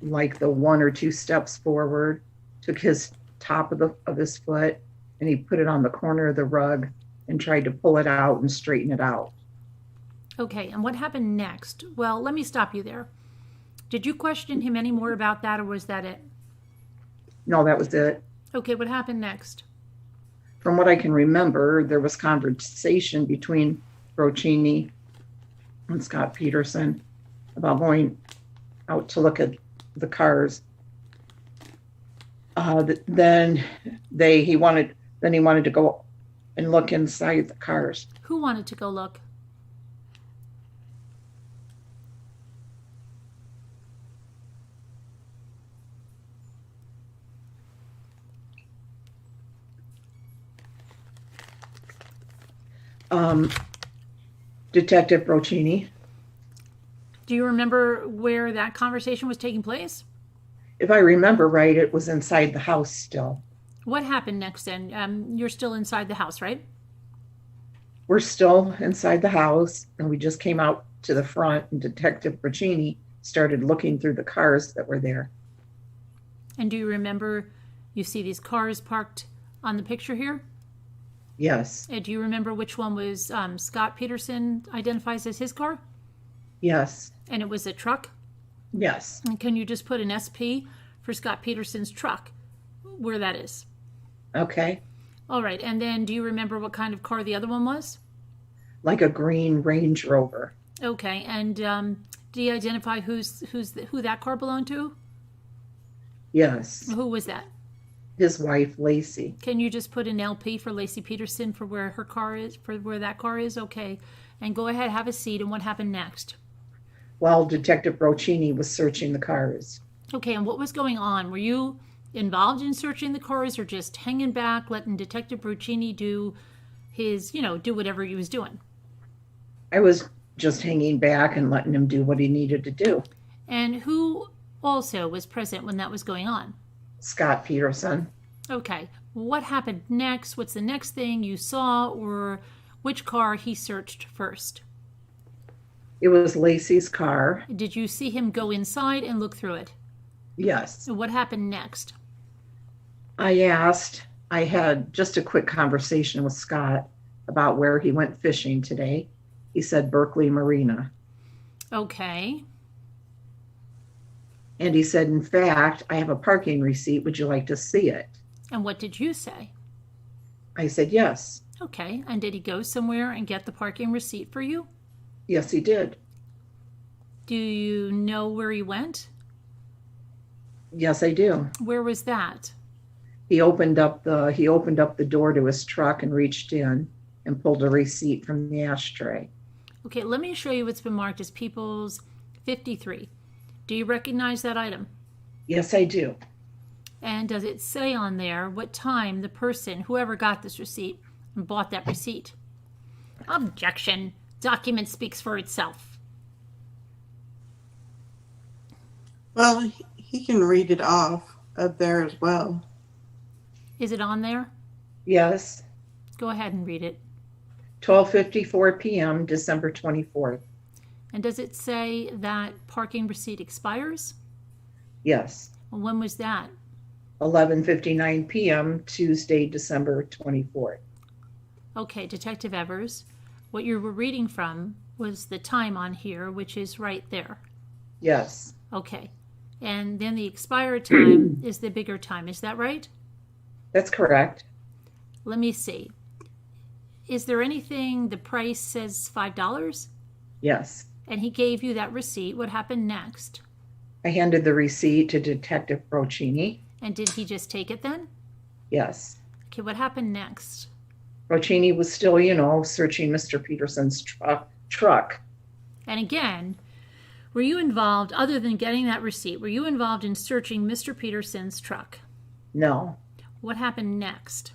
like the one or two steps forward, took his top of his foot, and he put it on the corner of the rug and tried to pull it out and straighten it out. Okay, and what happened next? Well, let me stop you there. Did you question him any more about that, or was that it? No, that was it. Okay, what happened next? From what I can remember, there was conversation between Broccini and Scott Peterson about going out to look at the cars. Then he wanted to go and look inside the cars. Who wanted to go look? Detective Broccini. Do you remember where that conversation was taking place? If I remember right, it was inside the house still. What happened next then? You're still inside the house, right? We're still inside the house, and we just came out to the front, and Detective Broccini started looking through the cars that were there. And do you remember you see these cars parked on the picture here? Yes, And do you remember which one was Scott Peterson identifies as his car? yes, And it was a truck? yes. And can you just put an SP for Scott Peterson's truck, where that is? Okay. All right, and then do you remember what kind of car the other one was? Like a green Range Rover. Okay, and do you identify who that car belonged to? Yes. Who was that? His wife, Lacey. Can you just put an LP for Lacey Peterson for where her car is, for where that car is? Okay, and go ahead, have a seat, and what happened next? While Detective Broccini was searching the cars. Okay, and what was going on? Were you involved in searching the cars, or just hanging back, letting Detective Bruccini do his, do whatever he was doing? I was just hanging back and letting him do what he needed to do. And who also was present when that was going on? Scott Peterson. Okay, what happened next? What's the next thing you saw, or which car he searched first? It was Lacey's car. Did you see him go inside and look through it? Yes. And what happened next? I had just a quick conversation with Scott about where he went fishing today. He said Berkeley Marina. Okay. And he said, in fact, I have a parking receipt. Would you like to see it? And what did you say? I said, yes. Okay, and did he go somewhere and get the parking receipt for you? Yes, he did. Do you know where he went? Yes, I do. Where was that? He opened up the door to his truck and reached in and pulled a receipt from the ashtray. Okay, let me show you what's been marked as People's 53. Do you recognize that item? Yes, I do. And does it say on there what time the person, whoever got this receipt, bought that receipt? Objection. Document speaks for itself. Well, he can read it off up there as well. Is it on there? Yes, Go ahead and read it. 12:54 p.m., December 24th. And does it say that parking receipt expires? Yes, Well, when was that? 11:59 p.m., Tuesday, December 24th. Okay, Detective Evers, what you were reading from was the time on here, which is right there. Yes, Okay. And then the expired time is the bigger time. Is that right? that's correct. Let me see. Is there anything the price says $5? Yes. And he gave you that receipt. What happened next? I handed the receipt to Detective Broccini. And did he just take it then? Yes. Okay, what happened next? Broccini was still, searching Mr. Peterson's truck. And again, were you involved, other than getting that receipt, were you involved in searching Mr. Peterson's truck? No. What happened next?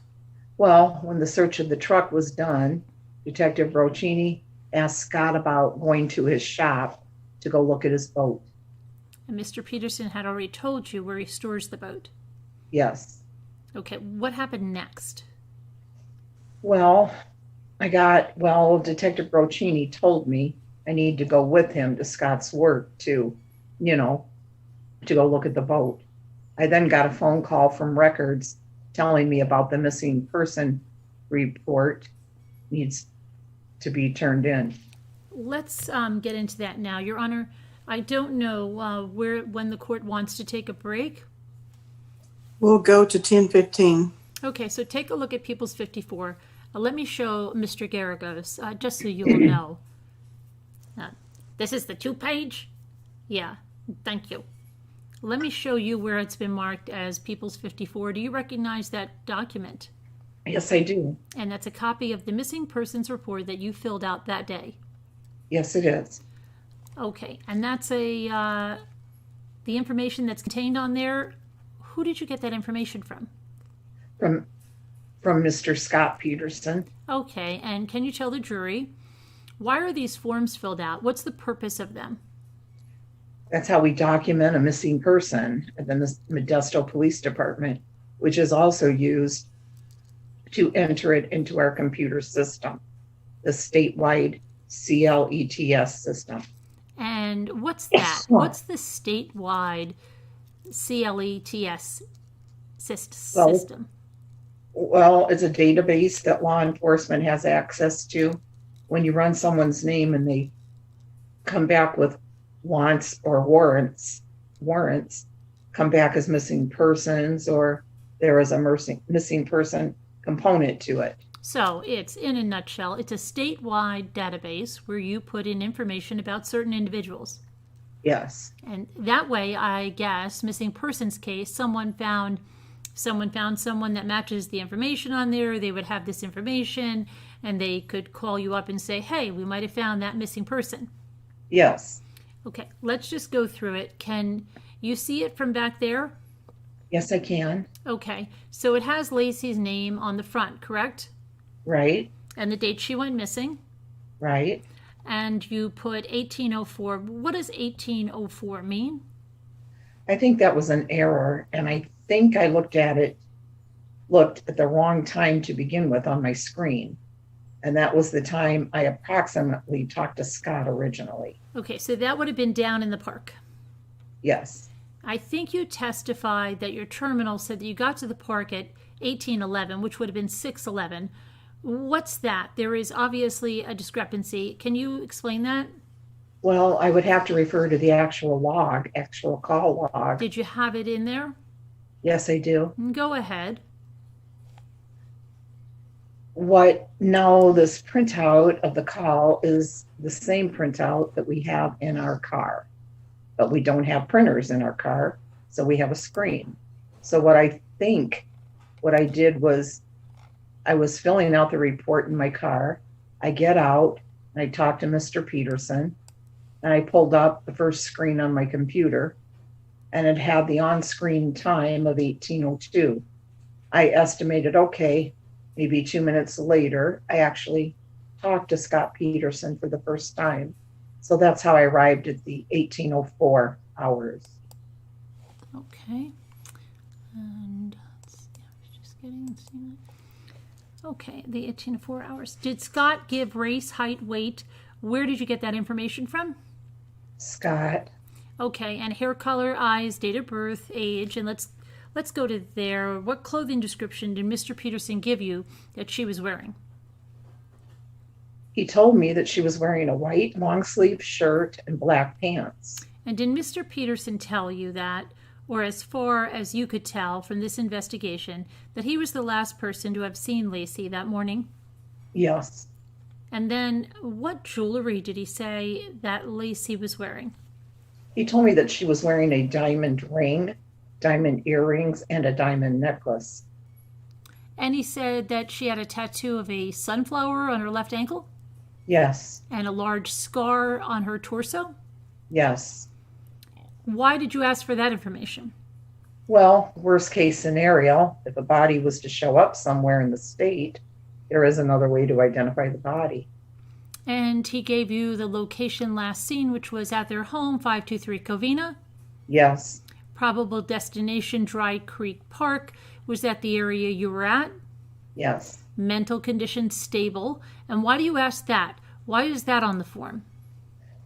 Well, when the search of the truck was done, Detective Broccini asked Scott about going to his shop to go look at his boat. And Mr. Peterson had already told you where he stores the boat. Yes. Okay, what happened next? Well, Detective Broccini told me I need to go with him to Scott's work to go look at the boat. I then got a phone call from Records telling me about the missing person report needs to be turned in. Let's get into that now. Your Honor, I don't know when the court wants to take a break. We'll go to 10:15. Okay, so take a look at People's 54. Let me show Mr. Garagos, just so you will know. This is the 2-page? Yeah, thank you. Let me show you where it's been marked as People's 54. Do you recognize that document? Yes, I do. And that's a copy of the missing persons report that you filled out that day. Yes, it is. Okay, and that's the information that's contained on there. Who did you get that information from? From Mr. Scott Peterson. Okay, and can you tell the jury, why are these forms filled out? What's the purpose of them? That's how we document a missing person at the Modesto Police Department, which is also used to enter it into our computer system, the statewide CLETS system. And what's that? What's the statewide CLETS system? Well, it's a database that law enforcement has access to. When you run someone's name and they come back with wants or warrants come back as missing persons, or there is a missing person component to it. So it's, in a nutshell, it's a statewide database where you put in information about certain individuals. Yes. And that way, I guess, missing persons case, someone found someone that matches the information on there. They would have this information and they could call you up and say, hey, we might have found that missing person. Yes. Okay, let's just go through it. Can you see it from back there? Yes, I can. Okay, so it has Lacey's name on the front, correct? Right. And the date she went missing. Right. And you put 1804. What does 1804 mean? I think that was an error, and I think I looked at the wrong time to begin with on my screen. And that was the time I approximately talked to Scott originally. Okay, so that would have been down in the park. Yes. I think you testified that your terminal said that you got to the park at 1811, which would have been 611. What's that? There is obviously a discrepancy. Can you explain that? Well, I would have to refer to the actual call log. Did you have it in there? Yes, I do. Go ahead. This printout of the call is the same printout that we have in our car, but we don't have printers in our car, so we have a screen. So what I did was I was filling out the report in my car. I get out and I talked to Mr. Peterson, and I pulled up the first screen on my computer, and it had the on-screen time of 1802. I estimated, okay, maybe 2 minutes later, I actually talked to Scott Peterson for the first time. So that's how I arrived at the 1804 hours. Okay. And let's see, I was just getting. Okay, the 18 to 4 hours. Did Scott give race, height, weight? Where did you get that information from? Scott. Okay, and hair color, eyes, date of birth, age, and let's go to there. What clothing description did Mr. Peterson give you that she was wearing? He told me that she was wearing a white long sleeve shirt and black pants. And did Mr. Peterson tell you that, or as far as you could tell from this investigation, that he was the last person to have seen Lacey that morning? Yes. And then what jewelry did he say that Lacey was wearing? He told me that she was wearing a diamond ring, diamond earrings, and a diamond necklace. And he said that she had a tattoo of a sunflower on her left ankle? Yes. And a large scar on her torso? Yes. Why did you ask for that information? Well, worst case scenario, if a body was to show up somewhere in the state, there is another way to identify the body. And he gave you the location last seen, which was at their home, 523 Covina. Yes. Probable destination, Dry Creek Park. Was that the area you were at? Yes. Mental condition, stable. And why do you ask that? Why is that on the form?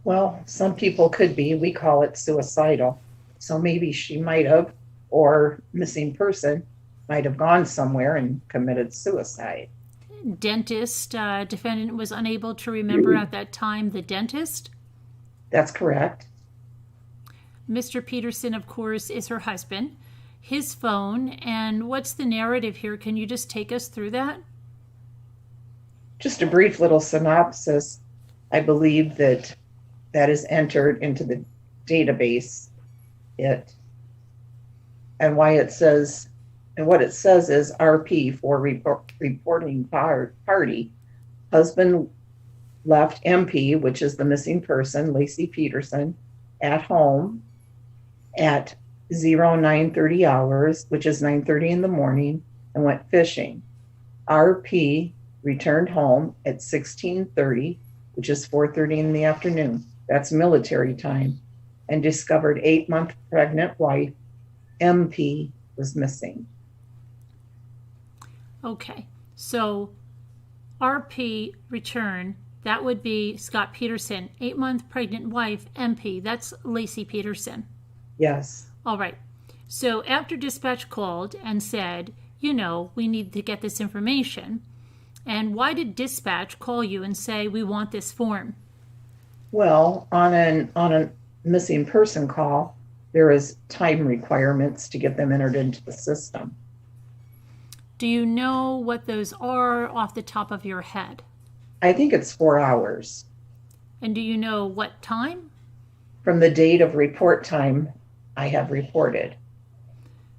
Well, some people could be. We call it suicidal. So maybe she might have, or missing person might have gone somewhere and committed suicide. Dentist, defendant was unable to remember at that time the dentist. That's correct. Mr. Peterson, of course, is her husband. His phone, and what's the narrative here? Can you just take us through that? Just a brief little synopsis. I believe that is entered into the database. And why it says, and what it says is RP for reporting party. Husband left MP, which is the missing person, Lacey Peterson, at home at 0930 hours, which is 9:30 in the morning, and went fishing. RP returned home at 16:30, which is 4:30 in the afternoon. That's military time, and discovered 8-month pregnant wife, MP, was missing. Okay, so RP return, that would be Scott Peterson. 8-month pregnant wife, MP, that's Lacey Peterson. Yes. All right, so after dispatch called and said, we need to get this information, and why did dispatch call you and say, we want this form? Well, on a missing person call, there is time requirements to get them entered into the system. Do you know what those are off the top of your head? I think it's 4 hours. And do you know what time? From the date of report time, I have reported.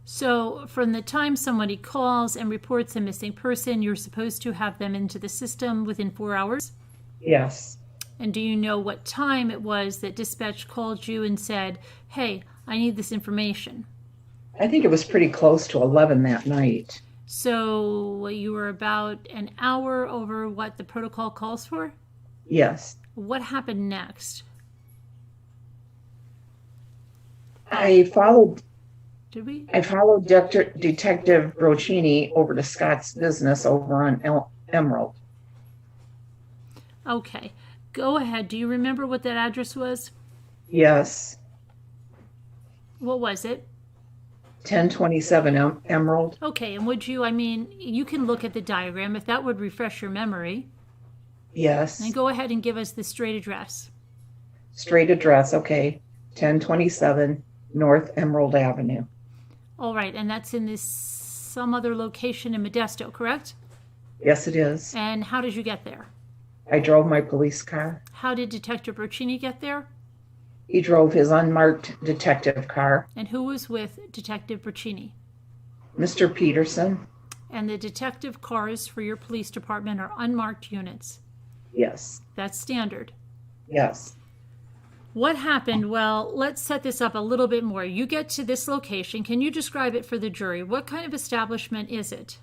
So from the time somebody calls and reports a missing person, you're supposed to have them into the system within 4 hours? Yes. And do you know what time it was that dispatch called you and said, hey, I need this information? I think it was pretty close to 11 that night. So you were about an hour over what the protocol calls for? Yes. What happened next? I followed Did we? Detective Brochini over to Scott's business over on Emerald. Okay. Go ahead. Do you remember what that address was? Yes. What was it? 1027 Emerald. Okay, and you can look at the diagram if that would refresh your memory. Yes. And go ahead and give us the straight address. Straight address, okay. 1027 North Emerald Avenue. All right, and that's in some other location in Modesto, correct? Yes, it is. And how did you get there? I drove my police car. How did Detective Brochini get there? He drove his unmarked detective car. And who was with Detective Brochini? Mr. Peterson. And the detective cars for your police department are unmarked units. Yes. That's standard. Yes. What happened? Well, let's set this up a little bit more. You get to this location. Can you describe it for the jury? What kind of establishment is it?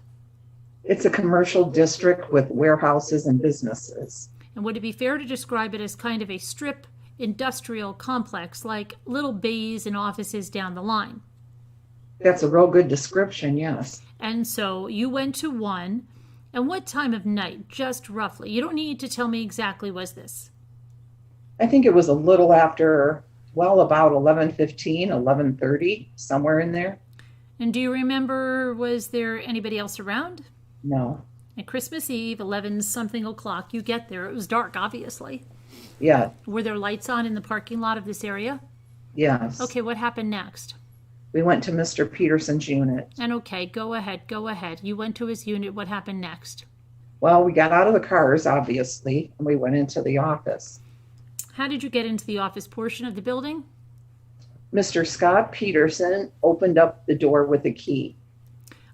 It's a commercial district with warehouses and businesses. And would it be fair to describe it as kind of a strip industrial complex, like little bays and offices down the line? That's a real good description, yes. And so you went to one. And what time of night, just roughly? You don't need to tell me exactly, was this? I think it was a little after, well, about 11:15, 11:30, somewhere in there. And do you remember, was there anybody else around? No. At Christmas Eve, 11 something o'clock, you get there. It was dark, obviously. Yeah, Were there lights on in the parking lot of this area? yes. Okay, what happened next? We went to Mr. Peterson's unit. And okay, go ahead, go ahead. You went to his unit. What happened next? Well, we got out of the cars, obviously, and we went into the office. How did you get into the office portion of the building? Mr. Scott Peterson opened up the door with a key.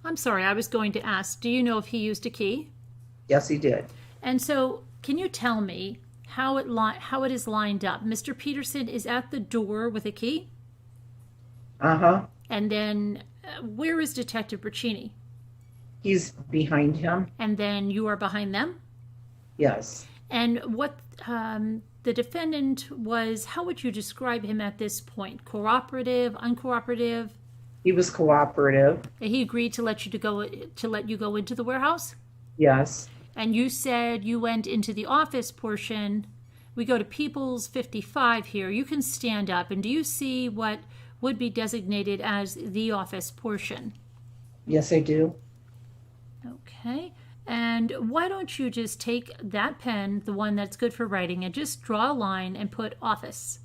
I'm sorry, I was going to ask, do you know if he used a key? Yes, he did. And so, can you tell me how it is lined up? Mr. Peterson is at the door with a key? Uh-huh. And then, where is Detective Braccini? He's behind him. And then you are behind them? Yes. And what the defendant was, how would you describe him at this point? Cooperative, uncooperative? He was cooperative. He agreed to let you go into the warehouse? Yes. And you said you went into the office portion. We go to People's 55 here. You can stand up. And do you see what would be designated as the office portion? Yes, I do. Okay. And why don't you just take that pen, the one that's good for writing, and just draw a line and put office.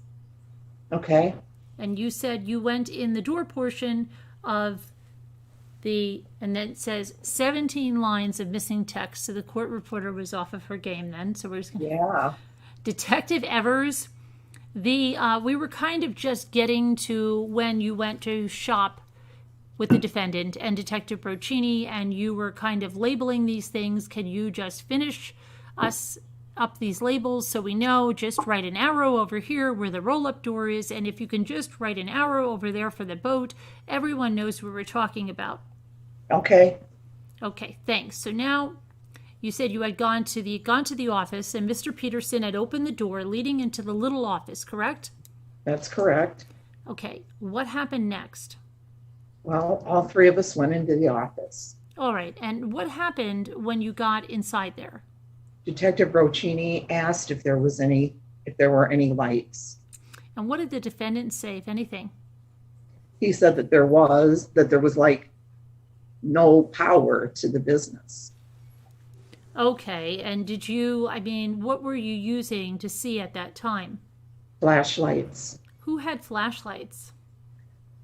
Okay. And you said you went in the door portion of and then it says 17 lines of missing text. So the court reporter was off of her game then. So we're just going to... Yeah. Detective Evers, we were kind of just getting to when you went to shop with the defendant and Detective Braccini, and you were kind of labeling these things. Can you just finish us up these labels so we know? Just write an arrow over here where the roll-up door is, and if you can just write an arrow over there for the boat, everyone knows what we're talking about. Okay. Okay, thanks. So now you said you had gone to the office, and Mr. Peterson had opened the door leading into the little office, correct? That's correct. Okay, what happened next? Well, all three of us went into the office. All right, and what happened when you got inside there? Detective Braccini asked if there were any lights. And what did the defendant say, if anything? He said that there was like no power to the business. Okay, and what were you using to see at that time? Flashlights. Who had flashlights?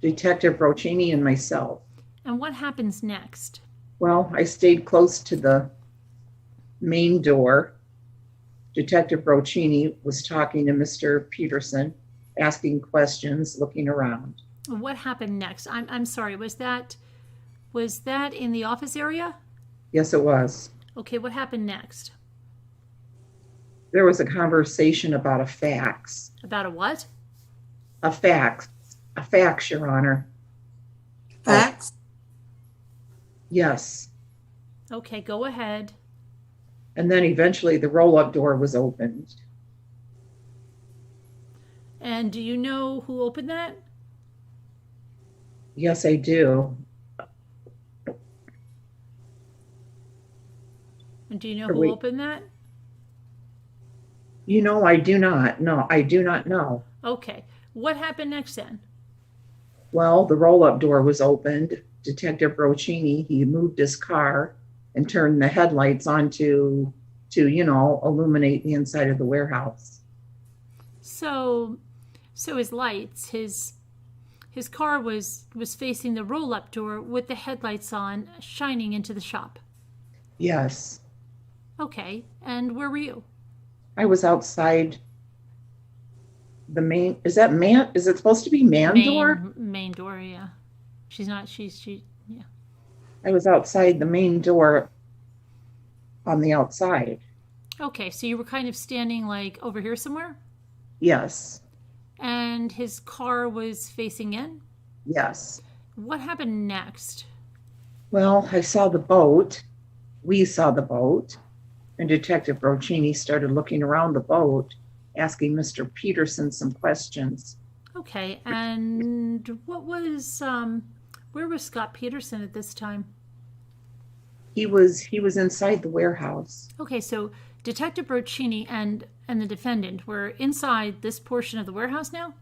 Detective Braccini and myself. And what happens next? Well, I stayed close to the main door. Detective Braccini was talking to Mr. Peterson, asking questions, looking around. What happened next? I'm sorry, was that in the office area? Yes, it was. Okay, what happened next? There was a conversation about a fax. About a what? A fax. A fax, Your Honor. Facts? Yes. Okay, go ahead. And then eventually the roll-up door was opened. And do you know who opened that? Yes, I do. And do you know Are who we- opened that? You know, I do not. No, I do not know. Okay, what happened next then? Well, the roll-up door was opened. Detective Braccini, he moved his car and turned the headlights on to illuminate the inside of the warehouse. So his lights, his car was facing the roll-up door with the headlights on, shining into the shop. Yes. Okay, and where were you? I was outside the main, is it supposed to be man door? Main door, yeah. Yeah. I was outside the main door on the outside. Okay, so you were kind of standing like over here somewhere? Yes. And his car was facing in? Yes. What happened next? Well, I saw the boat. We saw the boat. And Detective Braccini started looking around the boat, asking Mr. Peterson some questions. Okay, and what Where was Scott Peterson at this time? He was inside the warehouse. Okay, so Detective Broccini and the defendant were inside this portion of the warehouse now?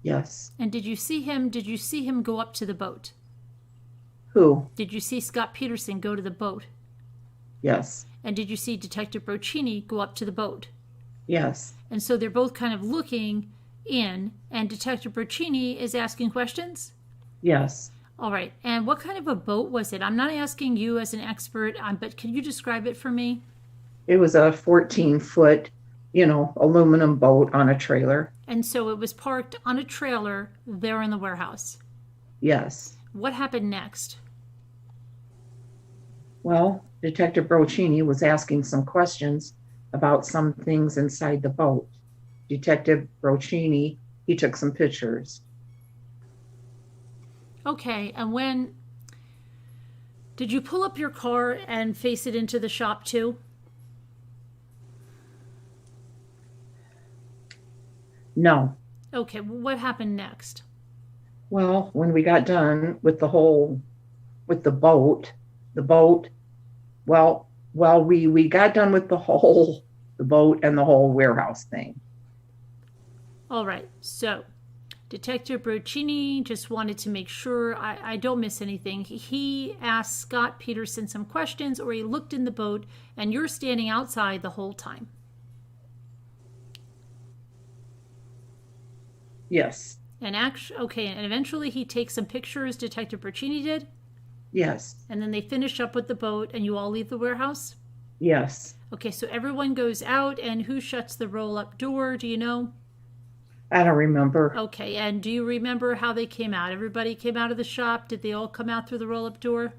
Yes. And did you see him go up to the boat? Who? Did you see Scott Peterson go to the boat? Yes. And did you see Detective Broccini go up to the boat? Yes. And so they're both kind of looking in, and Detective Broccini is asking questions? Yes. All right. And what kind of a boat was it? I'm not asking you as an expert, but can you describe it for me? It was a 14-foot, aluminum boat on a trailer. And so it was parked on a trailer there in the warehouse. Yes. What happened next? Well, Detective Broccini was asking some questions about some things inside the boat. Detective Broccini, he took some pictures. Okay, and when did you pull up your car and face it into the shop too? No. Okay, well, what happened next? Well, when we got done with the boat, we got done with the boat and the whole warehouse thing. All right, so Detective Broccini just wanted to make sure I don't miss anything. He asked Scott Peterson some questions, or he looked in the boat, and you're standing outside the whole time. Yes. And and eventually he takes some pictures, Detective Broccini did, Yes. and then they finish up with the boat, and you all leave the warehouse? Yes. Okay, so everyone goes out, and who shuts the roll-up door? Do you know? I don't remember. Okay, and do you remember how they came out? Everybody came out of the shop. Did they all come out through the roll-up door?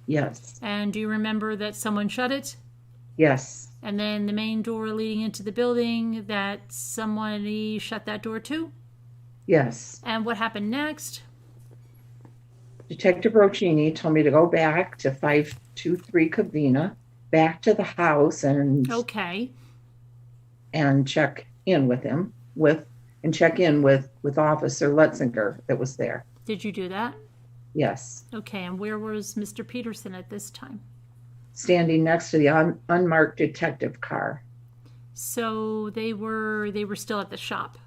Yes. And do you remember that someone shut it? Yes. And then the main door leading into the building, that somebody shut that door too? Yes. And what happened next? Detective Broccini told me to go back to 523 Covina, back to the house Okay. and check in with him with Officer Letzinger that was there. Did you do that? Yes. Okay, and where was Mr. Peterson at this time? Standing next to the unmarked detective car. So they were still at the shop.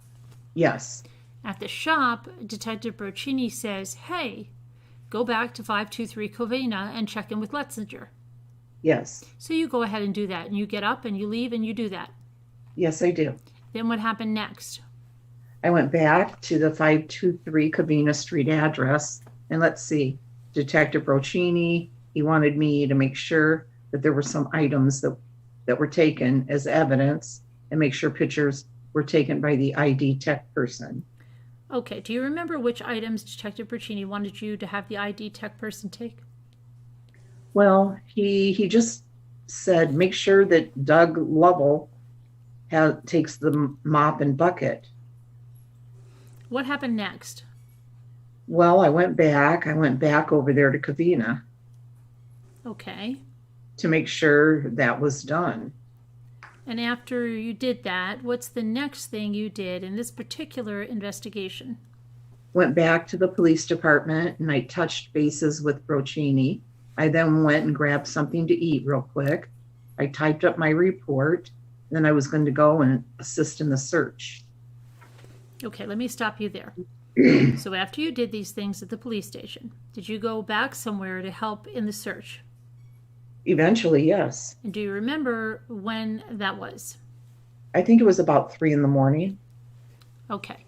Yes. At the shop, Detective Broccini says, hey, go back to 523 Covina and check in with Letzinger. Yes. So you go ahead and do that, and you get up and you leave and you do that. Yes, I do. Then what happened next? I went back to the 523 Covina Street address, and let's see, Detective Broccini, he wanted me to make sure that there were some items that were taken as evidence and make sure pictures were taken by the ID tech person. Okay, do you remember which items Detective Broccini wanted you to have the ID tech person take? Well, he just said, make sure that Doug Lovell takes the mop and bucket. What happened next? Well, I went back over there to Covina Okay. to make sure that was done. And after you did that, what's the next thing you did in this particular investigation? Went back to the police department and I touched bases with Broccini. I then went and grabbed something to eat real quick. I typed up my report. Then I was going to go and assist in the search. Okay, let me stop you there. So after you did these things at the police station, did you go back somewhere to help in the search? Eventually, yes. And do you remember when that was? I think it was about 3 a.m. Okay.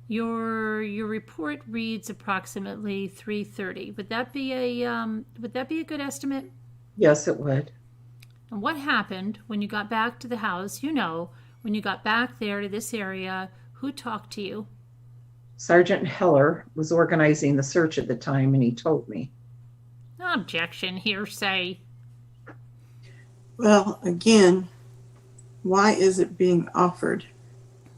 Your report reads approximately 3:30. Would that be a good estimate? Yes, it would. And what happened when you got back to the house? When you got back there to this area, who talked to you? Sergeant Heller was organizing the search at the time, and he told me. Objection, hearsay. Well, again, why is it being offered?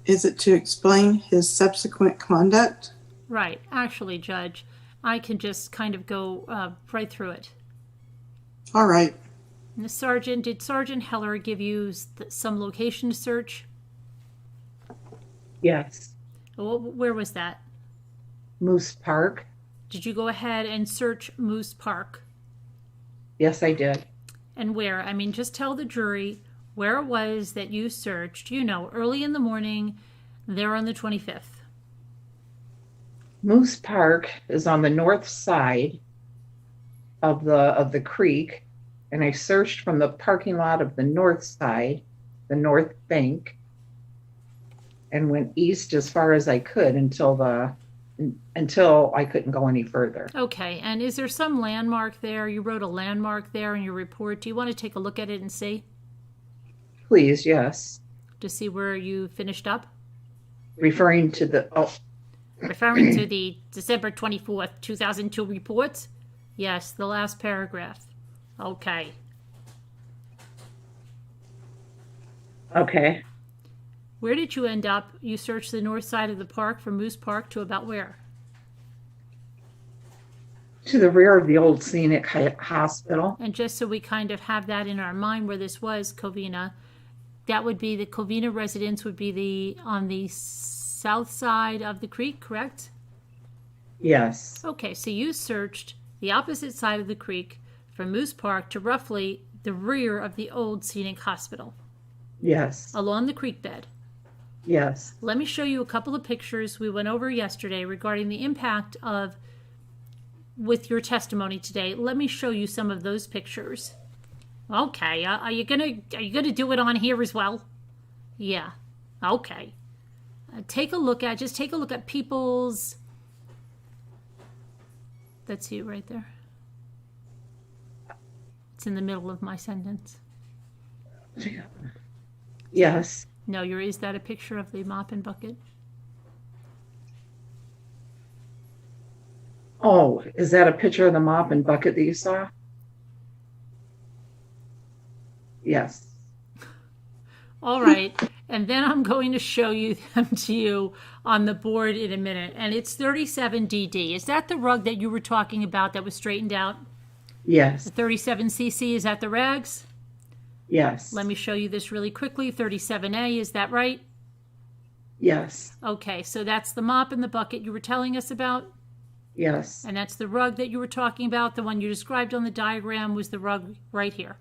Is it to explain his subsequent conduct? Right. Actually, Judge, I can just kind of go right through it. All right. And did Sergeant Heller give you some location to search? Yes. Where was that? Moose Park. Did you go ahead and search Moose Park? Yes, I did. And where? I mean, just tell the jury where it was that you searched, early in the morning, there on the 25th. Moose Park is on the north side of the creek, and I searched from the parking lot of the north side, the north bank, and went east as far as I could until I couldn't go any further. Okay, and is there some landmark there? You wrote a landmark there in your report. Do you want to take a look at it and see? Please, yes. To see where you finished up? Referring to Referring to the December 24th, 2002 report? Yes, the last paragraph. Okay. Okay. Where did you end up? You searched the north side of the park from Moose Park to about where? To the rear of the old scenic hospital. And just so we kind of have that in our mind where this was, Covina, that would be the Covina residence would be on the south side of the creek, correct? Yes. Okay, so you searched the opposite side of the creek from Moose Park to roughly the rear of the old scenic hospital, Yes. along the creek bed. Yes. Let me show you a couple of pictures we went over yesterday regarding the impact of with your testimony today. Let me show you some of those pictures. Okay, are you gonna do it on here as well? Yeah. Okay. Take a look at people's. That's you right there. It's in the middle of my sentence. Yes. No, is that a picture of the mop and bucket? Oh, is that a picture of the mop and bucket that you saw? Yes. All right. And then I'm going to show you them to you on the board in a minute. And it's 37DD. Is that the rug that you were talking about that was straightened out? Yes. The 37cc, is that the rags? Yes. Let me show you this really quickly. 37A, is that right? Yes. Okay, so that's the mop and the bucket you were telling us about. Yes. And that's the rug that you were talking about. The one you described on the diagram was the rug right here.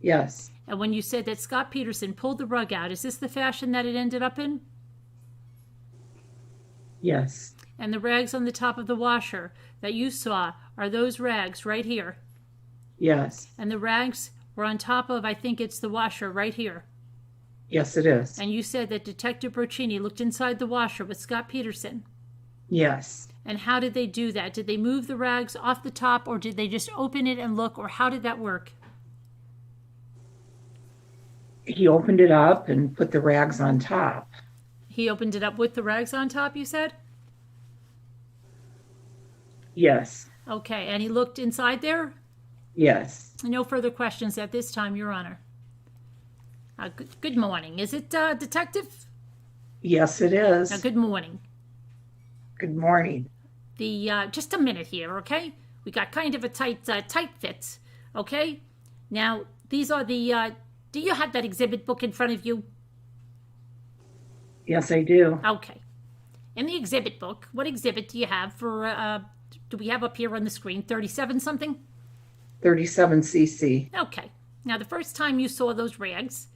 Yes. And when you said that Scott Peterson pulled the rug out, is this the fashion that it ended up in? Yes. And the rags on the top of the washer that you saw, are those rags right here? Yes. And the rags were on top of, I think it's the washer right here. Yes, it is. And you said that Detective Broccini looked inside the washer with Scott Peterson. Yes. And how did they do that? Did they move the rags off the top, or did they just open it and look, or how did that work? He opened it up and put the rags on top. He opened it up with the rags on top, you said? Yes. Okay, and he looked inside there? Yes. No further questions at this time, Your Honor. Good morning. Is it Detective? Yes, it is. Good morning. Good morning. Just a minute here, okay? We got kind of a tight fit, okay? Now, these are the, do you have that exhibit book in front of you? Yes, I do. Okay. In the exhibit book, what exhibit do you have for, do we have up here on the screen, 37 something? 37cc. Okay. Now, the first time you saw those rags,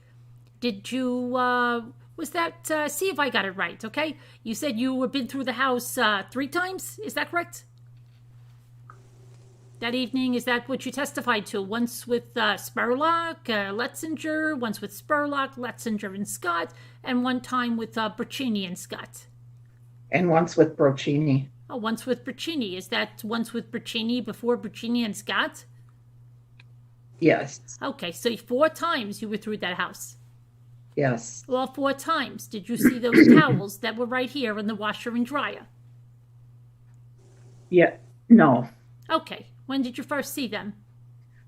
did you, was that, see if I got it right, okay? You said you had been through the house 3 times, is that correct? That evening, is that what you testified to? Once with Spurlock, Letzinger, once with Spurlock, Letzinger, and Scott, and one time with Broccini and Scott. And once with Broccini. Oh, once with Broccini. Is that once with Broccini before Broccini and Scott? Yes. Okay, so 4 times you were through that house. Yes. All 4 times. Did you see those towels that were right here in the washer and dryer? Yeah. No. Okay. When did you first see them?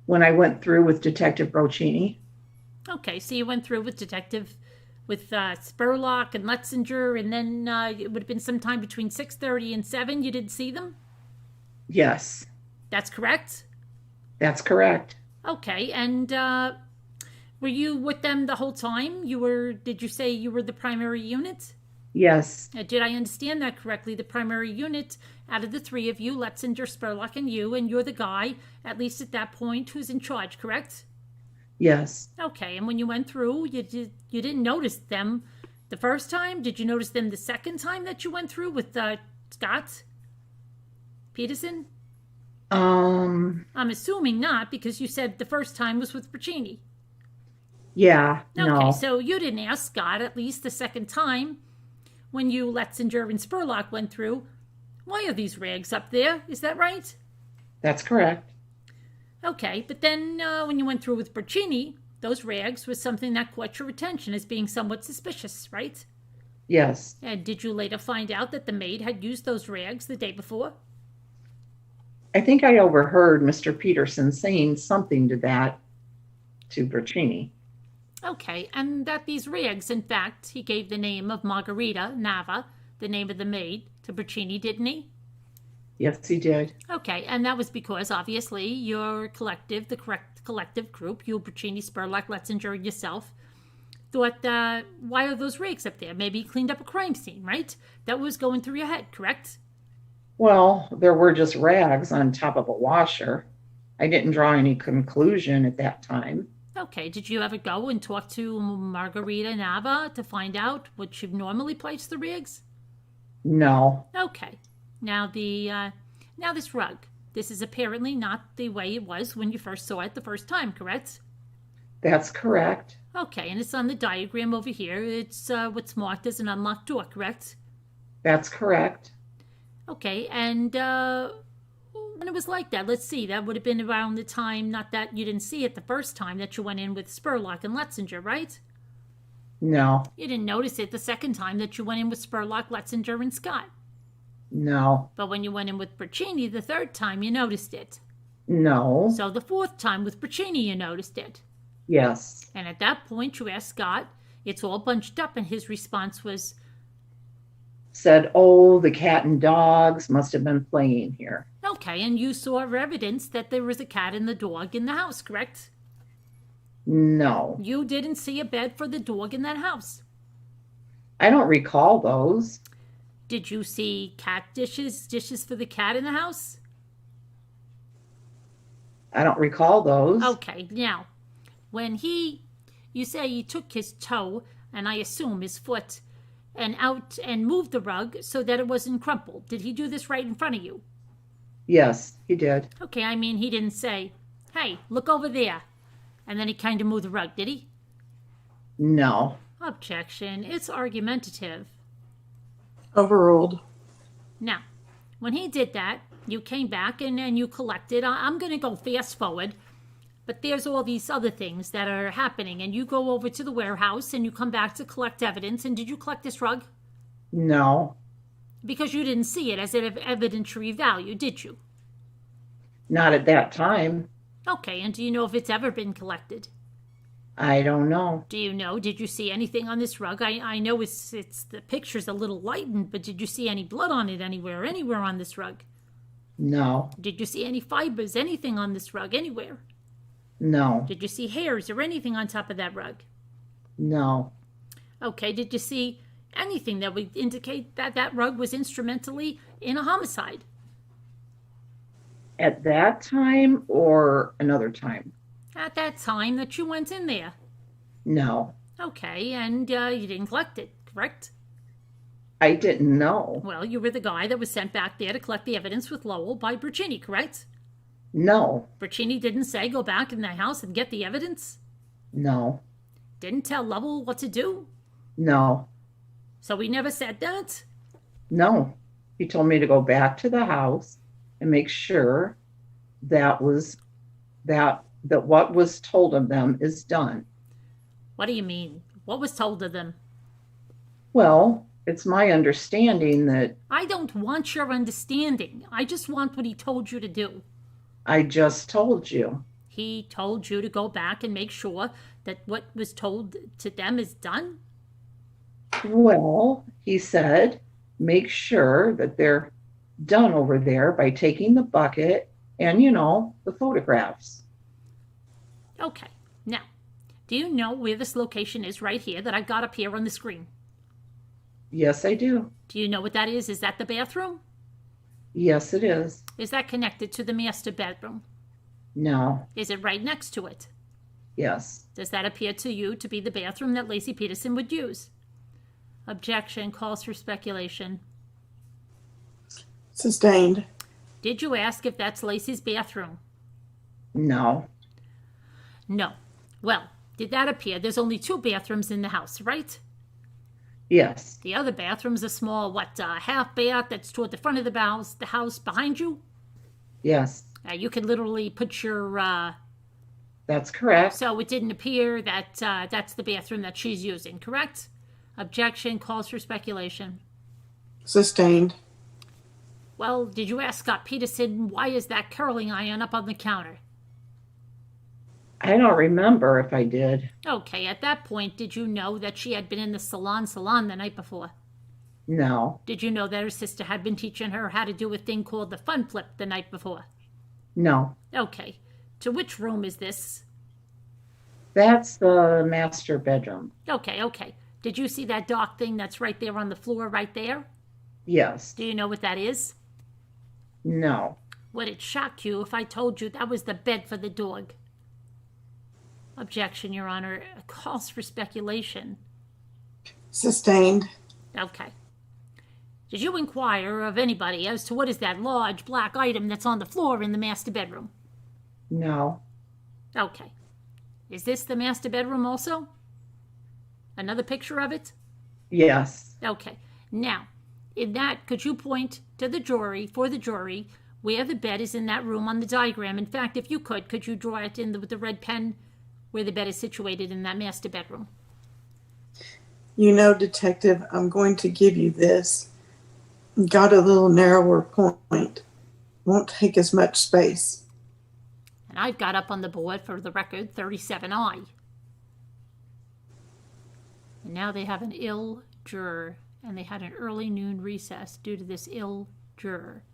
When I went through with Detective Broccini. Okay, so you went through with Spurlock and Letzinger, and then it would have been sometime between 6:30 and 7. You didn't see them? Yes. That's correct? That's correct. Okay, and were you with them the whole time? Did you say you were the primary unit? Yes. Did I understand that correctly? The primary unit out of the three of you, Letzinger, Spurlock, and you're the guy, at least at that point, who's in charge, correct? Yes. Okay, and when you went through, you didn't notice them the first time? Did you notice them the second time that you went through with Scott Peterson? I'm assuming not, because you said the first time was with Braccini. Yeah. Okay, No. so you didn't ask Scott at least the second time when you, Letzinger, and Spurlock went through, why are these rags up there? Is that right? That's correct. Okay, but then when you went through with Braccini, those rags was something that caught your attention as being somewhat suspicious, right? Yes. And did you later find out that the maid had used those rags the day before? I think I overheard Mr. Peterson saying something to that to Braccini. Okay, and that these rags, in fact, he gave the name of Margarita Nava, the name of the maid, to Braccini, didn't he? Yes, he did. Okay, and that was because, obviously, your collective, the correct collective group, you, Braccini, Spurlock, Letzinger, and yourself, thought, why are those rags up there? Maybe he cleaned up a crime scene, right? That was going through your head, correct? Well, there were just rags on top of a washer. I didn't draw any conclusion at that time. Okay, did you ever go and talk to Margarita Nava to find out what she normally placed the rags? No. Okay, now this rug. This is apparently not the way it was when you first saw it the first time, correct? That's correct. Okay, and it's on the diagram over here. It's what's marked as an unlocked door, correct? That's correct. Okay, and when it was like that, let's see, that would have been around the time, not that you didn't see it the first time that you went in with Spurlock and Letzinger, right? No. You didn't notice it the second time that you went in with Spurlock, Letzinger, and Scott. No. But when you went in with Braccini the third time, you noticed it. No. So the fourth time with Braccini, you noticed it. Yes. And at that point, you asked Scott, it's all bunched up, and his response was, Said, oh, the cat and dogs must have been playing here. okay, and you saw evidence that there was a cat and the dog in the house, correct? No. You didn't see a bed for the dog in that house. I don't recall those. Did you see cat dishes for the cat in the house? I don't recall those. Okay, now, when you say he took his toe, and I assume his foot, and out and moved the rug so that it wasn't crumpled. Did he do this right in front of you? Yes, he did. Okay, I mean, he didn't say, hey, look over there. And then he kind of moved the rug, did he? No. Objection. It's argumentative. Overruled. Now, when he did that, you came back and you collected. I'm going to go fast forward, but there's all these other things that are happening. And you go over to the warehouse and you come back to collect evidence. And did you collect this rug? No. Because you didn't see it as an evidentiary value, did you? Not at that time. Okay, and do you know if it's ever been collected? I don't know. Do you know? Did you see anything on this rug? I know it's the picture's a little lightened, but did you see any blood on it anywhere on this rug? No. Did you see any fibers, anything on this rug anywhere? No. Did you see hairs or anything on top of that rug? No. Okay, did you see anything that would indicate that that rug was instrumentally in a homicide? At that time or another time? At that time that you went in there. No. Okay, and you didn't collect it, correct? I didn't know. Well, you were the guy that was sent back there to collect the evidence with Lowell by Braccini, correct? No. Braccini didn't say go back in the house and get the evidence? No. Didn't tell Lowell what to do? No. So he never said that? No. He told me to go back to the house and make sure that what was told of them is done. What do you mean? What was told of them? Well, it's my understanding that I don't want your understanding. I just want what he told you to do. I just told you. He told you to go back and make sure that what was told to them is done? Well, he said, make sure that they're done over there by taking the bucket and, the photographs. Okay. Now, do you know where this location is right here that I got up here on the screen? Yes, I do. Do you know what that is? Is that the bathroom? Yes, it is. Is that connected to the master bedroom? No. Is it right next to it? Yes. Does that appear to you to be the bathroom that Lacey Peterson would use? Objection calls for speculation. Sustained. Did you ask if that's Lacey's bathroom? No. No. Well, did that appear? There's only 2 bathrooms in the house, right? Yes. The other bathroom's a small, half bath that's toward the front of the house behind you. Yes. You can literally put your, That's correct. so it didn't appear that that's the bathroom that she's using, correct? Objection calls for speculation. Sustained. Well, did you ask Scott Peterson, why is that curling iron up on the counter? I don't remember if I did. Okay, at that point, did you know that she had been in the salon the night before? No. Did you know that her sister had been teaching her how to do a thing called the fun flip the night before? No. Okay. To which room is this? That's the master bedroom. Okay. Did you see that dark thing that's right there on the floor right there? Yes. Do you know what that is? No. Would it shock you if I told you that was the bed for the dog? Objection, Your Honor. Calls for speculation. Sustained. Okay. Did you inquire of anybody as to what is that large black item that's on the floor in the master bedroom? No. Okay. Is this the master bedroom also? Another picture of it? Yes. Okay. Now, in that, could you point to the jury, where the bed is in that room on the diagram? In fact, if you could you draw it in with the red pen where the bed is situated in that master bedroom? You know, Detective, I'm going to give you this. Got a little narrower point. Won't take as much space. And I've got up on the board, for the record, 37I. And now they have an ill juror, and they had an early noon recess due to this ill juror.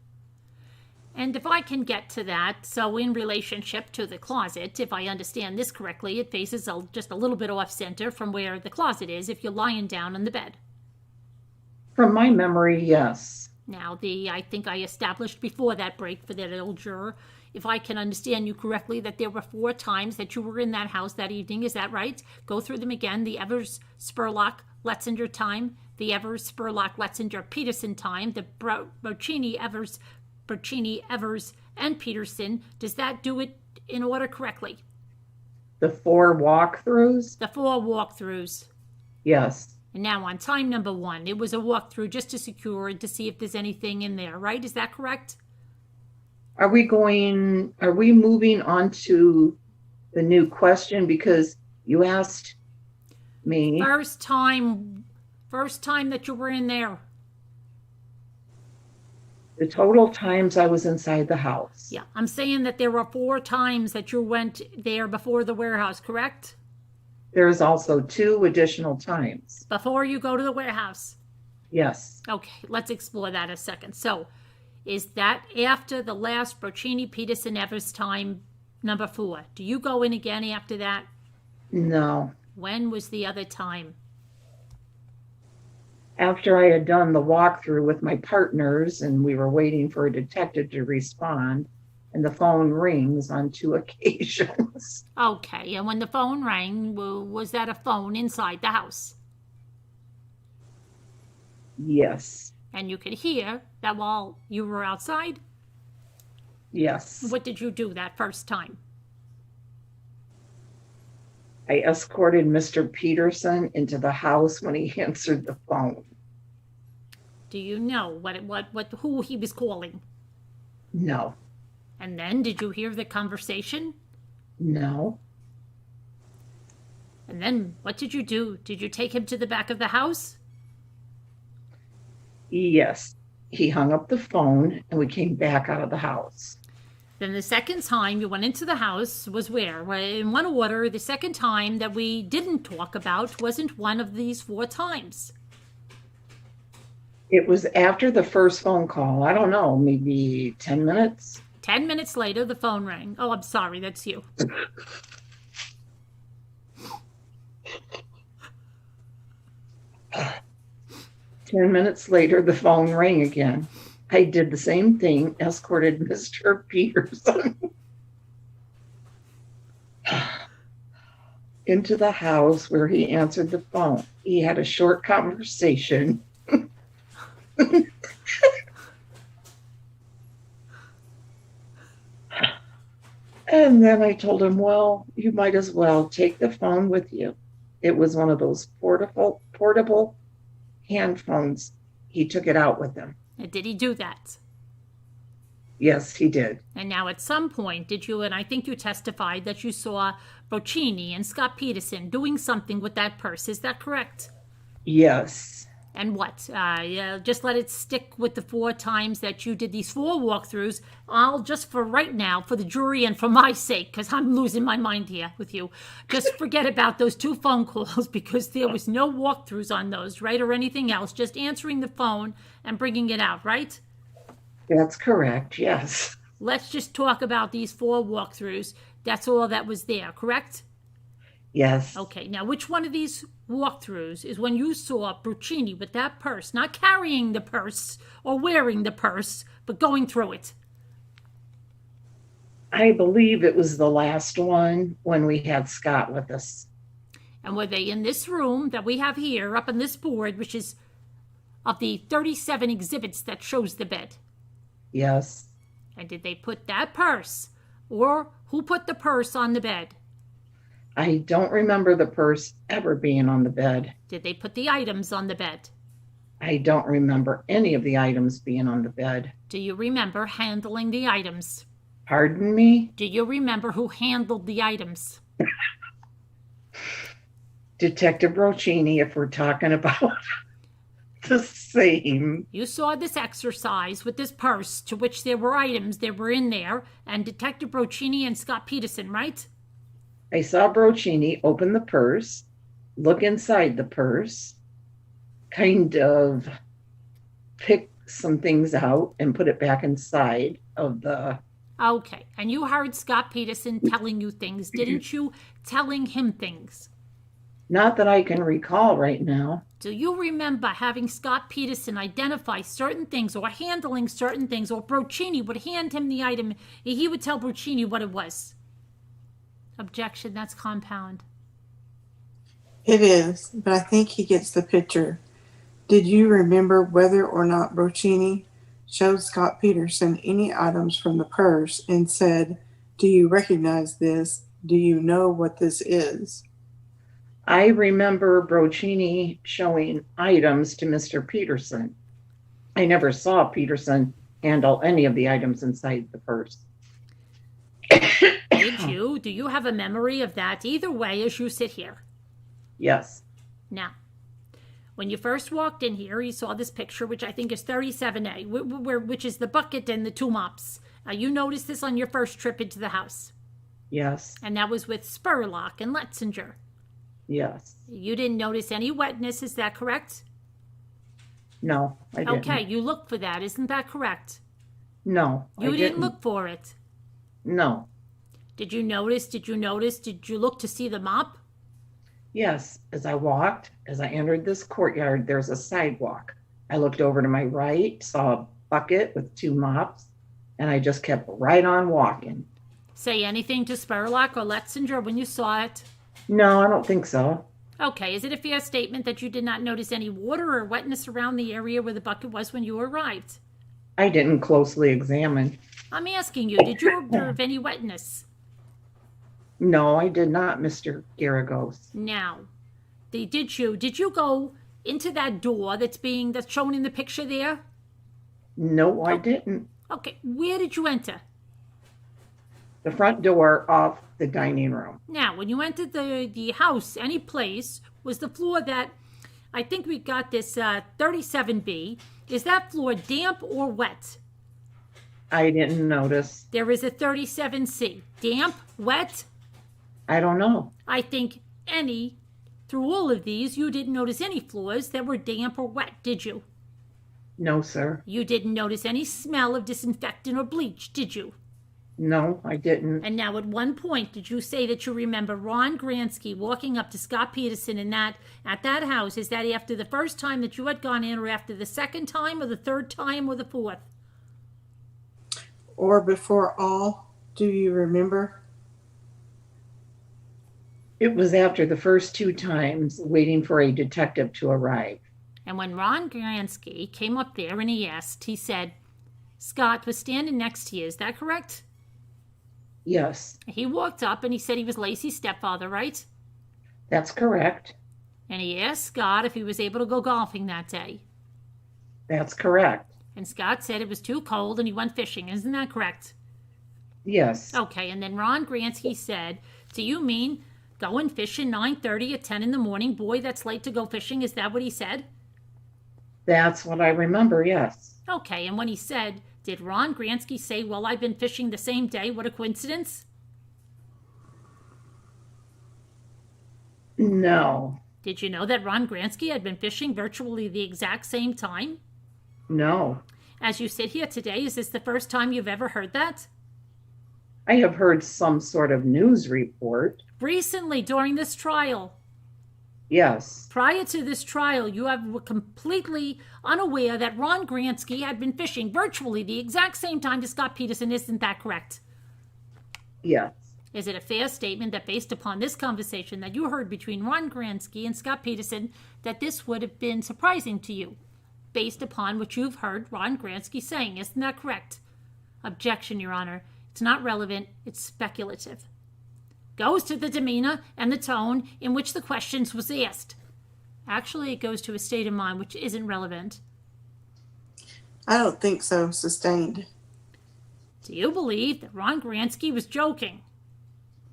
And if I can get to that, so in relationship to the closet, if I understand this correctly, it faces just a little bit off center from where the closet is if you're lying down on the bed. From my memory, yes. Now, I think I established before that break for that ill juror, if I can understand you correctly, that there were 4 times that you were in that house that evening. Is that right? Go through them again. The Evers, Spurlock, Letzinger time, the Evers, Spurlock, Letzinger, Peterson time, the Bocchini, Evers, and Peterson. Does that do it in order correctly? The 4 walkthroughs? The 4 walkthroughs. Yes. And now on time number 1, it was a walkthrough just to secure and to see if there's anything in there, right? Is that correct? Are we moving on to the new question? Because you asked me. First time that you were in there. The total times I was inside the house. Yeah, I'm saying that there were 4 times that you went there before the warehouse, correct? There's also 2 additional times. Before you go to the warehouse. Yes. Okay, let's explore that a second. So, is that after the last Bocchini, Peterson, Evers time, number 4? Do you go in again after that? No. When was the other time? After I had done the walkthrough with my partners and we were waiting for a detective to respond, and the phone rings on 2 occasions. Okay, and when the phone rang, was that a phone inside the house? Yes. And you could hear that while you were outside? Yes. What did you do that first time? I escorted Mr. Peterson into the house when he answered the phone. Do you know who he was calling? No. And then did you hear the conversation? No. And then what did you do? Did you take him to the back of the house? Yes. He hung up the phone and we came back out of the house. Then the second time you went into the house was where? Well, in one order, the second time that we didn't talk about wasn't one of these 4 times. It was after the first phone call. I don't know, maybe 10 minutes. 10 minutes later, the phone rang. Oh, I'm sorry, that's you. 10 minutes later, the phone rang again. I did the same thing, escorted Mr. Peterson into the house where he answered the phone. He had a short conversation. And then I told him, well, you might as well take the phone with you. It was one of those portable hand phones. He took it out with him. And did he do that? Yes, he did. And now at some point, did you, and I think you testified that you saw Broccini and Scott Peterson doing something with that purse. Is that correct? Yes. And what? Yeah, just let it stick with the 4 times that you did these 4 walkthroughs. I'll just for right now, for the jury and for my sake, because I'm losing my mind here with you, just forget about those 2 phone calls because there was no walkthroughs on those, right? Or anything else, just answering the phone and bringing it out, right? That's correct, yes. Let's just talk about these 4 walkthroughs. That's all that was there, correct? Yes. Okay, now which one of these walkthroughs is when you saw Broccini with that purse, not carrying the purse or wearing the purse, but going through it? I believe it was the last one when we had Scott with us. And were they in this room that we have here, up on this board, which is of the 37 exhibits that shows the bed? Yes. And did they put that purse, or who put the purse on the bed? I don't remember the purse ever being on the bed. Did they put the items on the bed? I don't remember any of the items being on the bed. Do you remember handling the items? Pardon me? Do you remember who handled the items? Detective Broccini, if we're talking about the same. You saw this exercise with this purse to which there were items that were in there, and Detective Broccini and Scott Peterson, right? I saw Broccini open the purse, look inside the purse, kind of pick some things out and put it back inside of the... Okay, and you heard Scott Peterson telling you things, didn't you? Telling him things. Not that I can recall right now. Do you remember having Scott Peterson identify certain things or handling certain things, or Broccini would hand him the item, he would tell Broccini what it was? Objection, that's compound. It is, but I think he gets the picture. Did you remember whether or not Broccini showed Scott Peterson any items from the purse and said, "Do you recognize this? Do you know what this is?" I remember Broccini showing items to Mr. Peterson. I never saw Peterson handle any of the items inside the purse. Did you? Do you have a memory of that? Either way, as you sit here. Yes. Now, when you first walked in here, you saw this picture, which I think is 37A, which is the bucket and the 2 mops. You noticed this on your first trip into the house. Yes. And that was with Spurlock and Letzinger. Yes. You didn't notice any wetness, is that correct? No, I didn't. Okay, you looked for that, isn't that correct? No, You I didn't look for it. No. Did you notice? Did you look to see the mop? Yes. As I walked, as I entered this courtyard, there's a sidewalk. I looked over to my right, saw a bucket with 2 mops, and I just kept right on walking. Say anything to Spurlock or Letzinger when you saw it? No, I don't think so. Okay, is it a fair statement that you did not notice any water or wetness around the area where the bucket was when you arrived? I didn't closely examine. I'm asking you, did you observe any wetness? No, I did not, Mr. Garagos. Now, did you go into that door that's shown in the picture there? No, I didn't. Okay, where did you enter? The front door off the dining room. Now, when you entered the house, any place, was the floor that, I think we got this 37B, is that floor damp or wet? I didn't notice. There is a 37C. Damp, wet? I don't know. I think through all of these, you didn't notice any floors that were damp or wet, did you? No, sir. You didn't notice any smell of disinfectant or bleach, did you? No, I didn't. And now, at one point, did you say that you remember Ron Gransky walking up to Scott Peterson at that house? Is that after the first time that you had gone in, or after the second time, or the third time, or the fourth? Or before all? Do you remember? It was after the first 2 times, waiting for a detective to arrive. And when Ron Gransky came up there and he said, Scott was standing next to you. Is that correct? Yes, He walked up and he said he was Lacey's stepfather, right? that's correct. And he asked Scott if he was able to go golfing that day. That's correct. And Scott said it was too cold and he went fishing. Isn't that correct? Yes, Okay, and then Ron Gransky said, do you mean going fishing 9:30 at 10 in the morning? Boy, that's late to go fishing. Is that what he said? that's what I remember. Yes. Okay, and when he said, did Ron Gransky say, well, I've been fishing the same day? What a coincidence. No, Did you know that Ron Gransky had been fishing virtually the exact same time? no. As you sit here today, is this the first time you've ever heard that? I have heard some sort of news report. Recently, during this trial. Yes, Prior to this trial, you were completely unaware that Ron Gransky had been fishing virtually the exact same time as Scott Peterson. Isn't that correct? yes, Is it a fair statement that based upon this conversation that you heard between Ron Gransky and Scott Peterson, that this would have been surprising to you, based upon what you've heard Ron Gransky saying? Isn't that correct? Objection, Your Honor. It's not relevant. It's speculative. Goes to the demeanor and the tone in which the questions was asked. Actually, it goes to a state of mind which isn't relevant. I don't think so. Sustained. Do you believe that Ron Gransky was joking?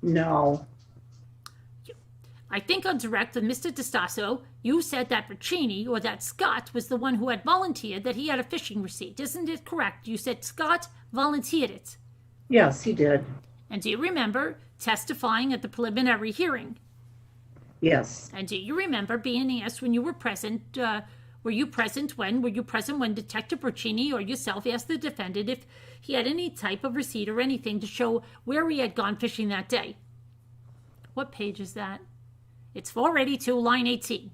no, I think on direct with Mr. DeStasso, you said that Ricchini, or that Scott, was the one who had volunteered that he had a fishing receipt. Isn't it correct? You said Scott volunteered it. yes, he did. And do you remember testifying at the preliminary hearing? Yes, And do you remember being asked when you were present, were you present when Detective Ricchini or yourself asked the defendant if he had any type of receipt or anything to show where he had gone fishing that day? What page is that? It's 482, line 18.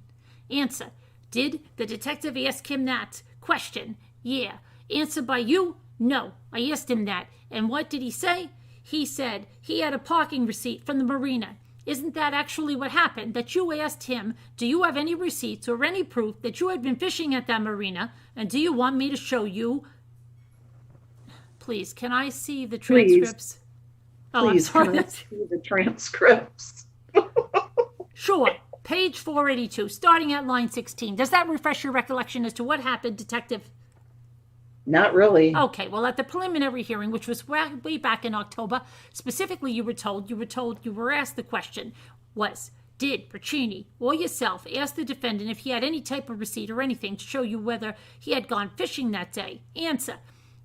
Answer. Did the detective ask him that? Question. Yeah. Answer by you? No. I asked him that. And what did he say? He said he had a parking receipt from the marina. Isn't that actually what happened? That you asked him, do you have any receipts or any proof that you had been fishing at that marina? And do you want me to show you? Please, can I see the transcripts? Oh, I'm please, sorry. can I see the transcripts? Sure. Page 482, starting at line 16. Does that refresh your recollection as to what happened, Detective? Not really. Okay, well, at the preliminary hearing, which was way back in October, specifically you were asked the question was, did Ricchini or yourself ask the defendant if he had any type of receipt or anything to show you whether he had gone fishing that day? Answer.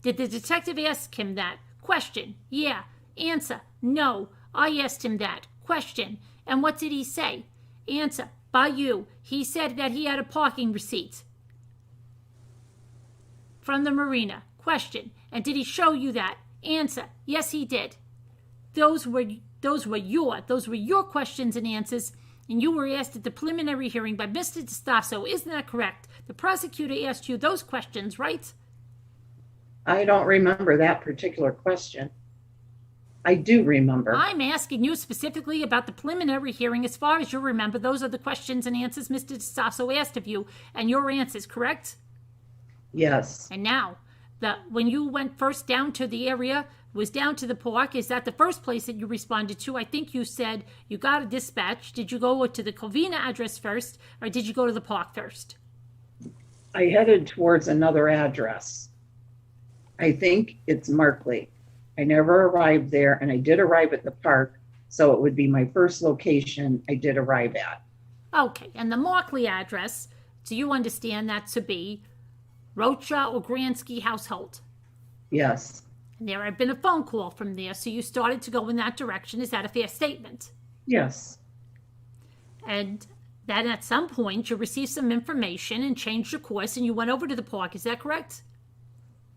Did the detective ask him that? Question. Yeah. Answer. No. I asked him that. Question. And what did he say? Answer. By you. He said that he had a parking receipt from the marina. Question. And did he show you that? Answer. Yes, he did. Those were your questions and answers, and you were asked at the preliminary hearing by Mr. DeStasso. Isn't that correct? The prosecutor asked you those questions, right? I don't remember that particular question. I do remember. I'm asking you specifically about the preliminary hearing. As far as you remember, those are the questions and answers Mr. DeStasso asked of you, and your answers, correct? Yes, And now, when you went first down to the area, was down to the park, is that the first place that you responded to? I think you said you got a dispatch. Did you go to the Covina address first, or did you go to the park first? I headed towards another address. I think it's Markley. I never arrived there, and I did arrive at the park, so it would be my first location I did arrive at. Okay, and the Markley address, do you understand that to be Rocha or Gransky household? Yes, And there had been a phone call from there, so you started to go in that direction. Is that a fair statement? yes, And then at some point you received some information and changed your course and you went over to the park. Is that correct?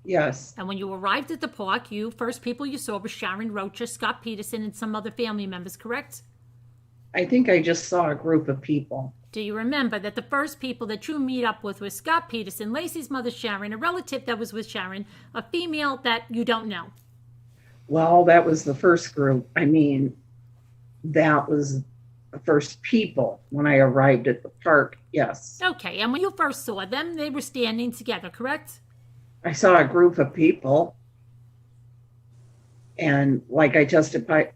Yes. And when you arrived at the park, first people you saw were Sharon Rocha, Scott Peterson, and some other family members, correct? I think I just saw a group of people. Do you remember that the first people that you meet up with were Scott Peterson, Lacey's mother Sharon, a relative that was with Sharon, a female that you don't know? Well, that was the first group. I mean, that was the first people when I arrived at the park. Yes. Okay, and when you first saw them, they were standing together, correct? I saw a group of people. And like I testified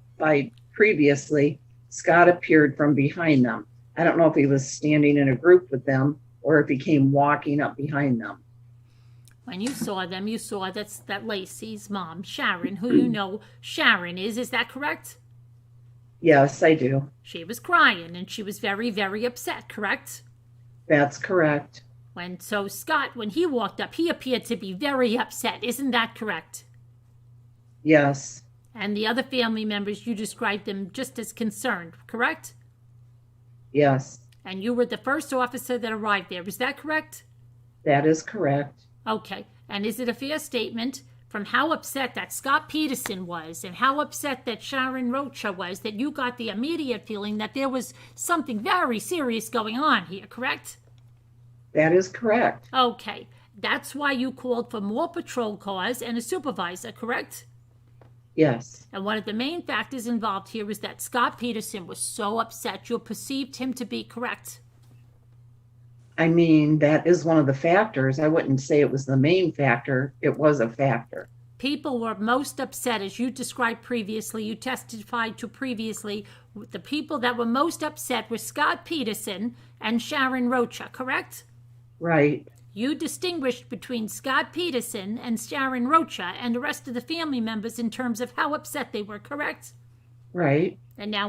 previously, Scott appeared from behind them. I don't know if he was standing in a group with them or if he came walking up behind them. When you saw them, you saw that Lacey's mom, Sharon, who you know Sharon is that correct? Yes, I do. She was crying and she was very, very upset, correct? That's correct. So Scott, when he walked up, he appeared to be very upset. Isn't that correct? Yes. And the other family members, you described them just as concerned, correct? Yes. And you were the first officer that arrived there. Is that correct? That is correct. Okay. And is it a fair statement from how upset that Scott Peterson was and how upset that Sharon Rocha was that you got the immediate feeling that there was something very serious going on here, correct? That is correct. Okay. That's why you called for more patrol cars and a supervisor, correct? Yes. And one of the main factors involved here was that Scott Peterson was so upset you perceived him to be correct. I mean, that is one of the factors. I wouldn't say it was the main factor. It was a factor. People were most upset, as you described previously, you testified to previously, the people that were most upset were Scott Peterson and Sharon Rocha, correct? Right. You distinguished between Scott Peterson and Sharon Rocha and the rest of the family members in terms of how upset they were, correct? Right. And now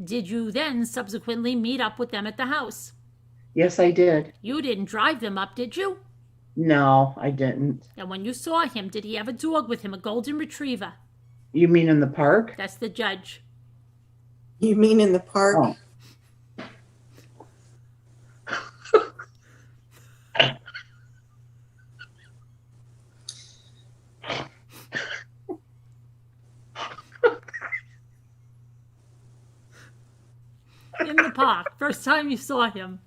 did you then subsequently meet up with them at the house? Yes, I did. You didn't drive them up, did you? No, I didn't. And when you saw him, did he have a dog with him, a golden retriever? You mean in the park? That's the judge. You mean in the park? Oh. In the park, first time you saw him.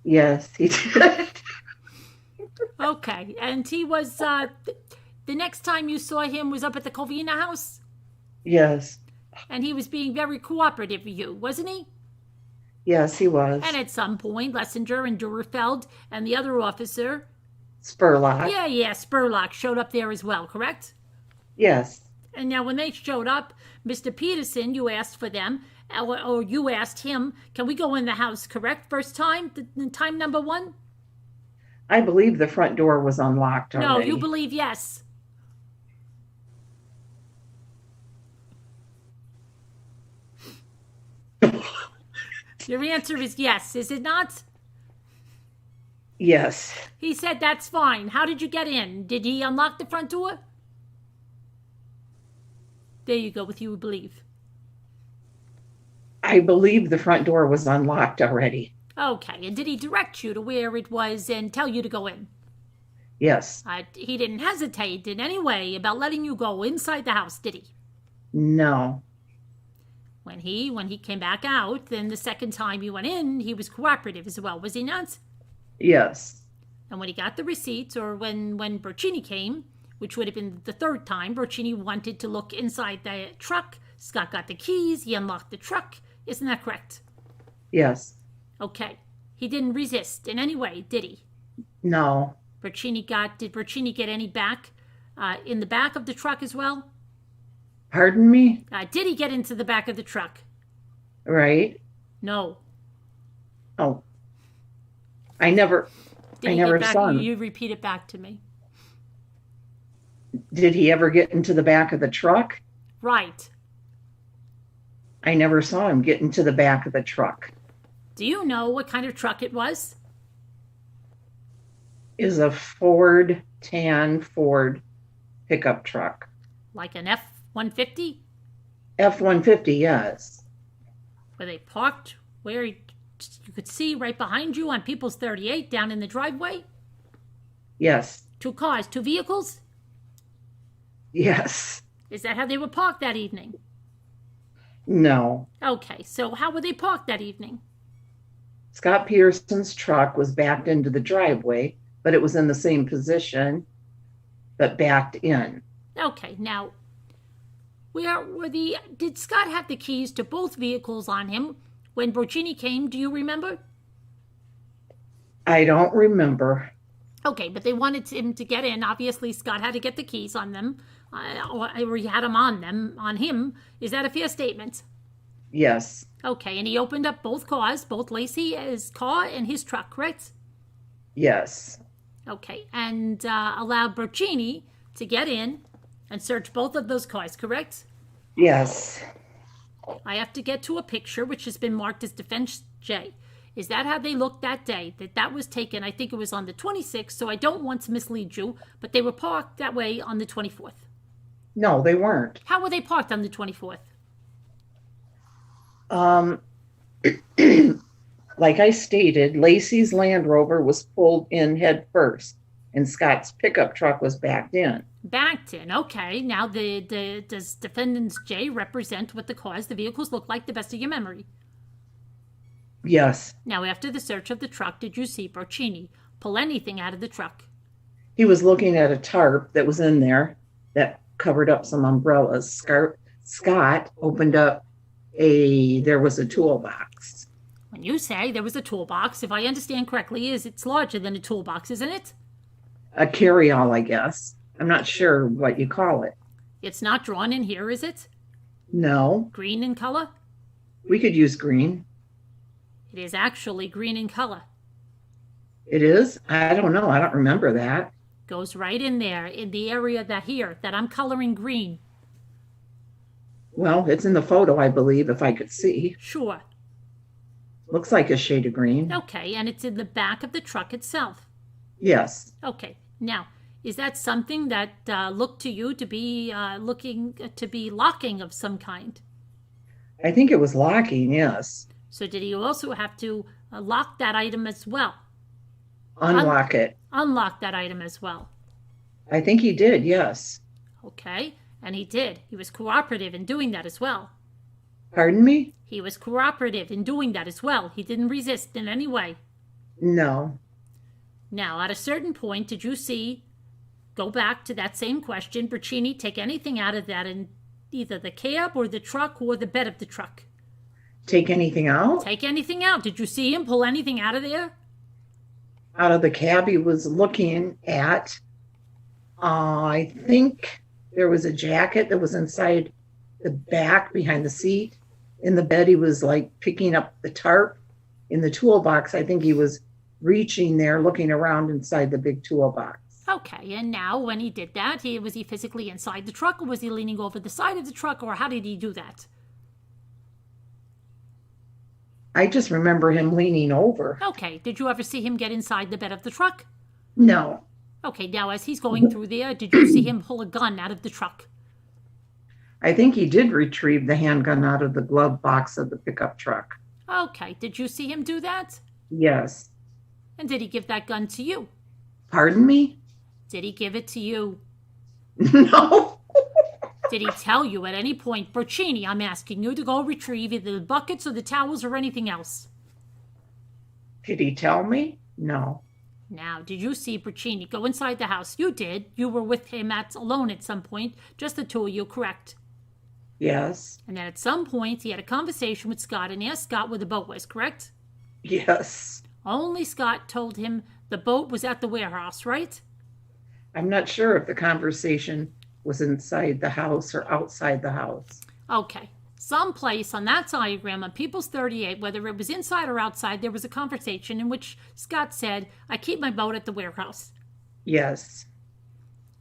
Yes, he did. Okay, and he was, the next time you saw him was up at the Covina house? Yes. And he was being very cooperative with you, wasn't he? Yes, he was. And at some point, Lessinger and Durfeld and the other officer, Spurlock. yeah, Spurlock showed up there as well, correct? Yes. And now when they showed up, Mr. Peterson, you asked for them, or you asked him, can we go in the house, correct? First time, the time number one? I believe the front door was unlocked No, already. you believe yes. Your answer is yes, is it not? Yes. He said that's fine. How did you get in? Did he unlock the front door? There you go with you believe. I believe the front door was unlocked already. Okay, and did he direct you to where it was and tell you to go in? Yes. He didn't hesitate in any way about letting you go inside the house, did he? No. When he came back out, then the second time you went in, he was cooperative as well, was he not? Yes. And when he got the receipts, or when Bercini came, which would have been the third time, Bercini wanted to look inside the truck. Scott got the keys, he unlocked the truck. Isn't that correct? Yes. Okay. He didn't resist in any way, did he? No. Did Bercini get any back in the back of the truck as well? Pardon me? Did he get into the back of the truck? Right. No. Oh. I never saw him. You repeat it back to me. Did he ever get into the back of the truck? Right. I never saw him get into the back of the truck. Do you know what kind of truck it was? Is a tan Ford pickup truck. Like an F-150? F-150, yes. Were they parked where you could see right behind you on People's 38 down in the driveway? Yes. Two cars, two vehicles? Yes. Is that how they were parked that evening? No. Okay, so how were they parked that evening? Scott Peterson's truck was backed into the driveway, but it was in the same position, but backed in. Okay, now, did Scott have the keys to both vehicles on him when Broccini came? Do you remember? I don't remember. Okay, but they wanted him to get in. Obviously, Scott had to get the keys on them, or he had them on him. Is that a fair statement? Yes. Okay, and he opened up both cars, both Lacey's car and his truck, correct? Yes. Okay, and allowed Broccini to get in and search both of those cars, correct? Yes. I have to get to a picture which has been marked as Defense J. Is that how they looked that day? That was taken, I think it was on the 26th, so I don't want to mislead you, but they were parked that way on the 24th. No, they weren't. How were they parked on the 24th? Like I stated, Lacey's Land Rover was pulled in head first, and Scott's pickup truck was backed in. Backed in. Okay. Now, does Defendant J represent what the vehicles look like, the best of your memory? Yes. Now, after the search of the truck, did you see Broccini pull anything out of the truck? He was looking at a tarp that was in there that covered up some umbrellas. Scott opened up there was a toolbox. When you say there was a toolbox, if I understand correctly, it's larger than a toolbox, isn't it? A carry-all, I guess. I'm not sure what you call it. It's not drawn in here, is it? No. Green in color? We could use green. It is actually green in color. It is? I don't know. I don't remember that. Goes right in there, in the area that I'm coloring green. Well, it's in the photo, I believe, if I could see. Sure. Looks like a shade of green. Okay, and it's in the back of the truck itself. Yes. Okay. Now, is that something that looked to you to be looking to be locking of some kind? I think it was locking, yes. So did he also have to lock that item as well? Unlock it. Unlock that item as well. I think he did, yes. Okay, and he did. He was cooperative in doing that as well. Pardon me? He was cooperative in doing that as well. He didn't resist in any way. No. Now, at a certain point, did you see, go back to that same question, Broccini take anything out of that in either the cab or the truck or the bed of the truck? Take anything out? Take anything out. Did you see him pull anything out of there? Out of the cab he was looking at, I think there was a jacket that was inside the back behind the seat. In the bed, he was like picking up the tarp. In the toolbox, I think he was reaching there, looking around inside the big toolbox. Okay, and now when he did that, was he physically inside the truck, or was he leaning over the side of the truck, or how did he do that? I just remember him leaning over. Okay, did you ever see him get inside the bed of the truck? No. Okay, now as he's going through there, did you see him pull a gun out of the truck? I think he did retrieve the handgun out of the glove box of the pickup truck. Okay, did you see him do that? Yes. And did he give that gun to you? Pardon me? Did he give it to you? No. Did he tell you at any point, Broccini, I'm asking you to go retrieve either the buckets or the towels or anything else? Did he tell me? No. Now, did you see Broccini go inside the house? You did. You were with him alone at some point. Just the two of you, correct? Yes. And then at some point, he had a conversation with Scott and asked Scott where the boat was, correct? Yes. Only Scott told him the boat was at the warehouse, right? I'm not sure if the conversation was inside the house or outside the house. Okay. Someplace on that diagram on People's 38, whether it was inside or outside, there was a conversation in which Scott said, I keep my boat at the warehouse. Yes.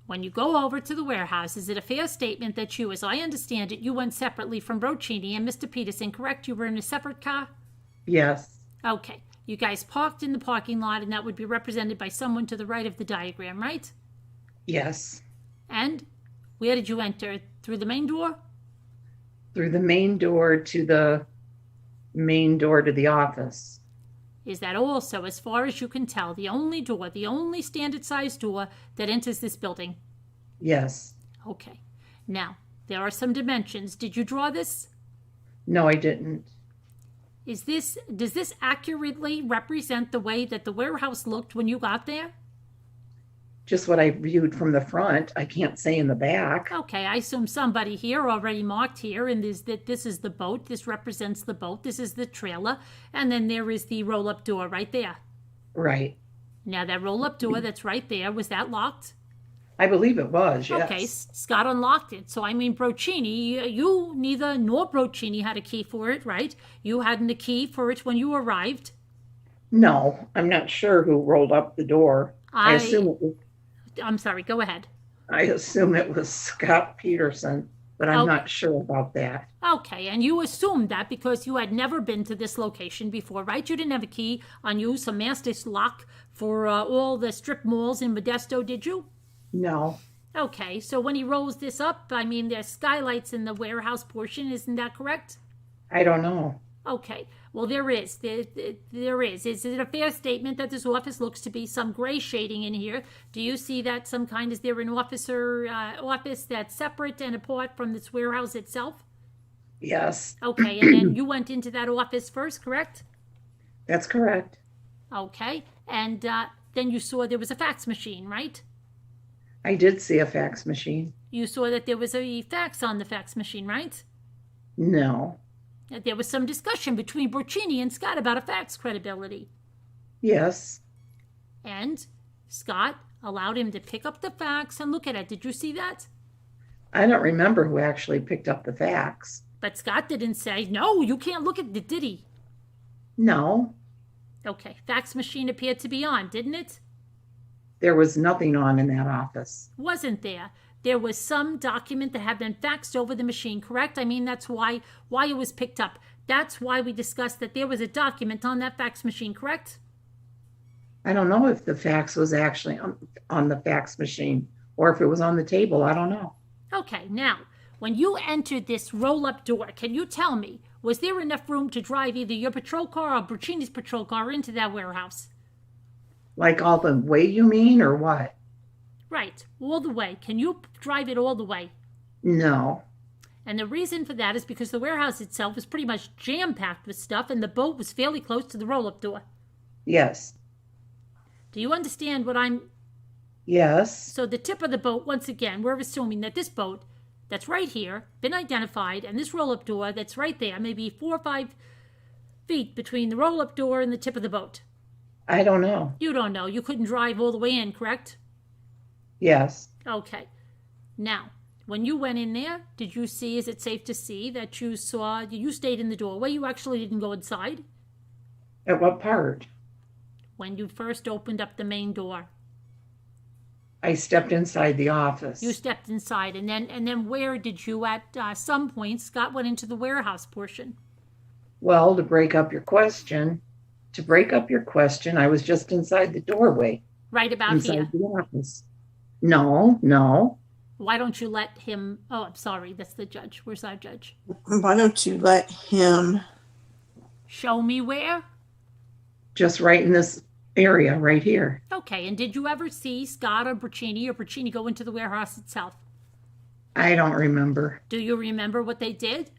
When you go over to the warehouse, is it a fair statement that you, as I understand it, you went separately from Broccini and Mr. Peterson, correct? You were in a separate car? Yes. Okay. You guys parked in the parking lot, and that would be represented by someone to the right of the diagram, right? Yes. And where did you enter? Through the main door? Through the main door to the office. Is that also, as far as you can tell, the only door, the only standard size door that enters this building? Yes. Okay. Now, there are some dimensions. Did you draw this? No, I didn't. Does this accurately represent the way that the warehouse looked when you got there? Just what I viewed from the front. I can't say in the back. Okay, I assume somebody here already marked here, and this is the boat. This represents the boat. This is the trailer, and then there is the roll-up door right there. Right. Now that roll-up door that's right there, was that locked? I believe it was, yes. Okay, Scott unlocked it. So I mean, Broccini, you neither nor Broccini had a key for it, right? You hadn't a key for it when you arrived. No, I'm not sure who rolled up the door. I assume I'm sorry, go ahead. it was Scott Peterson, but I'm not sure about that. Okay, and you assumed that because you had never been to this location before, right? You didn't have a key on you, some master lock for all the strip malls in Modesto, did you? No. Okay, so when he rolls this up, I mean, there's skylights in the warehouse portion, isn't that correct? I don't know. Okay, well, there is. There is. Is it a fair statement that this office looks to be some gray shading in here? Do you see that some kind, is there an office that's separate and apart from this warehouse itself? Yes. Okay, and then you went into that office first, correct? That's correct. Okay, and then you saw there was a fax machine, right? I did see a fax machine. You saw that there was a fax on the fax machine, right? No. There was some discussion between Broccini and Scott about a fax credibility. Yes. And Scott allowed him to pick up the fax and look at it. Did you see that? I don't remember who actually picked up the fax. But Scott didn't say, no, you can't look at it, did he? No. Okay, fax machine appeared to be on, didn't it? There was nothing on in that office. Wasn't there? There was some document that had been faxed over the machine, correct? I mean, that's why it was picked up. That's why we discussed that there was a document on that fax machine, correct? I don't know if the fax was actually on the fax machine or if it was on the table. I don't know. Okay, now, when you entered this roll-up door, can you tell me, was there enough room to drive either your patrol car or Broccini's patrol car into that warehouse? Like all the way, you mean, or what? Right, all the way. Can you drive it all the way? No. And the reason for that is because the warehouse itself was pretty much jam-packed with stuff and the boat was fairly close to the roll-up door. Yes. Do you understand what I'm... Yes. So the tip of the boat, once again, we're assuming that this boat that's right here, been identified, and this roll-up door that's right there, maybe 4 or 5 feet between the roll-up door and the tip of the boat. I don't know. You don't know. You couldn't drive all the way in, correct? Yes. Okay. Now, when you went in there, did you see, is it safe to see that you stayed in the doorway? You actually didn't go inside? At what part? When you first opened up the main door. I stepped inside the office. You stepped inside, and then where did you, at some point, Scott went into the warehouse portion? Well, to break up your question, I was just inside the doorway. Right about inside here. the office. No. Why don't you let him... Oh, I'm sorry. That's the judge. Where's our judge? Why don't you let him? Show me where? Just right in this area, right here. Okay, and did you ever see Scott or Broccini go into the warehouse itself? I don't remember. Do you remember what they did?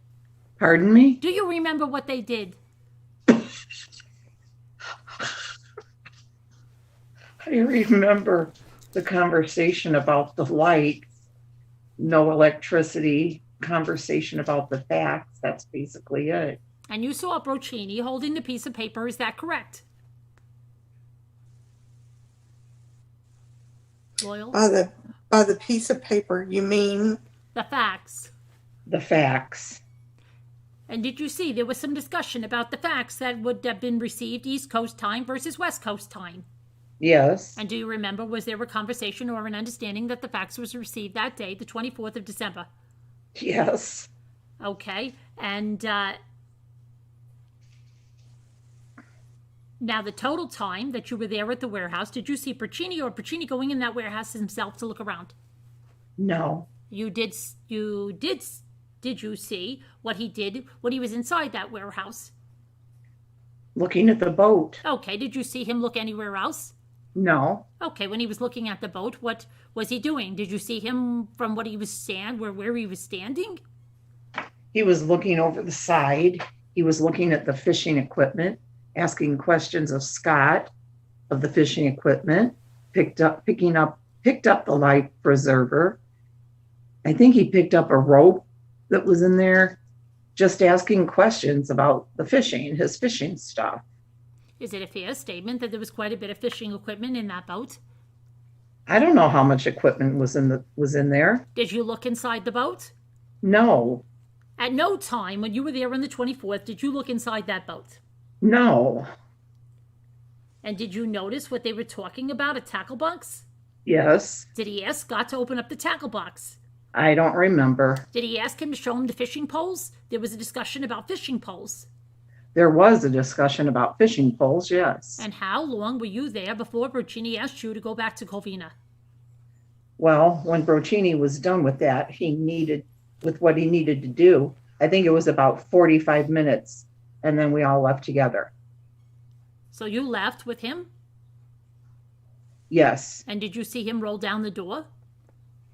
Pardon me? Do you remember what they did? I remember the conversation about the light, no electricity, conversation about the facts. That's basically it. And you saw Broccini holding the piece of paper. Is that correct? Loyal? By the piece of paper, you mean? The facts. The facts. And did you see there was some discussion about the facts that would have been received East Coast time versus West Coast time? Yes. And do you remember, was there a conversation or an understanding that the fax was received that day, the 24th of December? Yes. Okay. And now the total time that you were there at the warehouse, did you see Broccini or Broccini going in that warehouse himself to look around? No. Did you see what he did when he was inside that warehouse? looking at the boat. Okay, did you see him look anywhere else? No, Okay, when he was looking at the boat, what was he doing? Did you see him from what he was where he was standing? he was looking over the side. He was looking at the fishing equipment, asking questions of Scott of the fishing equipment, picked up the life preserver. I think he picked up a rope that was in there, just asking questions about the fishing, his fishing stuff. Is it a fair statement that there was quite a bit of fishing equipment in that boat? I don't know how much equipment was in there. Did you look inside the boat? No, At no time when you were there on the 24th did you look inside that boat. no, And did you notice what they were talking about, a tackle box? yes, Did he ask Scott to open up the tackle box? I don't remember. Did he ask him to show him the fishing poles? There was a discussion about fishing poles. There was a discussion about fishing poles, yes. And how long were you there before Brocini asked you to go back to Covina? Well, when Brocini was done with that, with what he needed to do, I think it was about 45 minutes, and then we all left together. So you left with him? Yes. And did you see him roll down the door?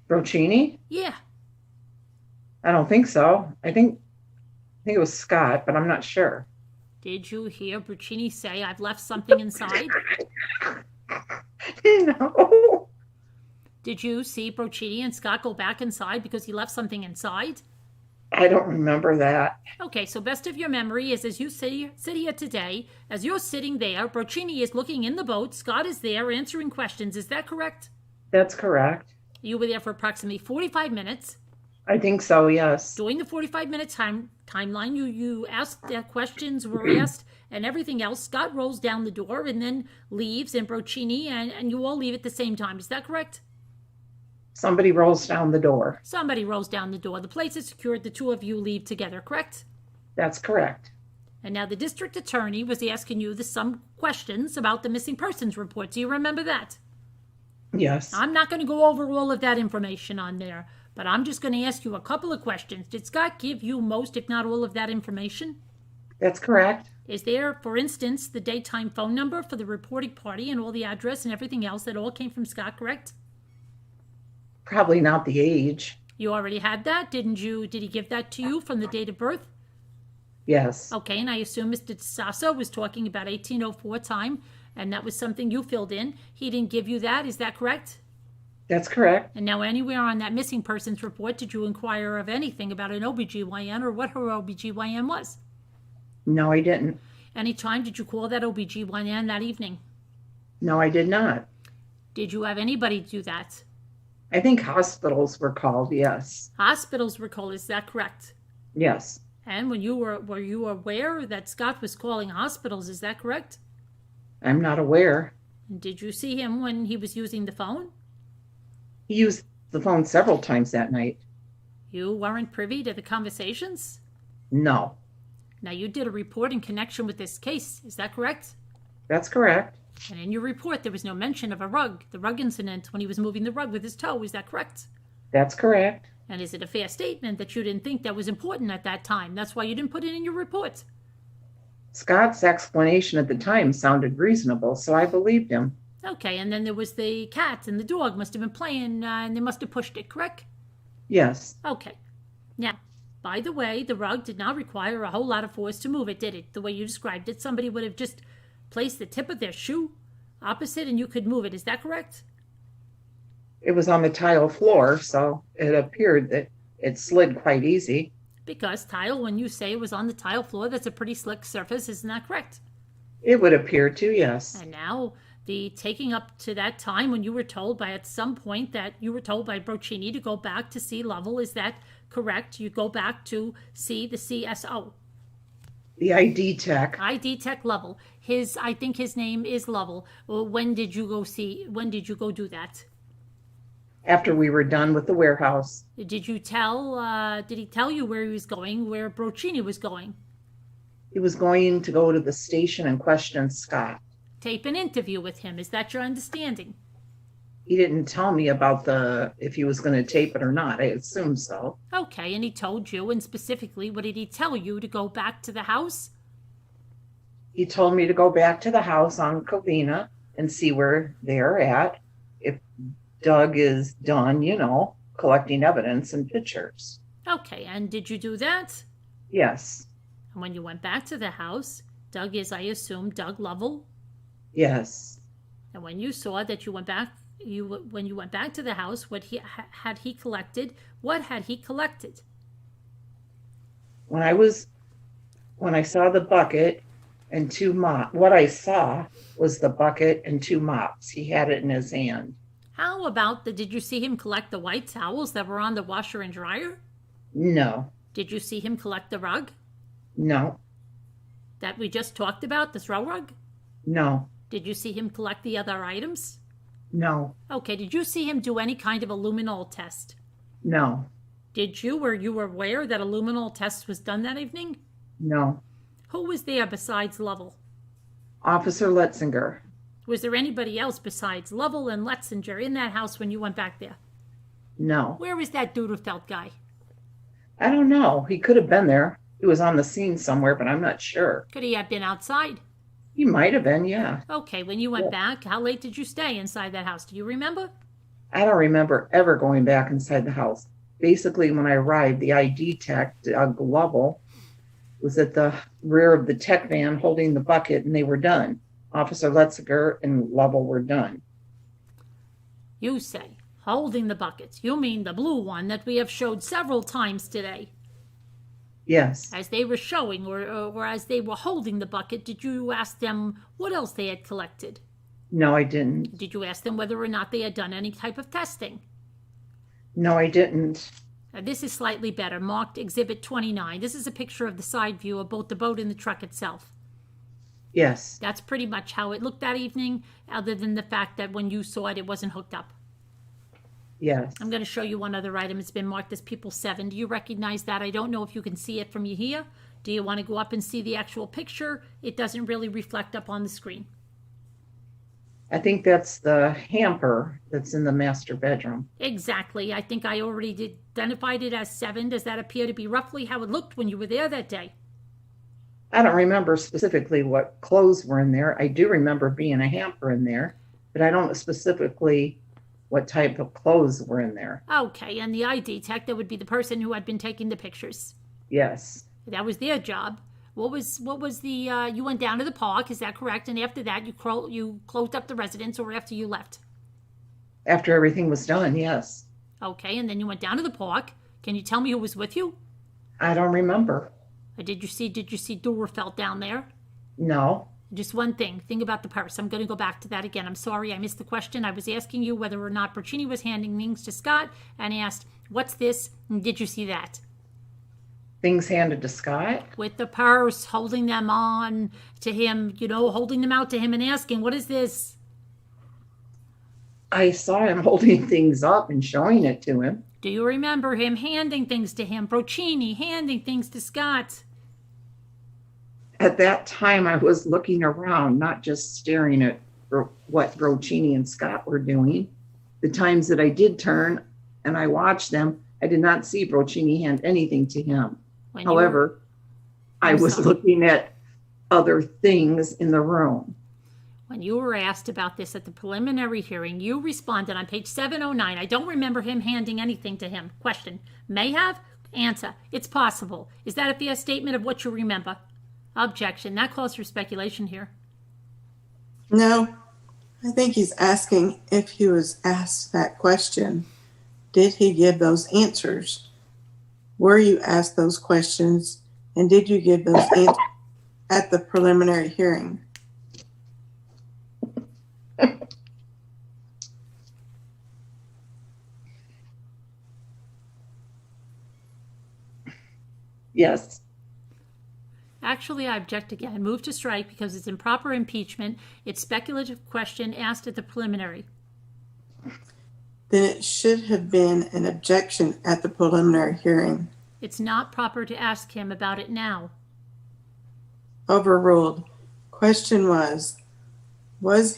Brocini? Yeah. I don't think so. I think it was Scott, but I'm not sure. Did you hear Brocini say, I've left something inside? No. Did you see Brocini and Scott go back inside because he left something inside? I don't remember that. Okay, so best of your memory is as you sit here today, as you're sitting there, Brocini is looking in the boat, Scott is there answering questions. Is that correct? That's correct. You were there for approximately 45 minutes. I think so, yes. During the 45-minute timeline, you asked questions, were asked, and everything else. Scott rolls down the door and then leaves, and Brocini, and you all leave at the same time. Is that correct? Somebody rolls down the door. Somebody rolls down the door. The place is secured. The two of you leave together, correct? That's correct. And now the district attorney was asking you some questions about the missing persons report. Do you remember that? Yes. I'm not going to go over all of that information on there, but I'm just going to ask you a couple of questions. Did Scott give you most, if not all, of that information? That's correct. Is there, for instance, the daytime phone number for the reporting party and all the address and everything else that all came from Scott, correct? Probably not the age. You already had that, didn't you? Did he give that to you from the date of birth? Yes. Okay, and I assume Mr. DeSasso was talking about 1804 time, and that was something you filled in. He didn't give you that, is that correct? That's correct. And now anywhere on that missing persons report, did you inquire of anything about an OBGYN or what her OBGYN was? No, I didn't. Any time did you call that OBGYN that evening? No, I did not. Did you have anybody do that? I think hospitals were called, yes. Hospitals were called, is that correct? Yes. And when you were you aware that Scott was calling hospitals, is that correct? I'm not aware. And did you see him when he was using the phone? He used the phone several times that night. You weren't privy to the conversations? No. Now, you did a report in connection with this case, is that correct? That's correct. And in your report, there was no mention of a rug, the rug incident when he was moving the rug with his toe, is that correct? That's correct. And is it a fair statement that you didn't think that was important at that time? That's why you didn't put it in your report. Scott's explanation at the time sounded reasonable, so I believed him. Okay, and then there was the cat and the dog must have been playing and they must have pushed it, correct? Yes. Okay. Now, by the way, the rug did not require a whole lot of force to move it, did it? The way you described it, somebody would have just placed the tip of their shoe opposite and you could move it. Is that correct? It was on the tile floor, so it appeared that it slid quite easy. Because tile, when you say it was on the tile floor, that's a pretty slick surface, isn't that correct? It would appear to, yes. And now, the taking up to that time when you were told by at some point that you were told by Brocini to go back to sea level, is that correct? You go back to see the CSO. The ID tech, ID tech level. I think his name is Level. Well, when did you go do that? after we were done with the warehouse. Did he tell you where he was going, where Brocini was going? He was going to go to the station and question Scott. Tape an interview with him. Is that your understanding? He didn't tell me about if he was going to tape it or not. I assume so. Okay, and he told you, and specifically, what did he tell you, to go back to the house? He told me to go back to the house on Covina and see where they're at. If Doug is done, collecting evidence and pictures. Okay, and did you do that? Yes. And when you went back to the house, Doug is, I assume, Doug Lovell. Yes. And when you saw that you went back, when you went back to the house, what had he collected? What had he collected? When I saw the bucket and two mops, what I saw was the bucket and two mops. He had it in his hand. How about did you see him collect the white towels that were on the washer and dryer? No. Did you see him collect the rug No. that we just talked about, the throw rug? No. Did you see him collect the other items? No. Okay, did you see him do any kind of a luminol test? No. Did you, or you were aware that a luminol test was done that evening? No. Who was there besides Lovell? Officer Letzinger. Was there anybody else besides Lovell and Letzinger in that house when you went back there? No. Where was that Duderfeld guy? I don't know. He could have been there. He was on the scene somewhere, but I'm not sure. Could he have been outside? He might have been, yeah. Okay, when you went back, how late did you stay inside that house? Do you remember? I don't remember ever going back inside the house. Basically, when I arrived, the ID tech, Doug Lovell, was at the rear of the tech van holding the bucket, and they were done. Officer Letzinger and Lovell were done. You say, holding the buckets. You mean the blue one that we have showed several times today. Yes. As they were showing, or as they were holding the bucket, did you ask them what else they had collected? No, I didn't. Did you ask them whether or not they had done any type of testing? No, I didn't. This is slightly better, marked Exhibit 29. This is a picture of the side view of both the boat and the truck itself. Yes. That's pretty much how it looked that evening, other than the fact that when you saw it, it wasn't hooked up. Yes. I'm going to show you one other item. It's been marked as People 7. Do you recognize that? I don't know if you can see it from here. Do you want to go up and see the actual picture? It doesn't really reflect up on the screen. I think that's the hamper that's in the master bedroom. Exactly. I think I already identified it as 7. Does that appear to be roughly how it looked when you were there that day? I don't remember specifically what clothes were in there. I do remember being a hamper in there, but I don't know specifically what type of clothes were in there. Okay, and the ID tech, that would be the person who had been taking the pictures. Yes. That was their job. What was the, you went down to the park, is that correct? And after that, you closed up the residence, or after you left? After everything was done, yes. Okay, and then you went down to the park. Can you tell me who was with you? I don't remember. Or did you see Duerfeld down there? No. Just one thing about the purse. I'm going to go back to that again. I'm sorry, I missed the question. I was asking you whether or not Brocchini was handing things to Scott, and asked, what's this? And did you see that? Things handed to Scott? With the purse, holding them on to him, holding them out to him and asking, what is this? I saw him holding things up and showing it to him. Do you remember him handing things to him? Brocchini handing things to Scott? At that time, I was looking around, not just staring at what Brocchini and Scott were doing. The times that I did turn and I watched them, I did not see Brocchini hand anything to him. However, I was looking at other things in the room. When you were asked about this at the preliminary hearing, you responded on page 709, I don't remember him handing anything to him. Question, may have? Answer, it's possible. Is that a fair statement of what you remember? Objection, that calls for speculation here. No, I think he's asking if he was asked that question. Did he give those answers? Were you asked those questions, and did you give those answers at the preliminary hearing? Yes. Actually, I object again. Move to strike because it's improper impeachment. It's speculative question asked at the preliminary. Then it should have been an objection at the preliminary hearing. It's not proper to ask him about it now. Overruled. Question was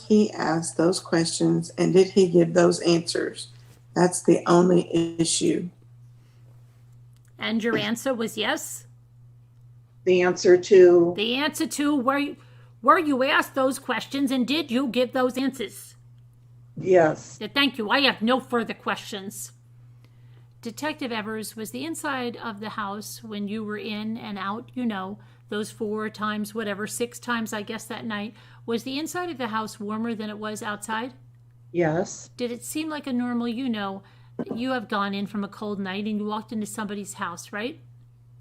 he asked those questions, and did he give those answers? That's the only issue. And your answer was yes? The answer to... The answer to Were you asked those questions and did you give those answers? Yes. Thank you. I have no further questions. Detective Evers, was the inside of the house when you were in and out, you know, those 4 times, whatever, 6 times, I guess, that night, was the inside of the house warmer than it was outside? Yes. Did it seem like a normal, you know, you have gone in from a cold night and you walked into somebody's house, right?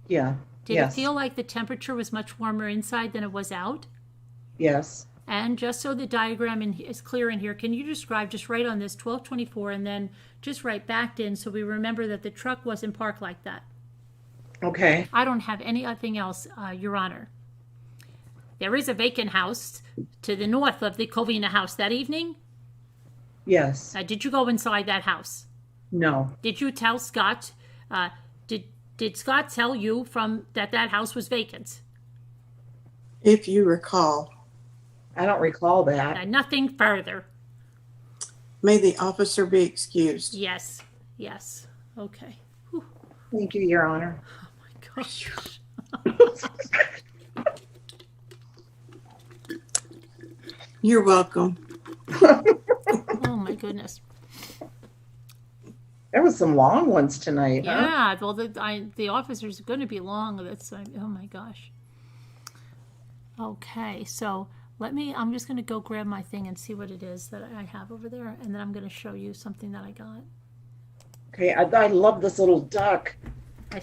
Yeah. Did Yes. it feel like the temperature was much warmer inside than it was out? Yes. And just so the diagram is clear in here, can you describe, just right on this 1224, and then just right backed in so we remember that the truck wasn't parked like that? Okay. I don't have anything else, Your Honor. There is a vacant house to the north of the Covina house that evening. Yes. Did you go inside that house? No. Did you tell Scott? Did Scott tell you from that house was vacant? If you recall. I don't recall that. Nothing further. May the officer be excused. Yes. Yes. Okay. Whew. Thank you, Your Honor. Oh my gosh. You're welcome. Oh my goodness. There was some long ones tonight, huh? Yeah. Well, the officers are going to be long. That's oh my gosh. Okay. So I'm just going to go grab my thing and see what it is that I have over there, and then I'm going to show you something that I got. Okay, I love this little duck.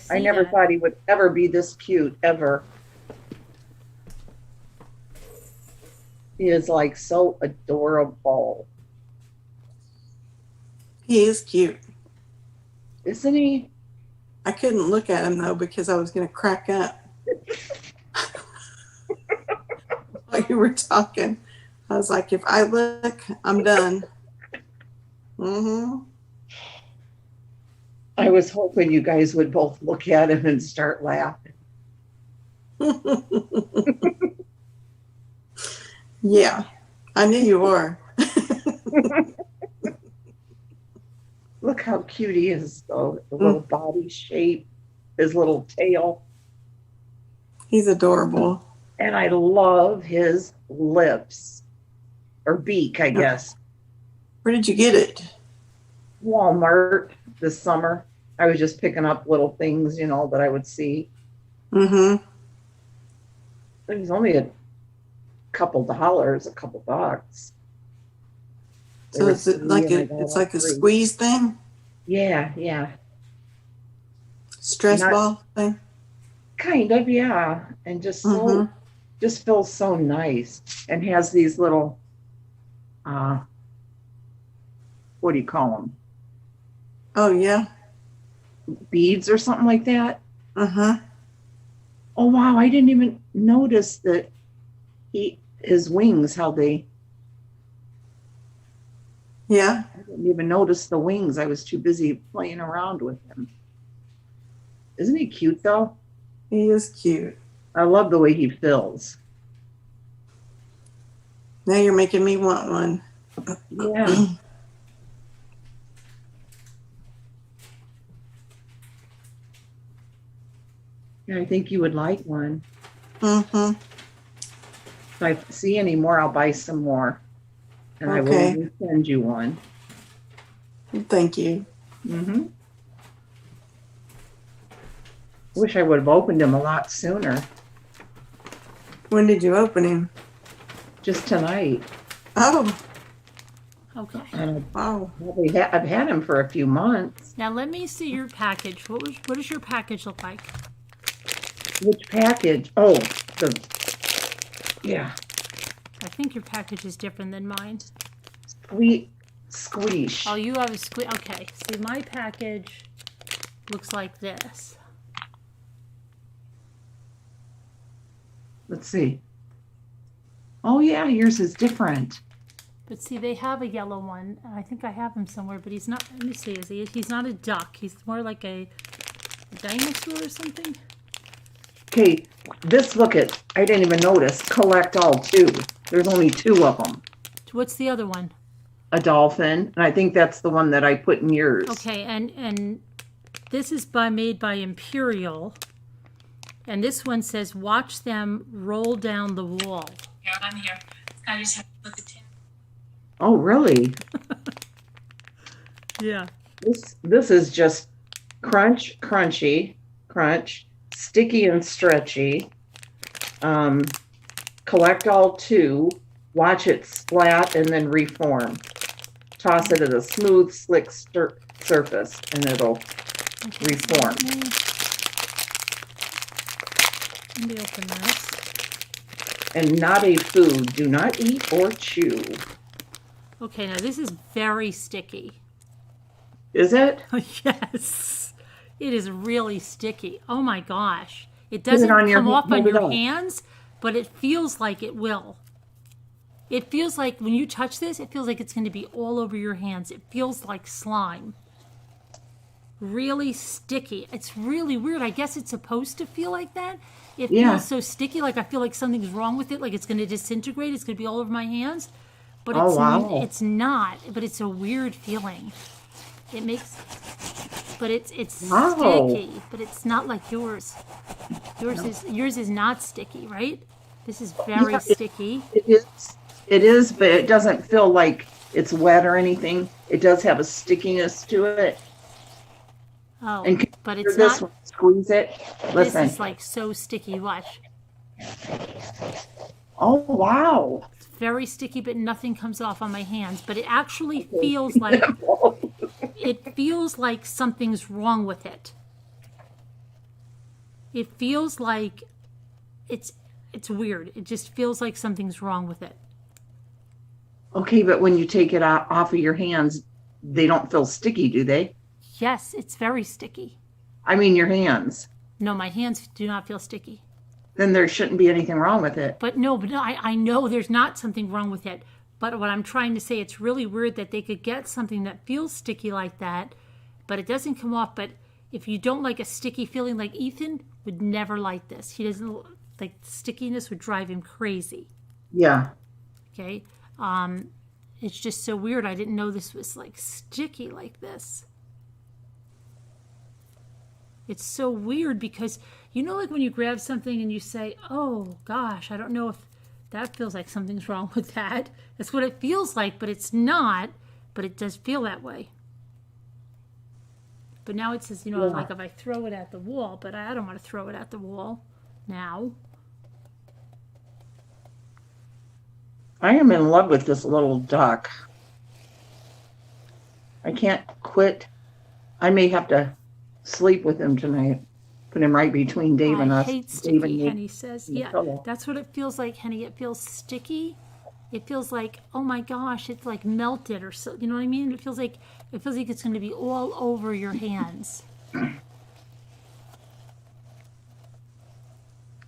I never that. thought he would ever be this cute, ever. He is like so adorable. He is cute. Isn't he? I couldn't look at him though because I was going to crack up while you were talking. I was like, if I look, I'm done. Mm-hmm. I was hoping you guys would both look at him and start laughing. Yeah, I knew you were. Look how cute he is, though. The little body shape, his little tail. He's adorable. And I love his lips. Or beak, I guess. Where did you get it? Walmart this summer. I was just picking up little things, you know, that I would see. Mm-hmm. It was only a couple dollars, a couple bucks. So it's like a squeeze thing? Yeah, yeah. Stress ball thing? Kind of, yeah. And just so Mhm. just feels so nice. And has these little what do you call them? Oh, yeah. Beads or something like that. Uh-huh. Oh wow, I didn't even notice that his wings, how they Yeah. I didn't even notice the wings. I was too busy playing around with him. Isn't he cute though? He is cute. I love the way he feels. Now you're making me want one. Yeah. Yeah, I think you would like one. Mm-hmm. If I see any more, I'll buy some more. And I Okay. will send you one. Thank you. Mm-hmm. Wish I would have opened him a lot sooner. When did you open him? Just tonight. Oh, Okay. And wow. I've had him for a few months. Now let me see your package. What does your package look like? Which package? Oh, yeah. I think your package is different than mine. Squeeze. Oh, you have a squeeze. Okay. See, my package looks like this. Let's see. Oh yeah, yours is different. But see, they have a yellow one. I think I have him somewhere, but he's not. Let me see. He's not a duck. He's more like a dinosaur or something. Okay, look at, I didn't even notice, collect all 2. There's only 2 of them. What's the other one? A dolphin, and I think that's the one that I put in yours. Okay, and this is made by Imperial, and this one says, "Watch them roll down the wall." I'm here. I just have to put the tin. Oh, really? Yeah. This is just crunch, crunchy, crunch, sticky and stretchy. Collect all two, watch it splat and then reform. Toss it at a smooth, slick surface and it'll reform. Let me open this. And not a food. Do not eat or chew. Okay, now this is very sticky. Is it? Yes. It is really sticky. Oh my gosh. It Put it doesn't on your come off on hold it your up. hands, but it feels like it will. It feels like when you touch this, it feels like it's going to be all over your hands. It feels like slime. Really sticky. It's really weird. I guess it's supposed to feel like that. It Yeah. feels so sticky, like I feel like something's wrong with it, like it's going to disintegrate. It's going to be all over my hands. But Oh, it's, wow. it's not. But it's a weird feeling. It makes, but it's Wow. sticky. But it's not like yours. Yours is not sticky, right? This is very Yeah, sticky. It is, but it doesn't feel like it's wet or anything. It does have a stickiness to it. Oh, And can but you it's do this not. one? Squeeze it. Listen. This is like so sticky. Watch. Oh, wow. It's very sticky, but nothing comes off on my hands. But it actually feels like something's wrong with it. It feels like it's weird. It just feels like something's wrong with it. Okay, but when you take it off of your hands, they don't feel sticky, do they? Yes, it's very sticky. I mean, your hands. No, my hands do not feel sticky. Then there shouldn't be anything wrong with it. But no, I know there's not something wrong with it. But what I'm trying to say, it's really weird that they could get something that feels sticky like that, but it doesn't come off. But if you don't like a sticky feeling, like Ethan would never like this. He doesn't like stickiness, would drive him crazy. Yeah. Okay. It's just so weird. I didn't know this was like sticky like this. It's so weird because, you know, like when you grab something and you say, oh gosh, I don't know if that feels like something's wrong with that. That's what it feels like, but it's not, but it does feel that way. But now it says, you know, Yeah. like if I throw it at the wall, but I don't want to throw it at the wall now. I am in love with this little duck. I can't quit. I may have to sleep with him tonight. Put him right between Dave and I us. hate Dave sticky, and Henny says. the Yeah, pillow. that's what it feels like, Henny. It feels sticky. It feels like, oh my gosh, it's like melted or so. You know what I mean? It feels like it's going to be all over your hands.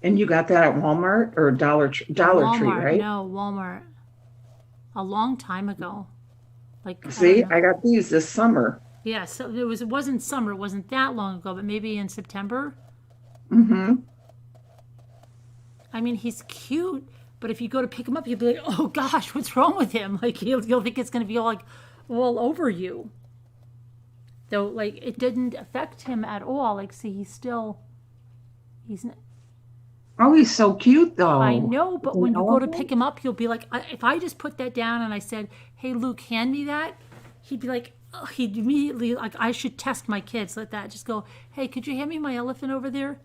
And you got that at Walmart or Dollar Tree, Walmart, right? no, Walmart. A long time ago. Like I See, don't know. I got these this summer. Yeah, so it wasn't summer, it wasn't that long ago, but maybe in September. Mm-hmm. I mean, he's cute, but if you go to pick him up, you'll be like, oh gosh, what's wrong with him? Like you'll think it's going to be all over you. Though, like, it didn't affect him at all. Like, see, he's Oh, he's so cute, though. I know, but Isn't when it you go to awful? pick him up, you'll be like, if I just put that down and I said, hey, Luke, hand me that, he'd be like, oh, he'd immediately, like, I should test my kids like that. Just go, hey, could you hand me my elephant over there?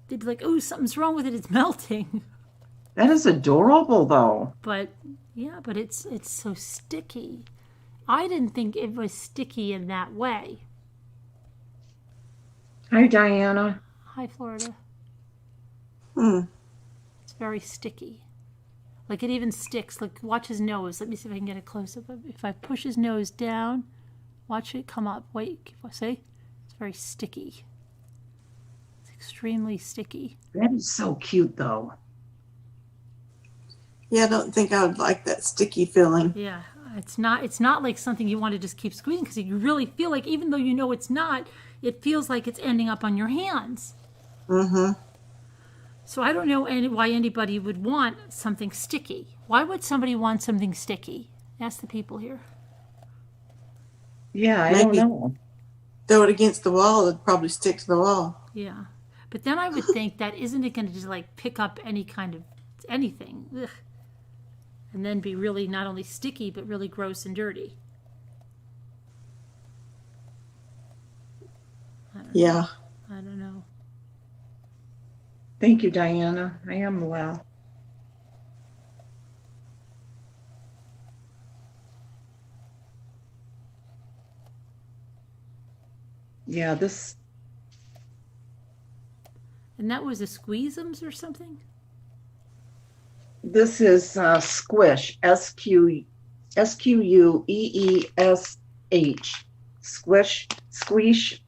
They'd be like, oh, something's wrong with it. It's melting. That is adorable, though. But, yeah, but it's so sticky. I didn't think it was sticky in that way. Hi, Diana. Hi, Florida. Hmm. It's very sticky. Like it even sticks. Like watch his nose. Let me see if I can get a close up. If I push his nose down, watch it come up. Wait, see? It's very sticky. It's extremely sticky. That is so cute, though. Yeah, I don't think I would like that sticky feeling. Yeah, it's not like something you want to just keep squeezing because you really feel like even though you know it's not, it feels like it's ending up on your hands. Mm-hmm. So I don't know why anybody would want something sticky. Why would somebody want something sticky? Ask the people here. Yeah, I Maybe. don't know. Throw it against the wall, it'd probably stick to the wall. Yeah. But then I would think that isn't it going to just like pick up any kind of anything? Ugh. and then be really not only sticky, but really gross and dirty. Yeah. I don't know. Thank you, Diana. I am well. Yeah, this And that was a Squeezums or something? is Squish, Squeesh, Squish.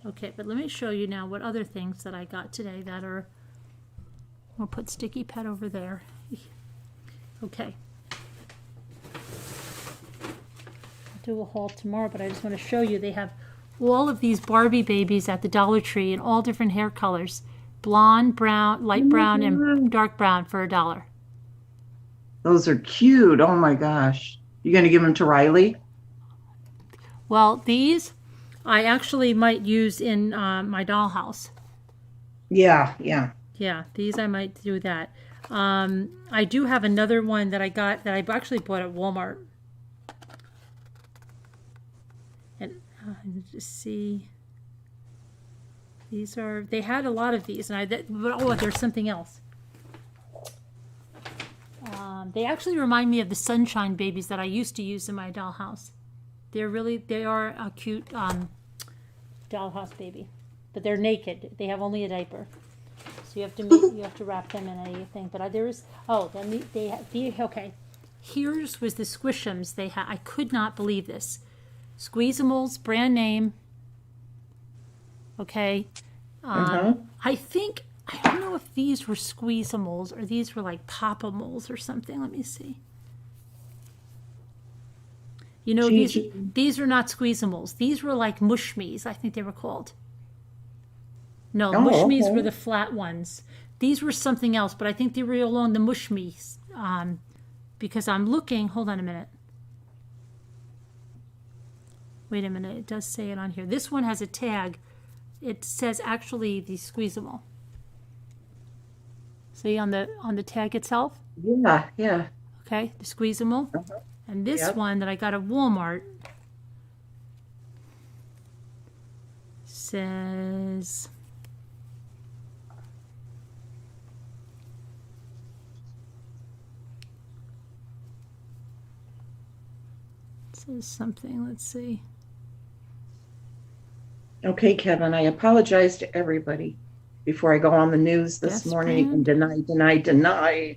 Okay, but let me show you now what other things that I got today that are, we'll put Sticky Pet over there. Okay. I'll do a haul tomorrow, but I just want to show you they have all of these Barbie babies at the Dollar Tree in all different hair colors. Blonde, brown, light brown, and dark brown for $1. Those are cute. Oh my gosh. You gonna give them to Riley? Well, these I actually might use in my dollhouse. Yeah, yeah. Yeah, these I might do that. I do have another one that I got that I actually bought at Walmart. And just see. These are, they had a lot of these, and oh, there's something else. They actually remind me of the Sunshine Babies that I used to use in my dollhouse. They are a cute dollhouse baby, but they're naked. They have only a diaper, so you have to wrap them in anything. But okay. Here's was the Squishums they had. I could not believe this. Squeezimals, brand name. Okay. I don't know if these were Squeezimals or these were like Pop-A-Moles or something. Let me see. You know, these are not Squeezimals. These were like Mushme's, I think they were called. No, Mushme's were the flat ones. These were something else, but I think they were along the Mushme's. Because I'm looking, hold on a minute. Wait a minute, it does say it on here. This one has a tag. It says actually the Squeezable. See on the tag itself? Yeah, yeah. Okay, the Squeezable. And this one that I got at Walmart says something, let's see. Okay, Kevin, I apologize to everybody before I go on the news this morning and deny.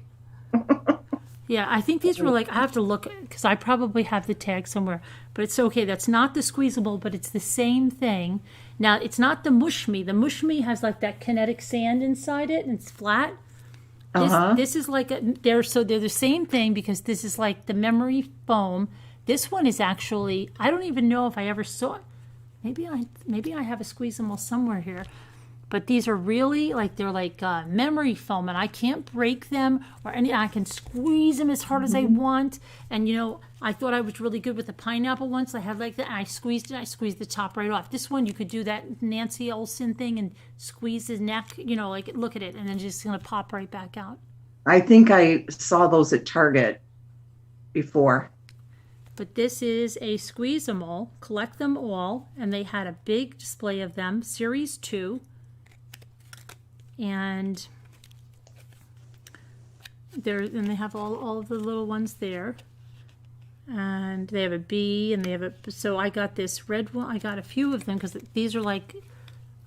Yeah, I think these were like, I have to look, because I probably have the tag somewhere, but it's okay. That's not the Squeezable, but it's the same thing. Now, it's not the Mushme. The Mushme has like that kinetic sand inside it, and it's flat. This is like, they're the same thing, because this is like the memory foam. This one is actually, I don't even know if I ever saw it. Maybe I have a Squeezable somewhere here. But these are really like, they're like memory foam, and I can't break them or I can squeeze them as hard as I want. And you know, I thought I was really good with the pineapple once. I had like that, and I squeezed the top right off. This one, you could do that Nancy Olsen thing and squeeze his neck, you know, like look at it, and then just gonna pop right back out. I think I saw those at Target before. But this is a Squeezable, collect them all, and they had a big display of them, Series 2. And they have all of the little ones there. And they have a bee, and they have so I got this red one. I got a few of them, because these are like,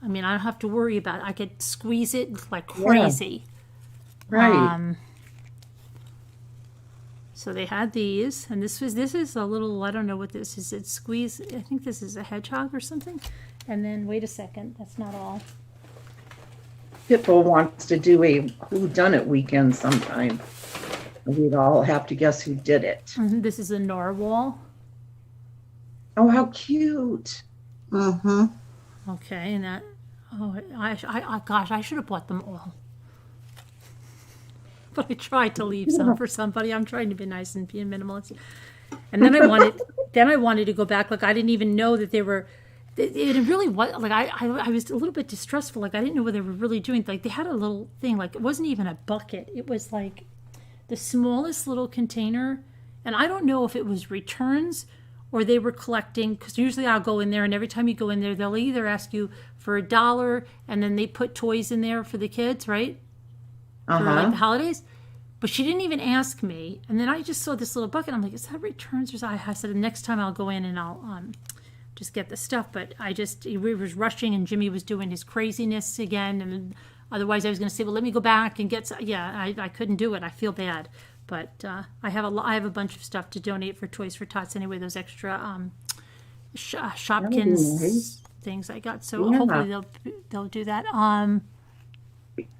I mean, I don't have to worry about it. I could squeeze it like crazy. Yeah. Right. So they had these, and this is a little, I don't know what this is. It's squeeze, I think this is a hedgehog or something. And then, wait a second, that's not all. Pitbull wants to do a whodunit weekend sometime. We'd all have to guess who did it. This is a narwhal. Oh, how cute. Okay, and that, gosh, I should have bought them all. But I tried to leave some for somebody. I'm trying to be nice and be a minimalist. And then I wanted to go back. Like, I didn't even know that it really was like I was a little bit distrustful. Like I didn't know what they were really doing. Like they had a little thing. Like it wasn't even a bucket. It was like the smallest little container. And I don't know if it was returns or they were collecting, because usually I'll go in there, and every time you go in there, they'll either ask you for $1, and then they put toys in there for the kids, right? For like the holidays. But she didn't even ask me. And then I just saw this little bucket. I'm like, is that returns? Or I said, the next time I'll go in and I'll just get the stuff. But we was rushing, and Jimmy was doing his craziness again. And otherwise I was going to say, well, let me go back and get some. Yeah, I couldn't do it. I feel bad. But I have a bunch of stuff to donate for Toys for Tots anyway, those extra Shopkins things I got. So hopefully they'll do that.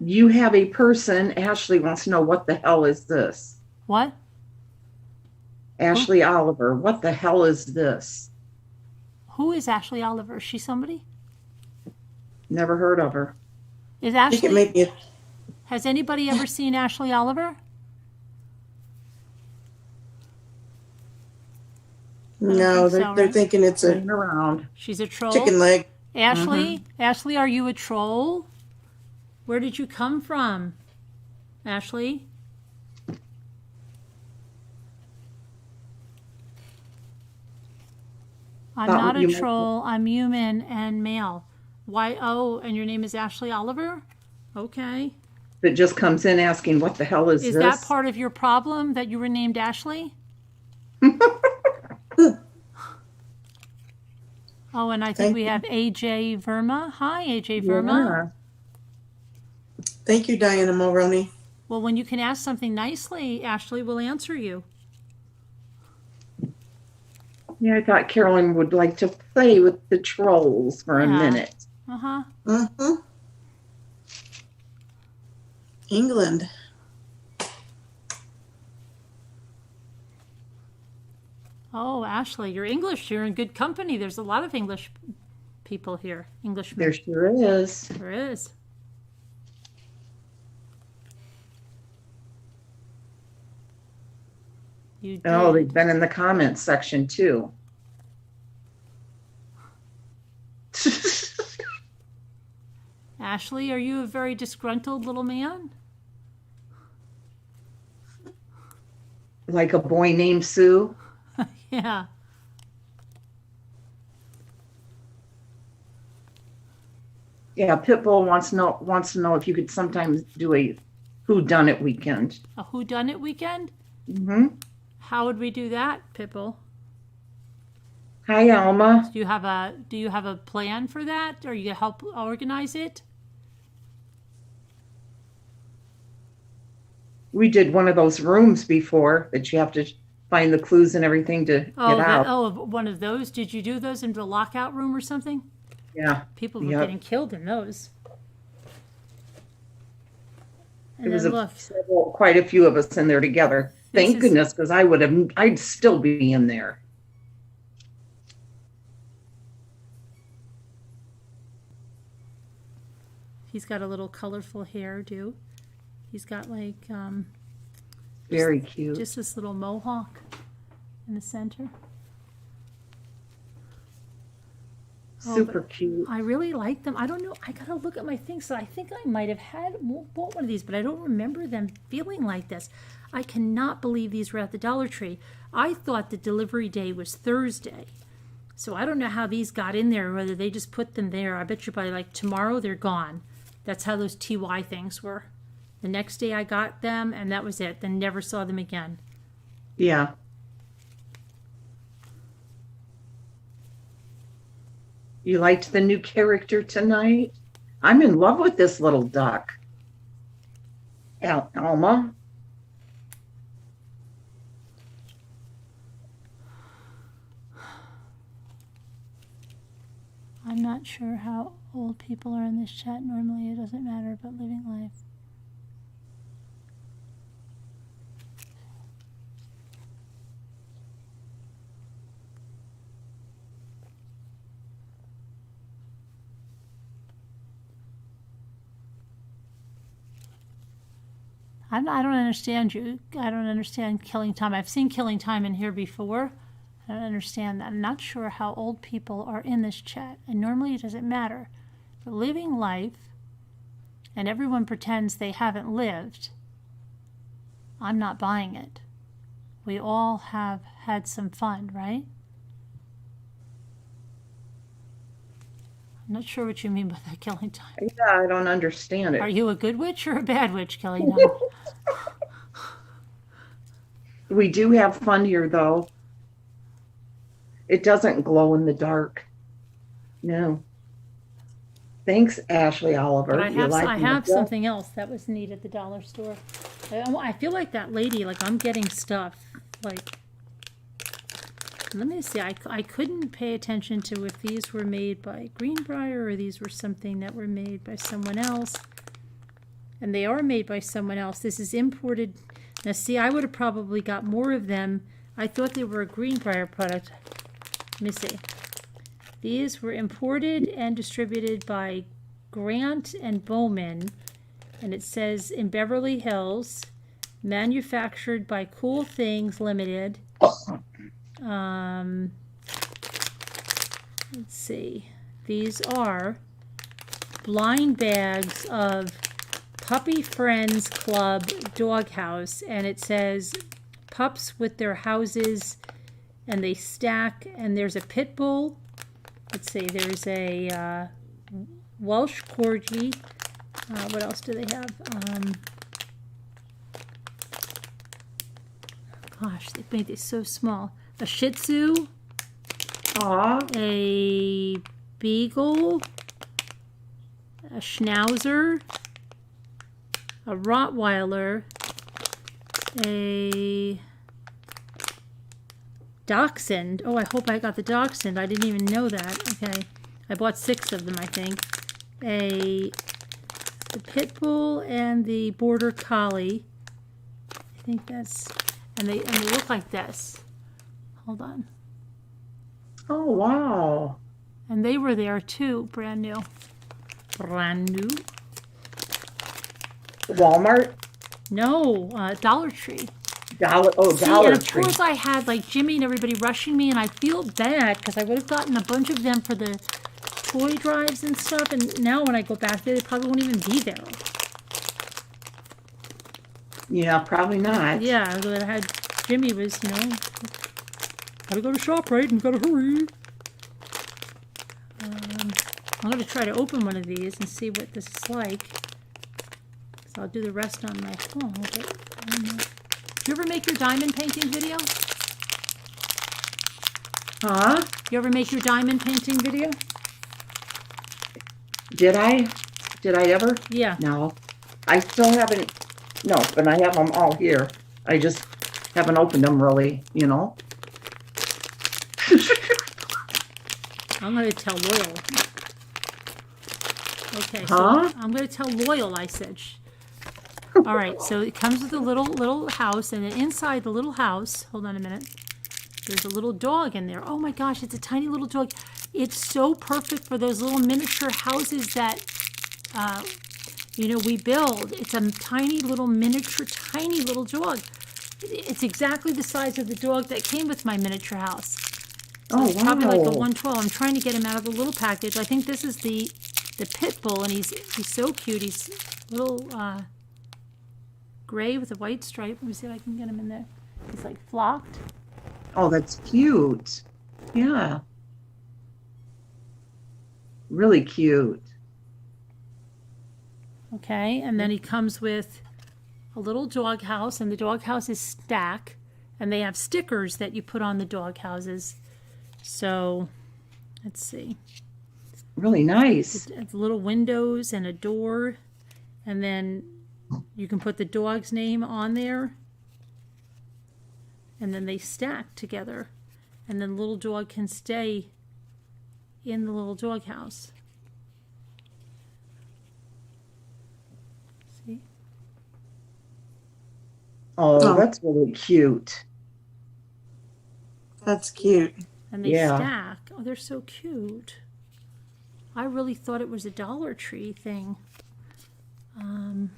You have a person, Ashley wants to know, what the hell is this? What? Ashley Oliver, what the hell is this? Who is Ashley Oliver? Is she somebody? Never heard of her. Is I think it Ashley? may be Has anybody ever seen Ashley Oliver? no, think so, they're right? thinking it's a Sitting around. She's a troll. chicken leg. Ashley, Ashley, are you a troll? Where did you come from, Ashley? I'm not a troll. I'm human and male. Why? Oh, and your name is Ashley Oliver? Okay. That just comes in asking, what the hell is Is this? that part of your problem that you were named Ashley? Oh, and I think Thank we you. have AJ Verma. Hi, AJ Verma. Thank you, Diana Mulroney. Well, when you can ask something nicely, Ashley will answer you. Yeah, I thought Carolyn would like to play with the trolls for a Yeah. minute. Uh-huh. Mm-hmm. England. Oh, Ashley, you're English. You're in good company. There's a lot of English people here. Englishmen. There sure is. There is. You Oh, did. they've been in the comments section too. Ashley, are you a very disgruntled little man? Like a boy named Sue. Yeah. Yeah, Pitbull wants to know if you could sometimes do a whodunit weekend. A whodunit weekend? Mm-hmm. How would we do that, Pipple? Hi, Alma. Do you have a plan for that, or you help organize it? We did one of those rooms before that you have to find the clues and everything to get out. One of those. Did you do those in the lockout room or something? Yeah. People were Yep. getting killed in those. And It was then look, quite a few of us in there together. Thank is- goodness, because I'd still be in there. he's got a little colorful hairdo. He's got like Very cute. just this little mohawk in the center. Super cute. I really like them. I don't know. I gotta look at my things. So I think I might have bought one of these, but I don't remember them feeling like this. I cannot believe these were at the Dollar Tree. I thought the delivery day was Thursday. So I don't know how these got in there, whether they just put them there. I bet you by like tomorrow they're gone. That's how those TY things were. The next day I got them and that was it. Then never saw them again. Yeah. You liked the new character tonight? I'm in love with this little duck. Alma? I'm not sure how old people are in this chat. Normally it doesn't matter about living life. I don't understand you. I don't understand Killing Time. I've seen Killing Time in here before, I don't understand that. I'm not sure how old people are in this chat, and normally it doesn't matter. But living life, and everyone pretends they haven't lived, I'm not buying it. We all have had some fun, right? I'm not sure what you mean by that, Kelly Time. Yeah, I don't understand it. Are you a good witch or a bad witch, Kelly Time? We do have fun here, though. It doesn't glow in the dark. No. Thanks, Ashley Oliver. But I You have, like I my have book? something else that was neat at the dollar store. I feel like that lady, like I'm getting stuff. Like, let me see. I couldn't pay attention to if these were made by Greenbrier or these were something that were made by someone else. And they are made by someone else. This is imported. Now, see, I would have probably got more of them. I thought they were a Greenbrier product. Let me see. These were imported and distributed by Grant and Bowman, and it says in Beverly Hills, manufactured by Cool Things Limited. Let's see. These are blind bags of Puppy Friends Club Doghouse, and it says pups with their houses, and they stack, and there's a pit bull. Let's see, there's a Welsh Corgi. What else do they have? Gosh, they made this so small. A Shih Tzu, Aw, a Beagle, a Schnauzer, a Rottweiler, a Dachshund. Oh, I hope I got the Dachshund. I didn't even know that. Okay. I bought 6 of them, I think. The Pit Bull and the Border Collie. I think that's... And they look like this. Hold on. oh, wow. And they were there too, brand new. Brand new? Walmart? No, Dollar Tree. Dollar And of Tree. course I had like Jimmy and everybody rushing me, and I feel bad because I would have gotten a bunch of them for the toy drives and stuff, and now when I go back there, they probably won't even be there. Yeah, probably not. Yeah, I had Jimmy was, gotta go to ShopRite and gotta hurry. I'm gonna try to open one of these and see what this is like. So I'll do the rest on my phone. But I don't know. Do you ever make your diamond painting video? Huh? You ever make your diamond painting video? Did I? Did I ever? Yeah. No. I still haven't. No, but I have them all here. I just haven't opened them really, I'm gonna tell Loyal. Okay, so Huh? I'm gonna tell Loyal, I said. All right, so it comes with a little house, and then inside the little house, hold on a minute, there's a little dog in there. Oh my gosh, it's a tiny little dog. It's so perfect for those little miniature houses that, we build. It's a tiny little miniature, tiny little dog. It's exactly the size of the dog that came with my miniature house. So Oh, it's probably like a wow. 112. I'm trying to get him out of the little package. I think this is the pit bull, and he's so cute. He's little gray with a white stripe. Let me see if I can get him in there. He's like flocked. Oh, that's cute. Yeah. Really cute. Okay, and then he comes with a little dog house, and the dog house is stack, and they have stickers that you put on the dog houses. So, let's see. Really nice. It's little windows and a door, and then you can put the dog's name on there, and then they stack together, and then little dog can stay in the little dog house. See? Oh, Oh. that's really cute. That's cute. And they Yeah. stack. Oh, they're so cute. I really thought it was a Dollar Tree thing. I'm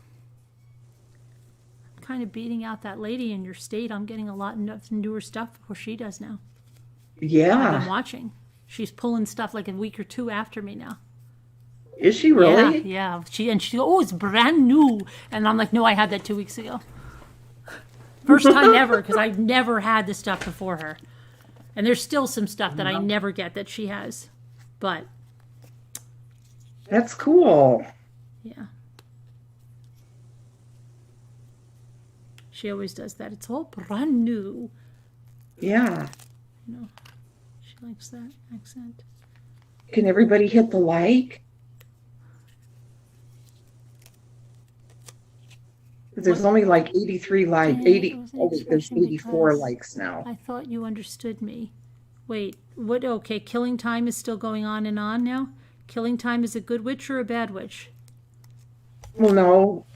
kind of beating out that lady in your state. I'm getting a lot of newer stuff before she does now. I've Yeah. been watching. She's pulling stuff like a week or two after me now. Is she really? Yeah. She oh, it's brand new, and I'm like, no, I had that 2 weeks ago. First time ever, because I've never had this stuff before her, and there's still some stuff that I never get that she has, but That's cool. yeah, she always does that. It's all brand new. Yeah. She likes that accent. Can everybody hit the like? 'Cause there's only like 83 likes. Yeah, 80. it was an Oh, there's expression 84 because likes now. I thought you understood me. Wait, what? Okay, killing time is still going on and on now. Killing time is a good witch or a bad witch? Well, no,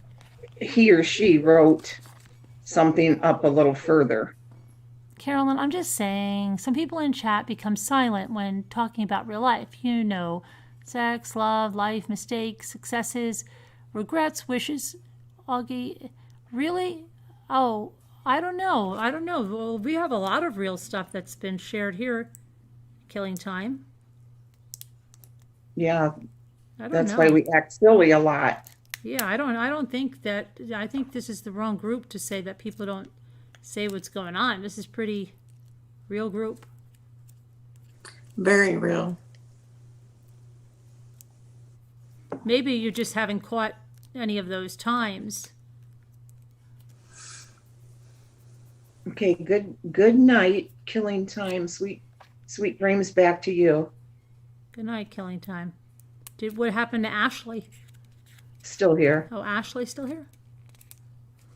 he or she wrote something up a little further. Carolyn, I'm just saying, some people in chat become silent when talking about real life. You know, sex, love, life, mistakes, successes, regrets, wishes. Augie, really? Oh, I don't know. I don't know. Well, we have a lot of real stuff that's been shared here. Killing time. Yeah, I don't that's know. why we act silly a lot. Yeah, I don't think that. I think this is the wrong group to say that people don't say what's going on. This is pretty real group. Very real. Maybe you just haven't caught any of those times. Okay, good night, killing time. Sweet dreams back to you. Good night, killing time. What happened to Ashley? Still here. Oh, Ashley's still here?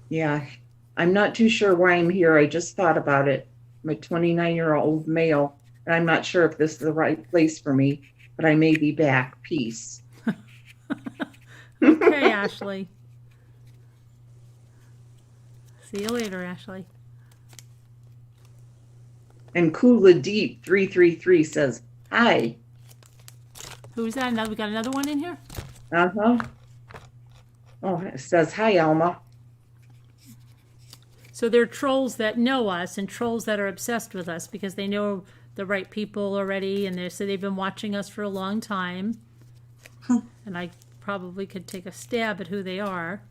Yeah, I'm not too sure why I'm here. I just thought about it. I'm a 29-year-old male, and I'm not sure if this is the right place for me, but I may be back. Peace. Okay, Ashley. See you later, Ashley. And Kula Deep 333 says, hi. Who's that? We got another one in here? Uh-huh. Oh, it says, hi, Alma. So there are trolls that know us and trolls that are obsessed with us because they know the right people already, and so they've been watching us for a long time. And I probably could take a stab at who they are.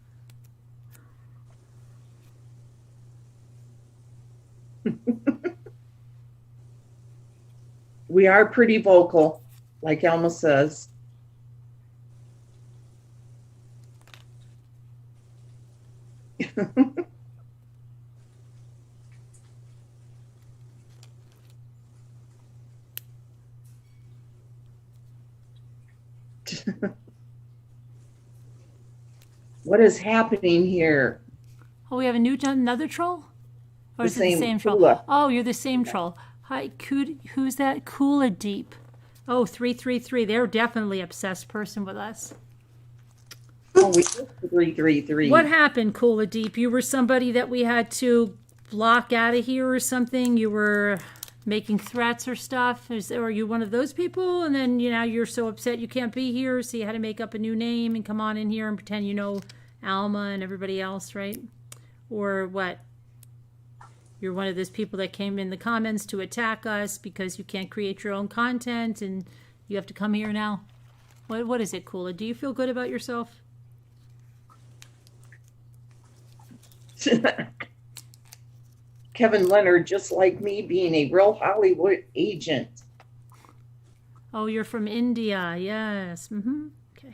We are pretty vocal, like Alma says. What is happening here? Oh, we have another troll? Or is it the same same troll? Kula. Oh, you're the same troll. Hi, who's that? Kula Deep. Oh, 333. They're definitely obsessed person with us. Oh, we missed the 333. What happened, Kula Deep? You were somebody that we had to block out of here or something? You were making threats or stuff? Are you one of those people? And then, you're so upset you can't be here, so you had to make up a new name and come on in here and pretend you know Alma and everybody else, right? Or what? You're one of those people that came in the comments to attack us because you can't create your own content and you have to come here now? What is it, Kula? Do you feel good about yourself? Kevin Leonard, just like me, being a real Hollywood agent. Oh, you're from India. Yes. Okay.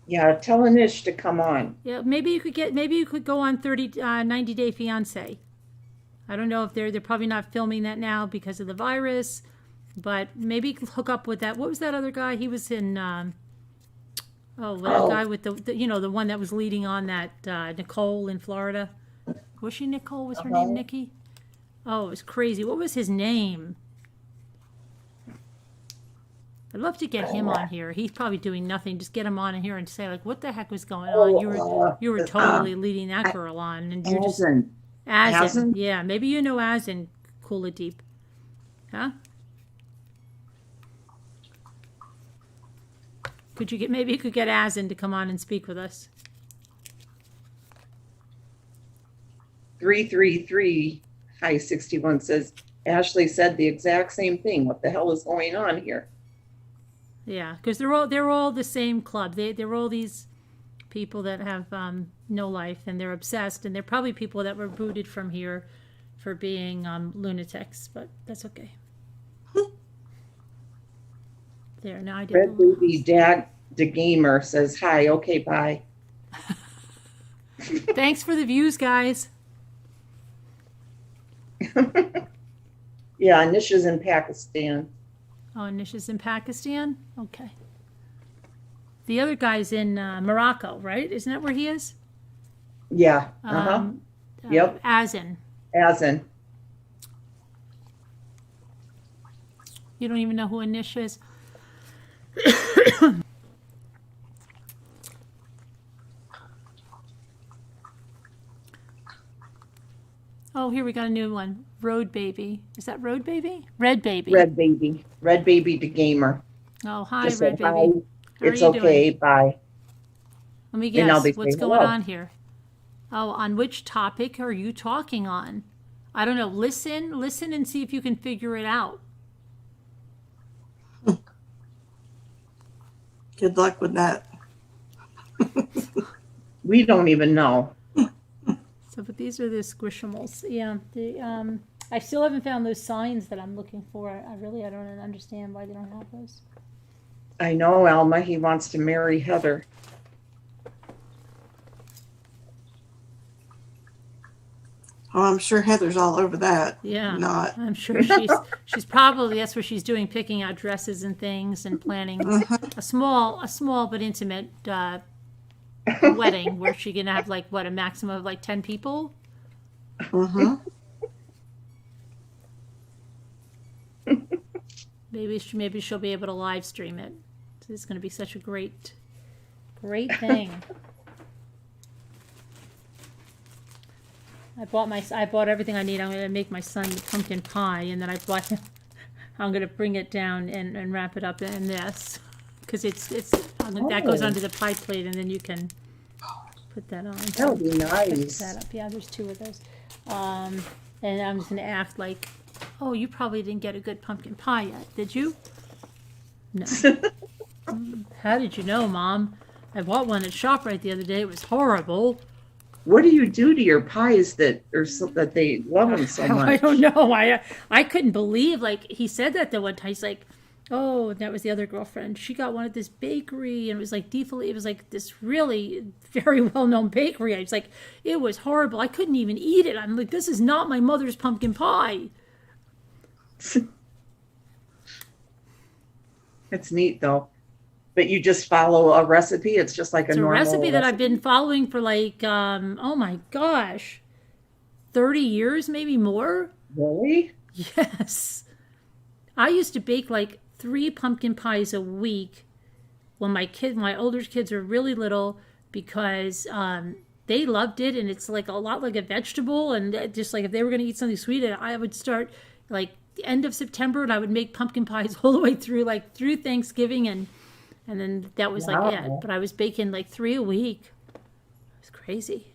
Yeah, tell Anish to come on. Yeah, maybe you could go on 90 Day Fiance. I don't know if they're probably not filming that now because of the virus, but maybe you could hook up with that. What was that other guy? He was in that guy with the one that was leading on that Nicole in Florida. Was she Nicole? Was her name Nikki? Oh, it was crazy. What was his name? I'd love to get him on here. He's probably doing nothing. Just get him on in here and say, like, what the heck was going on? You were totally leading that girl on, and you're just Azin. Yeah, maybe you know Azin, Kula Deep, huh? Maybe you could get Azin to come on and speak with us. 333 High 61 says, Ashley said the exact same thing. What the hell is going on here? Yeah, because they're all the same club. They're all these people that have no life, and they're obsessed, and they're probably people that were booted from here for being lunatics, but that's okay. There, now I did. Red Baby Dad the Gamer says hi. Okay, bye. Thanks for the views, guys. Yeah, Nisha's in Pakistan. Oh, Nisha's in Pakistan? Okay. The other guy's in Morocco, right? Isn't that where he is? Yeah. Uh-huh. Yep. Azin. Azin. You don't even know who Anisha is. Oh, here we got a new one. Road Baby. Is that Road Baby? Red Baby. Red Baby. Red Baby the Gamer. Oh, hi, Just Red say hi. Baby. How It's are you okay. doing? Bye. Let me And I'll guess. be What's saying going hello. on here? Oh, on which topic are you talking on? I don't know. Listen and see if you can figure it out. Good luck with that. We don't even know. So, but these are the squishimals. Yeah. I still haven't found those signs that I'm looking for. I don't understand why they don't have those. I know, Alma. He wants to marry Heather. Oh, I'm sure Heather's all over that. Yeah. Not. I'm sure she's probably, that's what she's doing, picking out dresses and things and planning a small but intimate wedding where she's gonna have a maximum of 10 people. Mm-hmm. Maybe she'll be able to live stream it. It's going to be such a great thing. I bought everything I need. I'm going to make my son pumpkin pie, and then I'm going to bring it down and wrap it up in this because that goes onto the pie plate, and then you can put that on. That would be nice. That up. Yeah, there's 2 of those. And I'm just going to act like, oh, you probably didn't get a good pumpkin pie yet, did you? No. How did you know, Mom? I bought one at ShopRite the other day. It was horrible. What do you do to your pies that they love them so much? I don't know. I couldn't believe, he said that the one time. He's like, oh, that was the other girlfriend. She got one at this bakery, and it was it was this really very well-known bakery. I was like, it was horrible. I couldn't even eat it. I'm like, this is not my mother's pumpkin pie. It's neat though. But you just follow a recipe. It's just like It's a normal recipe that I've been following for oh my gosh, 30 years, maybe more. Really? Yes. I used to bake 3 pumpkin pies a week when my older kids were really little because they loved it, and it's a lot like a vegetable, and just if they were going to eat something sweet, I would start the end of September, and I would make pumpkin pies all the way through through Thanksgiving, and then that was Wow. it. But I was baking 3 a week. It was crazy.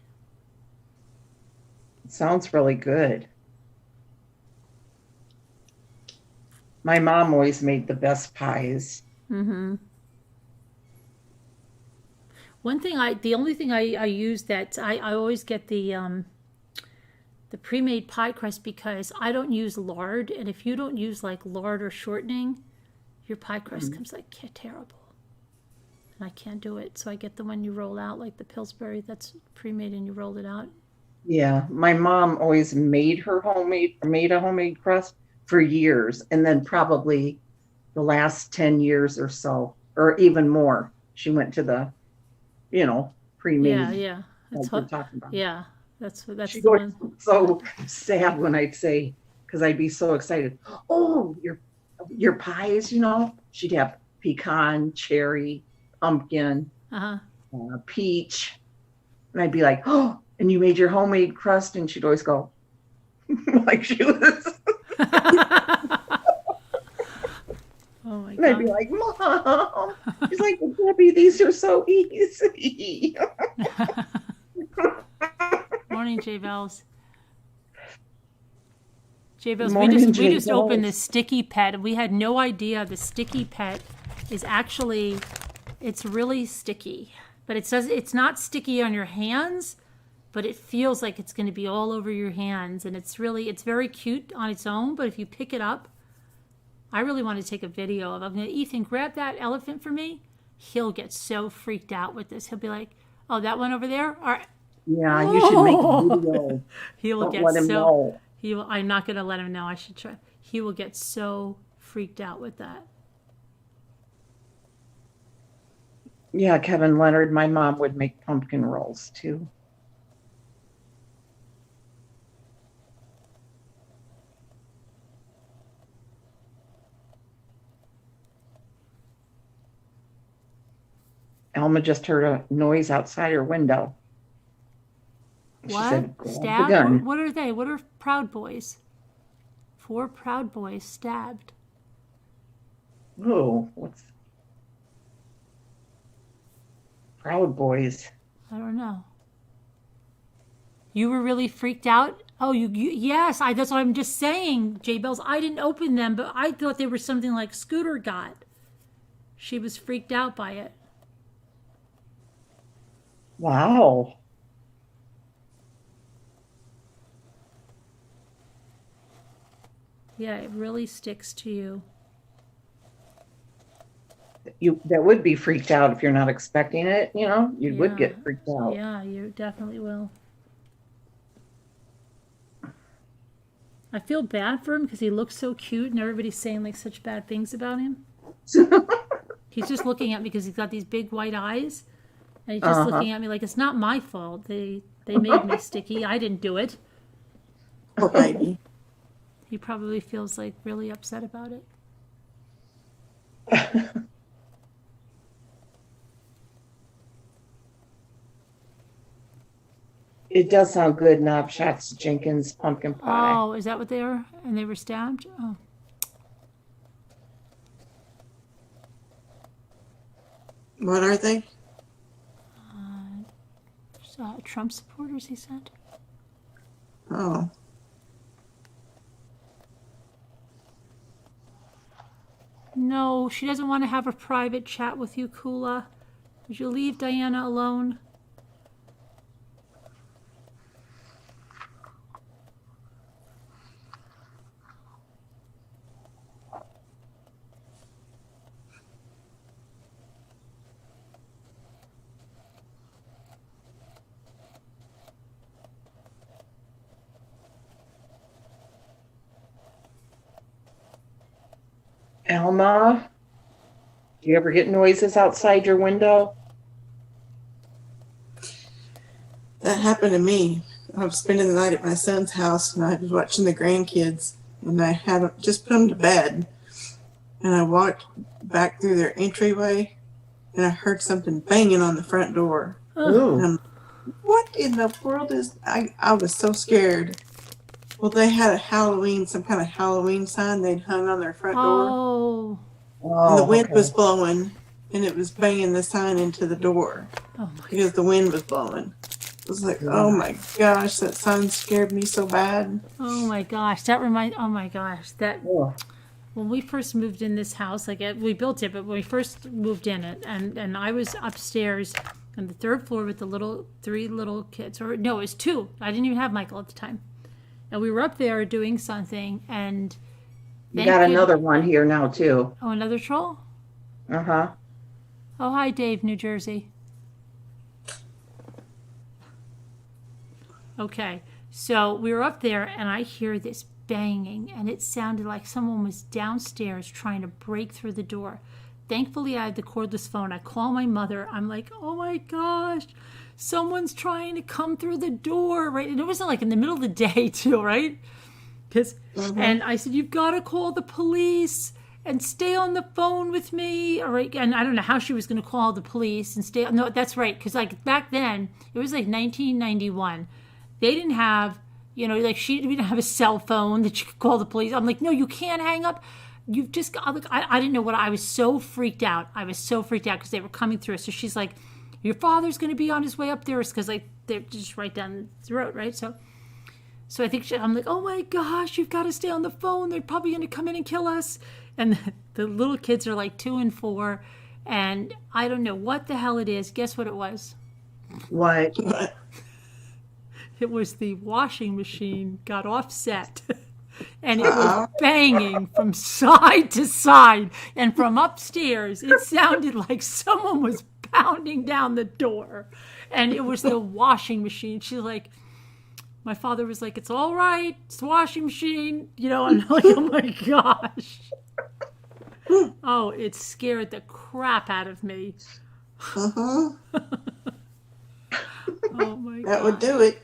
It sounds really good. My mom always made the best pies. Mm-hmm. The only thing I use that I always get the pre-made pie crust because I don't use lard, and if you don't use lard or shortening, your pie crust comes terrible. And I can't do it, so I get the one you roll out, the Pillsbury that's pre-made and you roll it out. Yeah, my mom always made a homemade crust for years, and then probably the last 10 years or so, or even more, she went to the, pre-made. Yeah. Like we're talking about. Yeah, that's She the was one. so sad when I'd say, because I'd be so excited. Oh, your pies, she'd have pecan, cherry, pumpkin, Uh-huh. peach, and I'd be like, oh, and you made your homemade crust, and she'd always go, like she was. Oh my And I'd be God. like, Mom. She's like, well, Debbie, these are so easy. Morning, J Bells. J-Bills, Morning, we J. just opened Bills. this sticky pet. We had no idea the sticky pet is actually, it's really sticky. But it says it's not sticky on your hands, but it feels like it's going to be all over your hands. And it's very cute on its own. But if you pick it up, I really want to take a video of it. Ethan, grab that elephant for me. He'll get so freaked out with this. He'll be like, oh, that one over there? All right. Yeah, you should make a video. He will Don't get let him know. I'm not going to let him know. I should try. He will get so freaked out with that. Yeah, Kevin Leonard, my mom would make pumpkin rolls too. Alma just heard a noise outside her window. She What? said, "Grab the Stabbed? gun." What are they? What are Proud Boys? 4 Proud Boys stabbed. Oh, what's Proud Boys? I don't know. You were really freaked out? Oh, yes, that's what I'm just saying, J-Bells. I didn't open them, but I thought they were something like Scooter got. She was freaked out by it. Wow. Yeah, it really sticks to you. You that would be freaked out if you're not expecting it, you know? You would Yeah. get freaked out. Yeah, you definitely will. I feel bad for him because he looks so cute and everybody's saying like such bad things about him. He's just looking at me because he's got these big white eyes. And he's just looking at me like, it's not my fault. They made me sticky. I didn't do it. Poor baby. He probably feels like really upset about it. It does sound good, Knobshots Jenkins pumpkin pie. Oh, is that what they are? And they were stabbed? Oh. What are they? Trump supporters, he said. Oh. No, she doesn't want to have a private chat with you, Kula. Would you leave Diana alone? Alma, do you ever get noises outside your window? That happened to me. I was spending the night at my son's house and I was watching the grandkids and I had just put them to bed. And I walked back through their entryway and I heard something banging on the front door. Ooh. And what in the world is... I was so scared. Well, they had some kind of Halloween sign they'd hung on their front door. Oh. And the wind okay. was blowing, and it was banging the sign into the door Oh my. because the wind was blowing. It was like, oh my gosh, that sign scared me so bad. Oh my gosh. Oh my gosh. Oh, When we first moved in this house, we built it, but when we first moved in it, and I was upstairs on the 3rd floor with the 3 little kids, or no, it was 2. I didn't even have Michael at the time. And we were up there doing something, and you got another one here now too. Oh, another troll? Uh-huh. Oh, hi, Dave, New Jersey. Okay, so we were up there, and I hear this banging, and it sounded like someone was downstairs trying to break through the door. Thankfully, I had the cordless phone. I call my mother. I'm like, oh my gosh, someone's trying to come through the door, right? And it wasn't like in the middle of the day, too, right? And I said, you've got to call the police and stay on the phone with me. All right. And I don't know how she was going to call the police and stay. No, that's right. Because like back then, it was like 1991. They didn't have, she didn't have a cell phone that you could call the police. I'm like, no, you can't hang up. You've just got, I didn't know what, I was so freaked out. I was so freaked out because they were coming through. So she's like, your father's going to be on his way up there. Because they're just right down the road, right? So So I think I'm like, oh my gosh, you've got to stay on the phone. They're probably going to come in and kill us. And the little kids are like 2 and 4. And I don't know what the hell it is. Guess what it was? What? It was the washing machine got offset. And it was banging from side to side. And from upstairs, it sounded like someone was pounding down the door. And it was the washing machine. She's like, my father was like, it's all right. It's the washing machine. You know, I'm like, oh my gosh. Oh, it scared the crap out of me. Uh-huh. Oh my god. That would do it.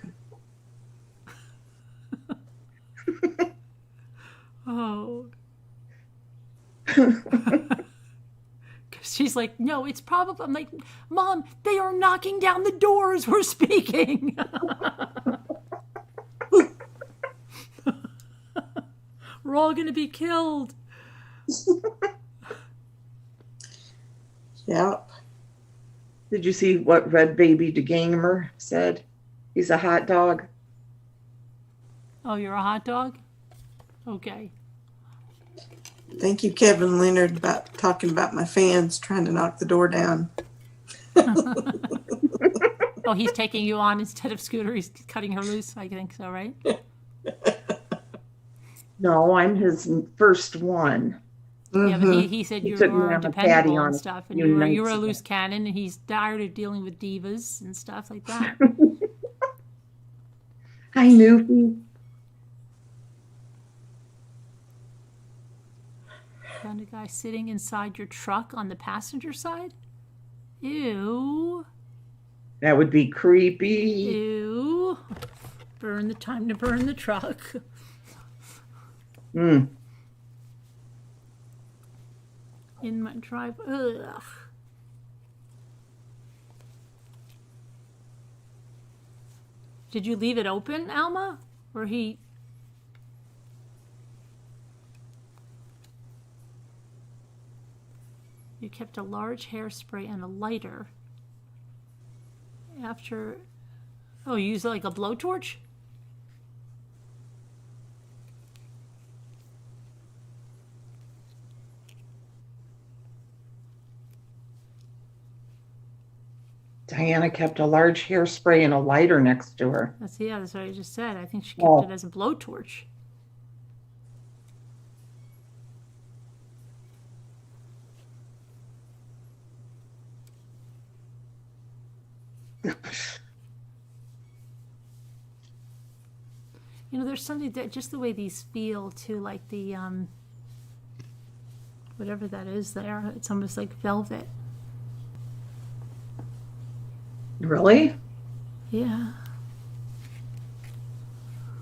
Oh. She's like, no, it's probably. I'm like, Mom, they are knocking down the doors. We're speaking. We're all going to be killed. Yep. Did you see what Red Baby DeGamer said? He's a hot dog. Oh, you're a hot dog? Okay. Thank you, Kevin Leonard, about talking about my fans trying to knock the door down. Oh, he's taking you on instead of Scooter. He's cutting her loose. I think so, right? No, I'm his first one. Yeah, but he said He you took me were on a patio dependable on and a stuff, and few you were nights a ago. loose cannon, and he's tired of dealing with divas and stuff like that. Hi, Newfie. Found a guy sitting inside your truck on the passenger side. Ew. That would be creepy. Ew. Time to burn the truck. Mm. In my drive. Ugh. Did you leave it open, Alma? Or he... You kept a large hairspray and a lighter. After... Oh, you used it like a blowtorch? Diana kept a large hairspray and a lighter next to her. That's what I just said. I think she kept Oh. it as a blowtorch. You know, there's something that just the way these feel too, like the whatever that is there. It's almost like velvet. Really? Yeah.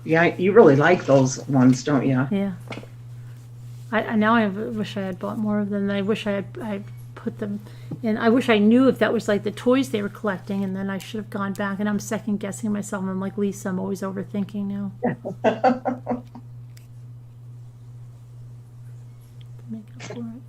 Yeah, you really like those ones, don't you? Yeah. I wish I had bought more of them. I wish I put them in. I wish I knew if that was like the toys they were collecting, and then I should have gone back. And I'm second guessing myself. I'm like, Lisa, I'm always overthinking now. Make up for it.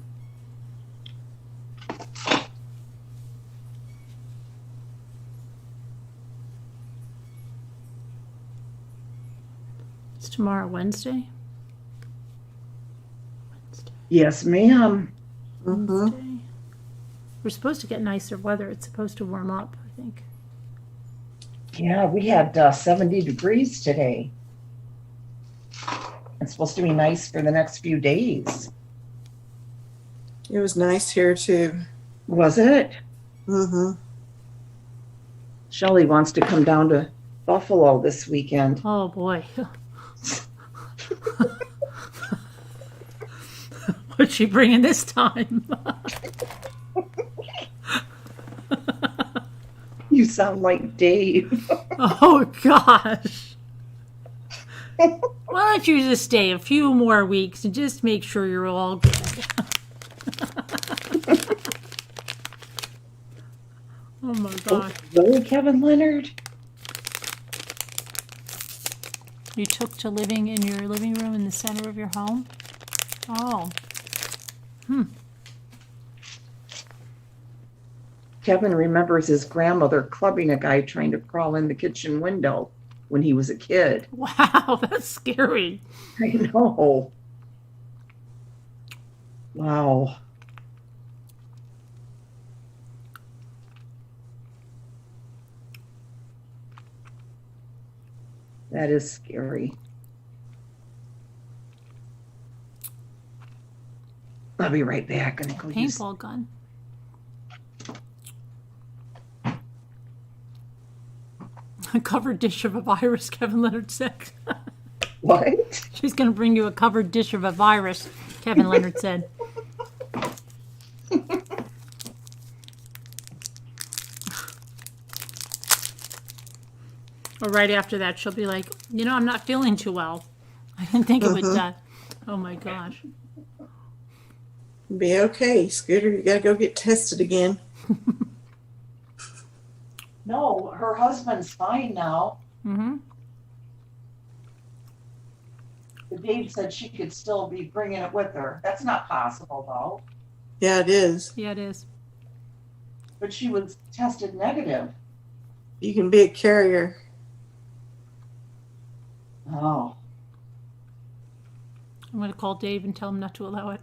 It's tomorrow, Wednesday. Yes, ma'am. Mm-hmm. Wednesday. We're supposed to get nicer weather. It's supposed to warm up, I think. Yeah, we had 70 degrees today. It's supposed to be nice for the next few days. It was nice here too. Was it? Mm-hmm. Shelley wants to come down to Buffalo this weekend. Oh boy. What's she bringing this time? You sound like Dave. Oh gosh. Why don't you just stay a few more weeks and just make sure you're all good? Oh my gosh. Really, Kevin Leonard? You took to living in your living room in the center of your home? Oh. Kevin remembers his grandmother clubbing a guy trying to crawl in the kitchen window when he was a kid. Wow, that's scary. I know. Wow. That is scary. I'll be right back. I'm gonna go use. Paintball gun. A covered dish of a virus, Kevin Leonard said. What? She's going to bring you a covered dish of a virus, Kevin Leonard said. Or right after that, she'll be like, you know, I'm not feeling too well. I didn't think it would die. Oh my gosh. Be okay, Scooter. You gotta go get tested again. No, her husband's fine now. Mm-hmm. But Dave said she could still be bringing it with her. That's not possible, though. Yeah, it is. Yeah, it is. But she was tested negative. You can be a carrier. Oh. I'm going to call Dave and tell him not to allow it.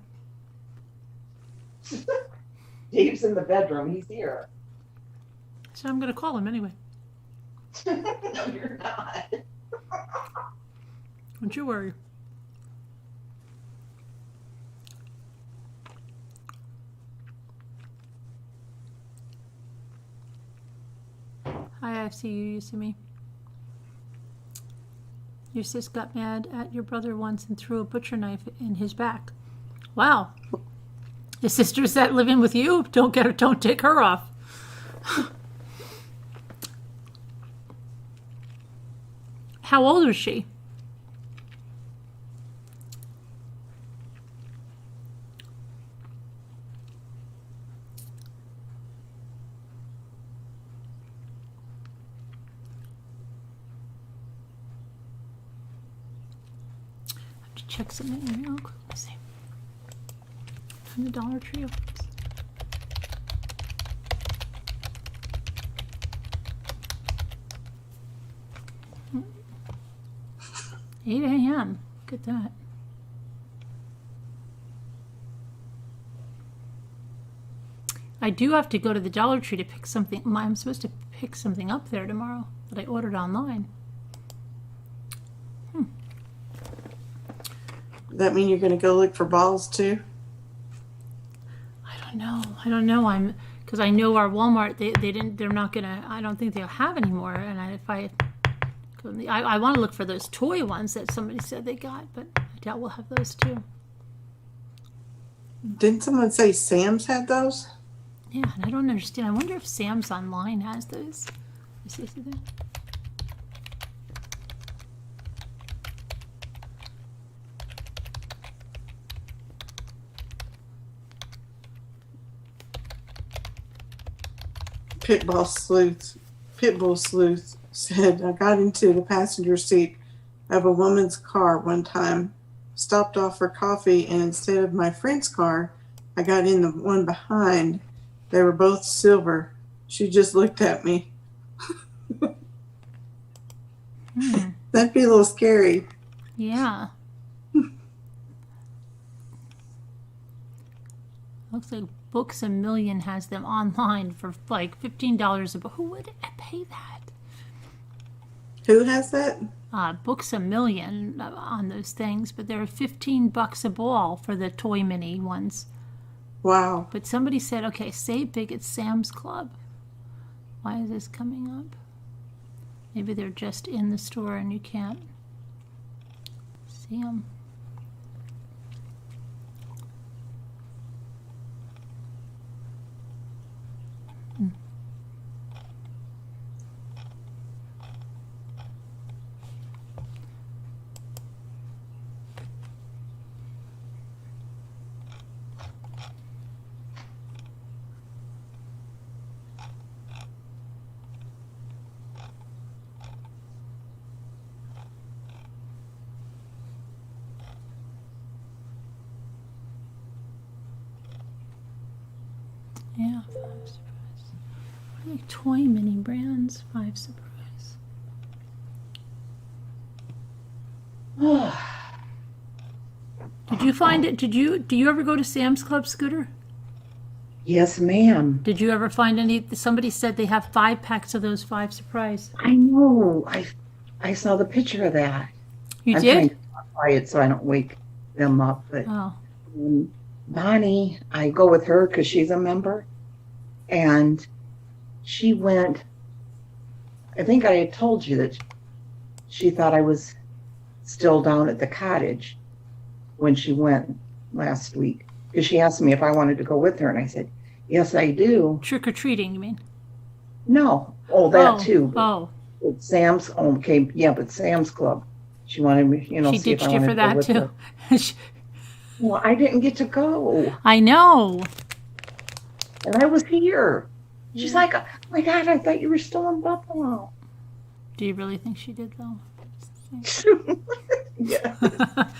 Dave's in the bedroom. He's here. So I'm going to call him anyway. No, you're not. Don't you worry. Hi, I see you. You see me. Your sis got mad at your brother once and threw a butcher knife in his back. Wow. The sisters that live in with you, don't take her off. How old is she? I have to check something in real quick. Let's see. From the Dollar Tree. Oops. Hmm. 8 a.m. Look at that. I do have to go to the Dollar Tree to pick something. I'm supposed to pick something up there tomorrow that I ordered online. Does that mean you're going to go look for balls too? I don't know. Because I know our Walmart, they're not gonna. I don't think they'll have anymore. And I want to look for those toy ones that somebody said they got, but I doubt we'll have those too. Didn't someone say Sam's had those? Yeah, and I don't understand. I wonder if Sam's Online has those. You see something? Pitbull Sleuth said, I got into the passenger seat of a woman's car one time, stopped off for coffee, and instead of my friend's car, I got in the one behind. They were both silver. She just looked at me. That'd be a little scary. Yeah. Looks like Books A Million has them online for like $15 a book. Who would pay that? Who has that? Books A Million on those things, but they're $15 a ball for the toy mini ones. Wow. But somebody said, okay, save big at Sam's Club. Why is this coming up? Maybe they're just in the store and you can't see them. Yeah, 5 surprise. What are like toy mini brands? 5 surprise. find it? Do you ever go to Sam's Club, Scooter? Yes, ma'am. Did you ever find any? Somebody said they have 5 packs of those 5 surprise. I know. I saw the picture of that. You I'm trying did? to be quiet so I don't wake them up. But Oh, Bonnie, I go with her because she's a member, and she went. I think I had told you that she thought I was still down at the cottage when she went last week, because she asked me if I wanted to go with her, and I said, yes, I do. trick or treating, you mean? No. Oh, that too. Oh, But Sam's came, yeah, but Sam's Club. She wanted me, she see if I ditched you wanted for to go that with too. her. Well, I didn't get to go, I know. and I was here. She's like, oh my God, I thought you were still in Buffalo. Do you really think she did though? Yeah.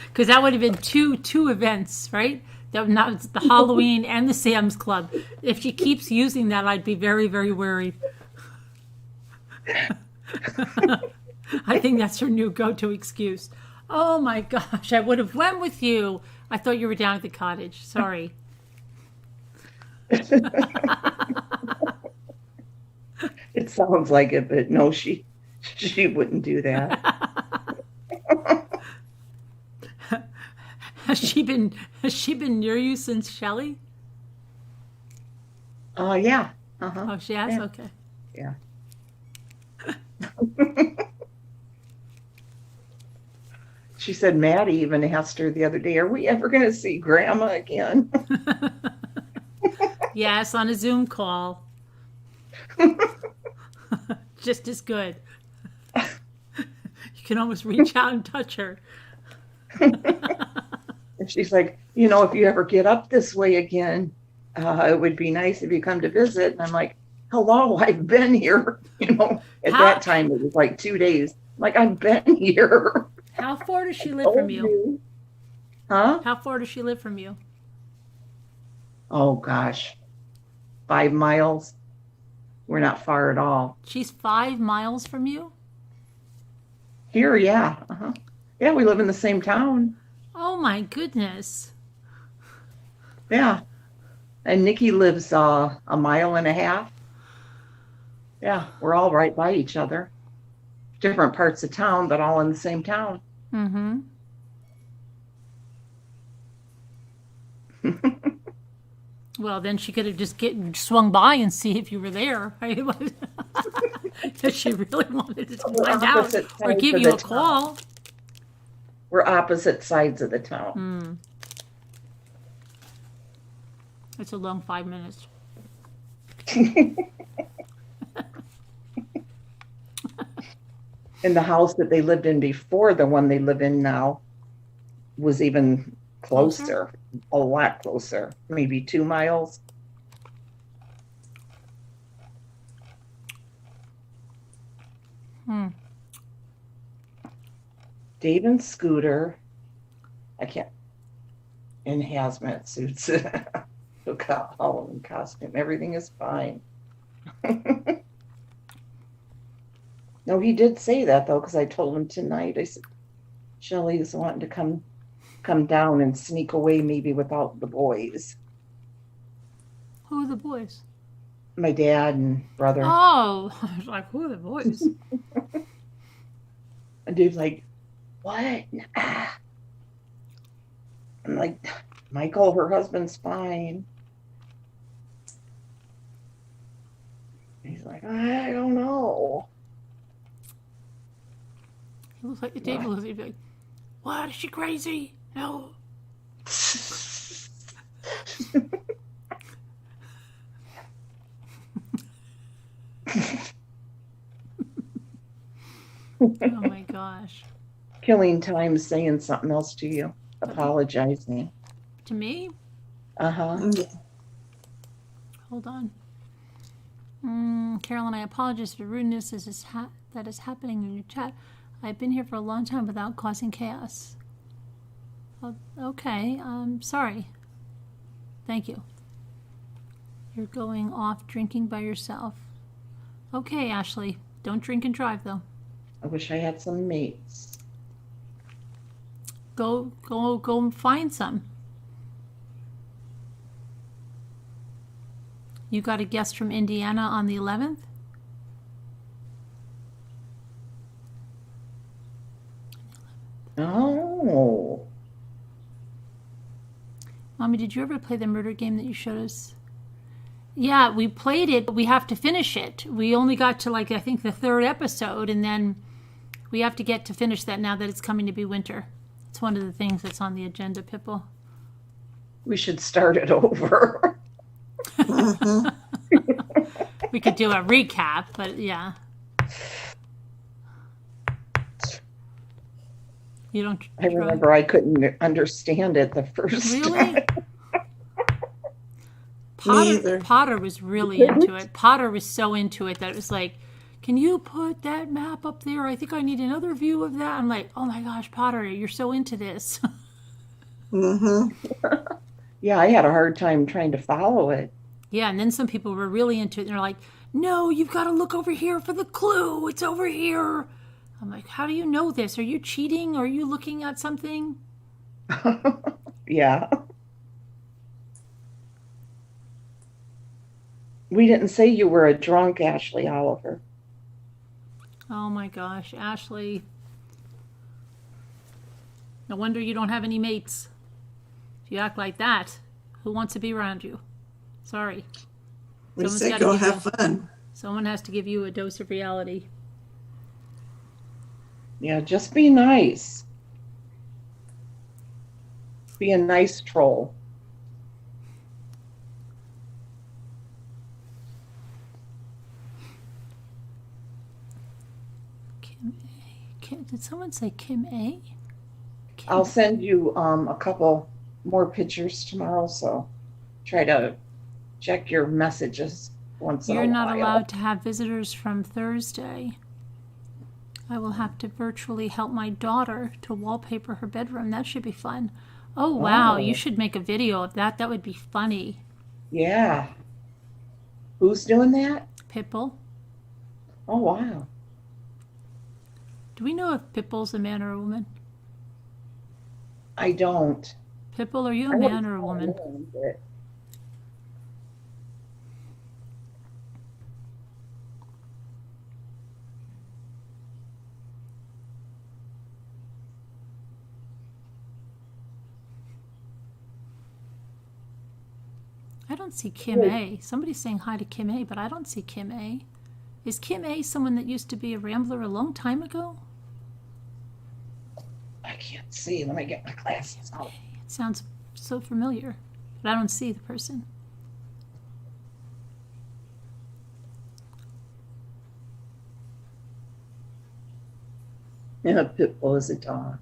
Because that would have been two events, right? That would not the Halloween and the Sam's Club. If she keeps using that, I'd be very, very worried. I think that's her new go-to excuse. Oh my gosh, I would have went with you. I thought you were down at the cottage. Sorry. It sounds like it, but no, she wouldn't do that. Has she been near you since Shelley? Yeah. Uh-huh. Oh, she has? Yeah. Okay. Yeah. She said Maddie even asked her the other day, are we ever going to see Grandma again? Yes, on a Zoom call. Just as good. You can almost reach out and touch her. And she's like, if you ever get up this way again, it would be nice if you come to visit. And I'm like, hello, I've been here. At that time, it was like 2 days. Like, I've been here. How far does she live from you? Huh? How far does she live from you? Oh, gosh. 5 miles. We're not far at all. She's 5 miles from you? Here, yeah. Uh-huh. Yeah, we live in the same town. Oh my goodness. Yeah. And Nikki lives a mile and a half. Yeah, we're all right by each other. Different parts of town, but all in the same town. Mm-hmm. Well, then she could have just swung by and see if you were there. If she really wanted to find out or give you a call. We're opposite sides of the town. It's a long 5 minutes. And the house that they lived in before the one they live in now was even closer, a lot closer, maybe 2 miles. Dave and Scooter, I can't, in hazmat suits, took out Halloween costume. Everything is fine. No, he did say that though, because I told him tonight. I said, Shelley's wanting to come down and sneak away, maybe without the boys. Who are the boys? My dad and brother. Oh, I was like, who are the boys? And Dave's like, what? Ah. I'm like, Michael, her husband's fine. He's like, I don't know. He looks like David looks like, what? Is she crazy? No. Oh my gosh. Killing time saying something else to you. Apologizing. To me? Uh-huh. Yeah. Hold on. Carolyn, I apologize for rudeness that is happening in your chat. I've been here for a long time without causing chaos. Okay, sorry. Thank you. You're going off drinking by yourself. Okay, Ashley. Don't drink and drive, though. I wish I had some mates. Go and find some. You got a guest from Indiana on the 11th? Oh. Mommy, did you ever play the murder game that you showed us? Yeah, we played it, but we have to finish it. We only got to, like, I think the 3rd episode, and then we have to get to finish that now that it's coming to be winter. It's one of the things that's on the agenda, Pipple. We should start it over. We could do a recap, but yeah. You don't. I remember I couldn't understand it the first Really? time. either. Potter was really into it. Potter was so into it that it was like, can you put that map up there? I think I need another view of that. I'm like, oh my gosh, Potter, you're so into this. Yeah, I had a hard time trying to follow it. Yeah, and then some people were really into it. And they're like, no, you've got to look over here for the clue. It's over here. I'm like, how do you know this? Are you cheating? Are you looking at something? Yeah. We didn't say you were a drunk, Ashley Oliver. Oh my gosh, Ashley. No wonder you don't have any mates. If you act like that, who wants to be around you? Sorry. We Someone's said gotta go give have you- fun. Someone has to give you a dose of reality. Yeah, just be nice. Be a nice troll. Kim A. Did someone say Kim A? Kim. I'll send you a couple more pictures tomorrow, so try to check your messages once in a You're while. not allowed to have visitors from Thursday. I will have to virtually help my daughter to wallpaper her bedroom. That should be fun. Oh, wow. Oh. You should make a video of that. That would be funny. Yeah. Who's doing that? Pitbull. Oh, wow. Do we know if Pitbull's a man or a woman? I don't. Pitbull, are you I a would man or a call woman? him, but- I don't see Kim A. Somebody's saying hi to Kim A, but I don't see Kim A. Is Kim A someone that used to be a Rambler a long time ago? I can't see. Let me get my glasses out. It sounds so familiar, but I don't see the person. Yeah, Pitbull is a dog.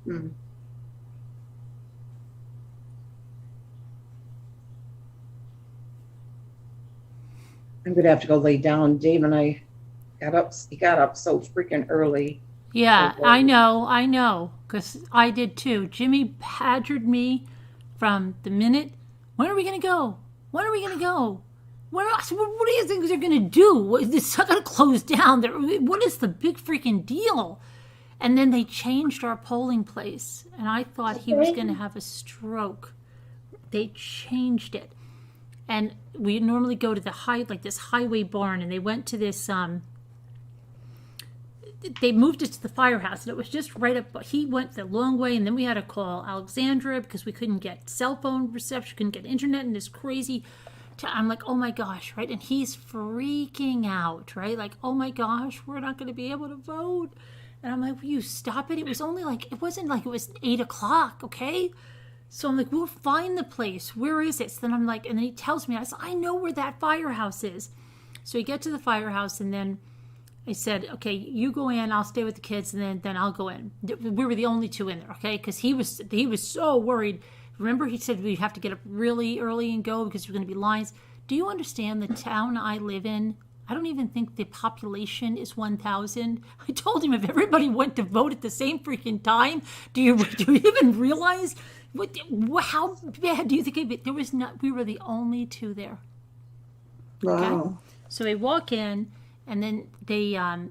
Hmm. I'm gonna have to go lay down. Dave and I got up. He got up so freaking early. Yeah, Okay. I know, because I did too. Jimmy badgered me from the minute, when are we going to go? When are we going to go? What do you think they're going to do? It's not going to close down. What is the big freaking deal? And then they changed our polling place, and I thought he was going to have a stroke. They changed it. And we normally go to this highway barn, and they went to this, they moved it to the firehouse, and it was just right up. He went the long way, and then we had to call Alexandra because we couldn't get cell phone reception, couldn't get internet, and this crazy. I'm like, oh my gosh, right? And he's freaking out, right? Like, oh my gosh, we're not going to be able to vote. And I'm like, will you stop it? It was only like, it wasn't like it was 8 o'clock, okay? So I'm like, we'll find the place. Where is it? So then I'm like, and then he tells me, I said, I know where that firehouse is. So we get to the firehouse, and then I said, okay, you go in, I'll stay with the kids, and then I'll go in. We were the only two in there, okay? Because he was so worried. Remember, he said we'd have to get up really early and go because there's going to be lines. Do you understand the town I live in? I don't even think the population is 1,000. I told him if everybody went to vote at the same freaking time, do you even realize How bad do you think it'd be? There was not. We were the only two there. Wow. So we walk in, and then they, I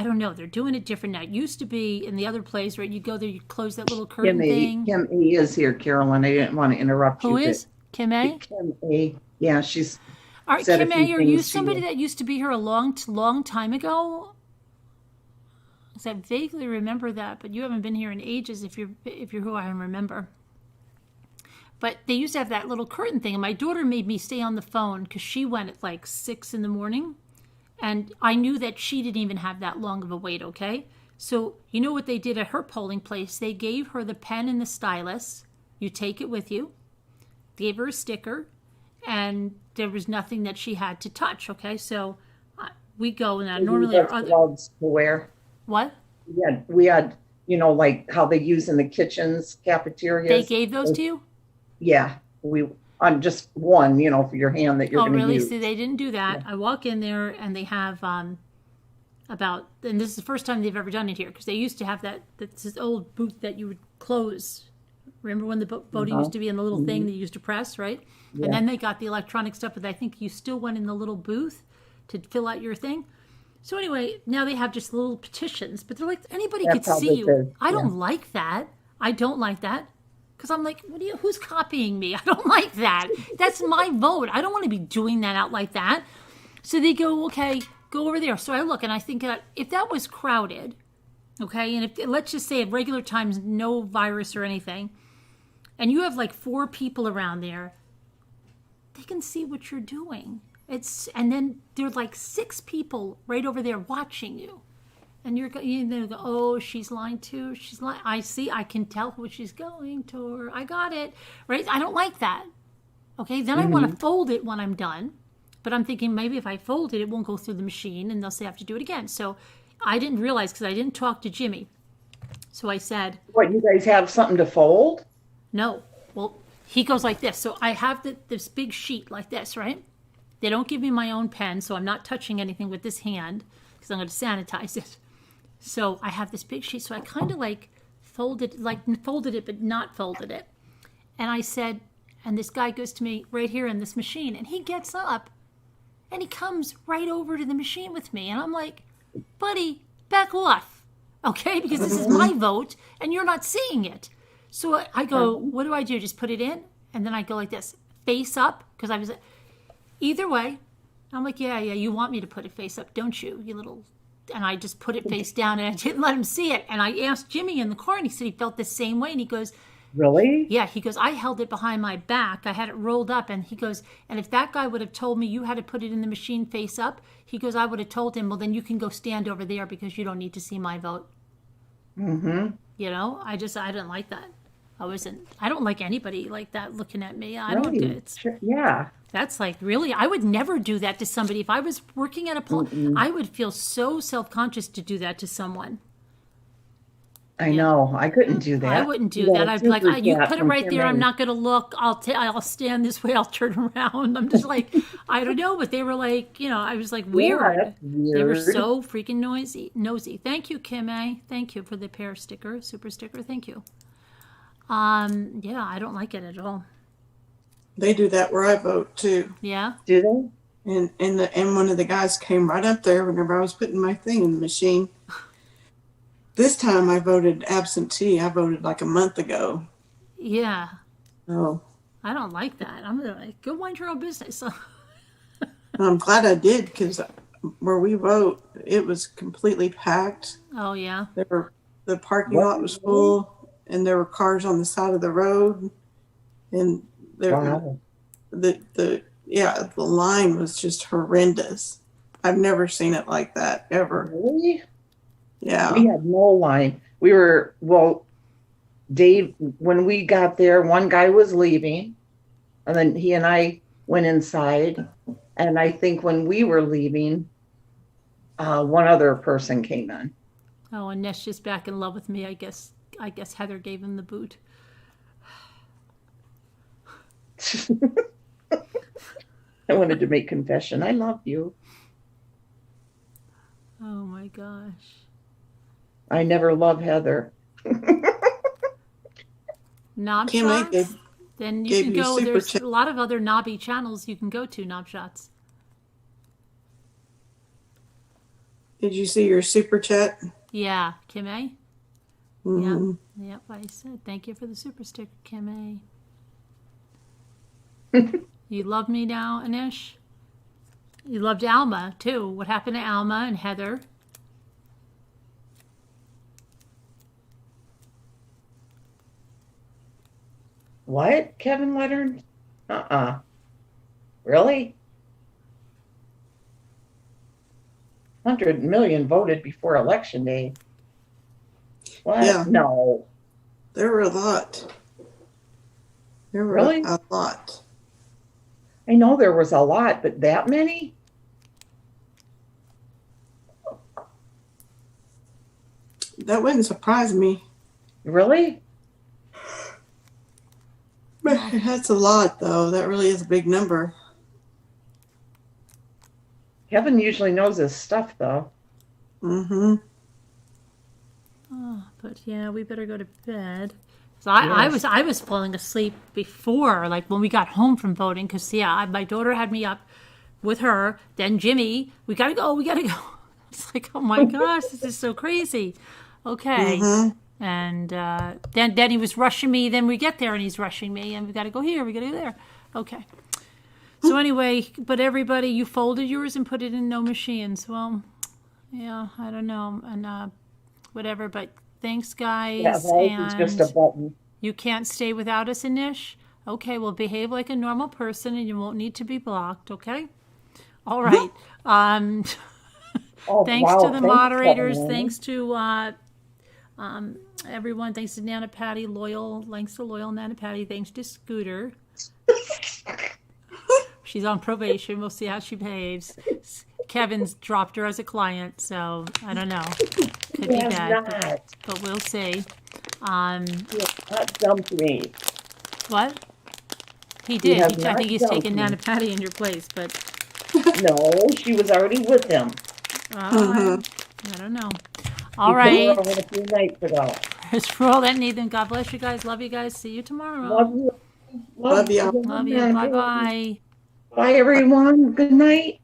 don't know, they're doing it different now. It used to be in the other place, right? You go there, you close that little curtain thing. Kim A is here, Carolyn. I didn't want to interrupt you. Who is? Kim A? Kim A. Yeah, she's. All right, said Kim a few A, are you things to somebody you. that used to be here a long time ago? 'Cause I vaguely remember that, but you haven't been here in ages if you're who I remember. But they used to have that little curtain thing, and my daughter made me stay on the phone because she went at like 6 a.m. And I knew that she didn't even have that long of a wait, okay? So you know what they did at her polling place? They gave her the pen and the stylus. You take it with you. Gave her a sticker, and there was nothing that she had to touch, okay? So we go now. Normally our other... gloves to wear. What? We had, like how they use in the kitchens, cafeterias. They gave those to you? Yeah, we on just one, for your hand that you're Oh, going to really? use. See, they didn't do that. I walk in there, and they have and this is the first time they've ever done it here, because they used to have this old booth that you would close. Remember when the voting used to be in the little thing that you used to press, right? Yeah. And then they got the electronic stuff, but I think you still went in the little booth to fill out your thing. So anyway, now they have just little petitions, but they're like, anybody could That's how see this you. is, I don't yeah. like that. I don't like that. Because I'm like, who's copying me? I don't like that. That's my vote. I don't want to be doing that out like that. So they go, okay, go over there. So I look, and I think that if that was crowded, okay, and if let's just say at regular times, no virus or anything, and you have like 4 people around there, they can see what you're doing. And then there's like 6 people right over there watching you. And you go, oh, she's lying too. She's lying. I see. I can tell who she's going to. I got it. Right? I don't like that. Okay? Then I want to fold it when I'm done. But I'm thinking maybe if I fold it, it won't go through the machine and they'll say I have to do it again. So I didn't realize because I didn't talk to Jimmy. So I said, What, you guys have something to fold? no. Well, he goes like this. So I have this big sheet like this, right? They don't give me my own pen, so I'm not touching anything with this hand because I'm going to sanitize it. So I have this big sheet, so I kind of folded it, but not folded it. And I said, and this guy goes to me right here in this machine, and he gets up, and he comes right over to the machine with me. And I'm like, buddy, back off, okay? Because this is my vote, and you're not seeing it. So I go, what do I do? Just put it in? And then I go like this, face up, because I was, either way, I'm like, yeah, you want me to put it face up, don't you, you little... And I just put it face down, and I didn't let him see it. And I asked Jimmy in the car, and he said he felt the same way. And he goes, Really? yeah, he goes, I held it behind my back. I had it rolled up. And he goes, and if that guy would have told me you had to put it in the machine face up, he goes, I would have told him, well, then you can go stand over there because you don't need to see my vote. Mm-hmm. I didn't like that. I don't like anybody like that looking at me. I don't Really? do it. Sure. Yeah. That's like, really? I would never do that to somebody. If I was working at a poll, I would feel so self-conscious to do that to someone. I know. I couldn't do that. I wouldn't do You got that. a I'd be like, super you cat put it from right there. I'm Kim A. not going to look. I'll stand this way. I'll turn around. I'm just like, I don't know. But they were like, I was like, weird. Yeah, that's weird. They were so freaking nosy. Thank you, Kim A. Thank you for the pear sticker, super sticker. Thank you. Yeah, I don't like it at all. They do that where I vote too. Yeah. Do they? And one of the guys came right up there whenever I was putting my thing in the machine. This time I voted absentee. I voted like a month ago. Yeah. Oh, I don't like that. I'm like, go mind your own business. I'm glad I did because where we vote, it was completely packed. Oh, yeah. The parking lot was full, and there were cars on the side of the road, and Wow. the line was just horrendous. I've never seen it like that ever. Really? Yeah. We had no line. Dave, when we got there, one guy was leaving, and then he and I went inside. And I think when we were leaving, one other person came in. Oh, and Nesh is back in love with me. I guess Heather gave him the boot. I wanted to make confession. I love you. Oh my gosh. I never loved Heather. Knob Kim A. shots. gave- Then you gave can you go. super There's chat. a lot of other knobby channels you can go to. Knob shots. Did you see your super chat? Yeah, Kim A. Mhm. Yep. I said thank you for the super sticker, Kim A. You love me now, Anish. You loved Alma too. What happened to Alma and Heather? What? Kevin Leonard? Really? 100 million voted before election day. What? Yeah. No. There were a lot. There were Really? a lot. I know there was a lot, but that many? That wouldn't surprise me. Really? That's a lot, though. That really is a big number. Kevin usually knows his stuff, though. Mm-hmm. Oh, but yeah, we better go to bed. So I Yes. was falling asleep before, like when we got home from voting, because my daughter had me up with her. Then Jimmy, we gotta go. It's like, oh my gosh, this is so crazy. Okay. Mm-hmm. And then he was rushing me. Then we get there and he's rushing me, and we got to go here, we got to go there. Okay. So anyway, but everybody, you folded yours and put it in no machines. Well, yeah, I don't know, and whatever. But thanks, guys. Yeah, well, it's just a button. You can't stay without us, Anish. Okay, well, behave like a normal person, and you won't need to be blocked. Okay. All right. Oh, Thanks wow, to the thanks, moderators. Kevin. Thanks to everyone. Thanks to Nana Patty, loyal. Thanks to loyal Nana Patty. Thanks to Scooter. She's on probation. We'll see how she behaves. Kevin's dropped her as a client, so I don't know. Could be He has bad, not. but we'll see. He has not dumped me. What? He did. has I not think he's dumped taken me. Nana Patty in your place, but No, she was already with him. I don't know. All right. Over a few nights ago. Here's for all that need. Then God bless you guys. Love you guys. See you tomorrow. Love you. Love ya. Love you. Bye bye. Bye, everyone. Good night.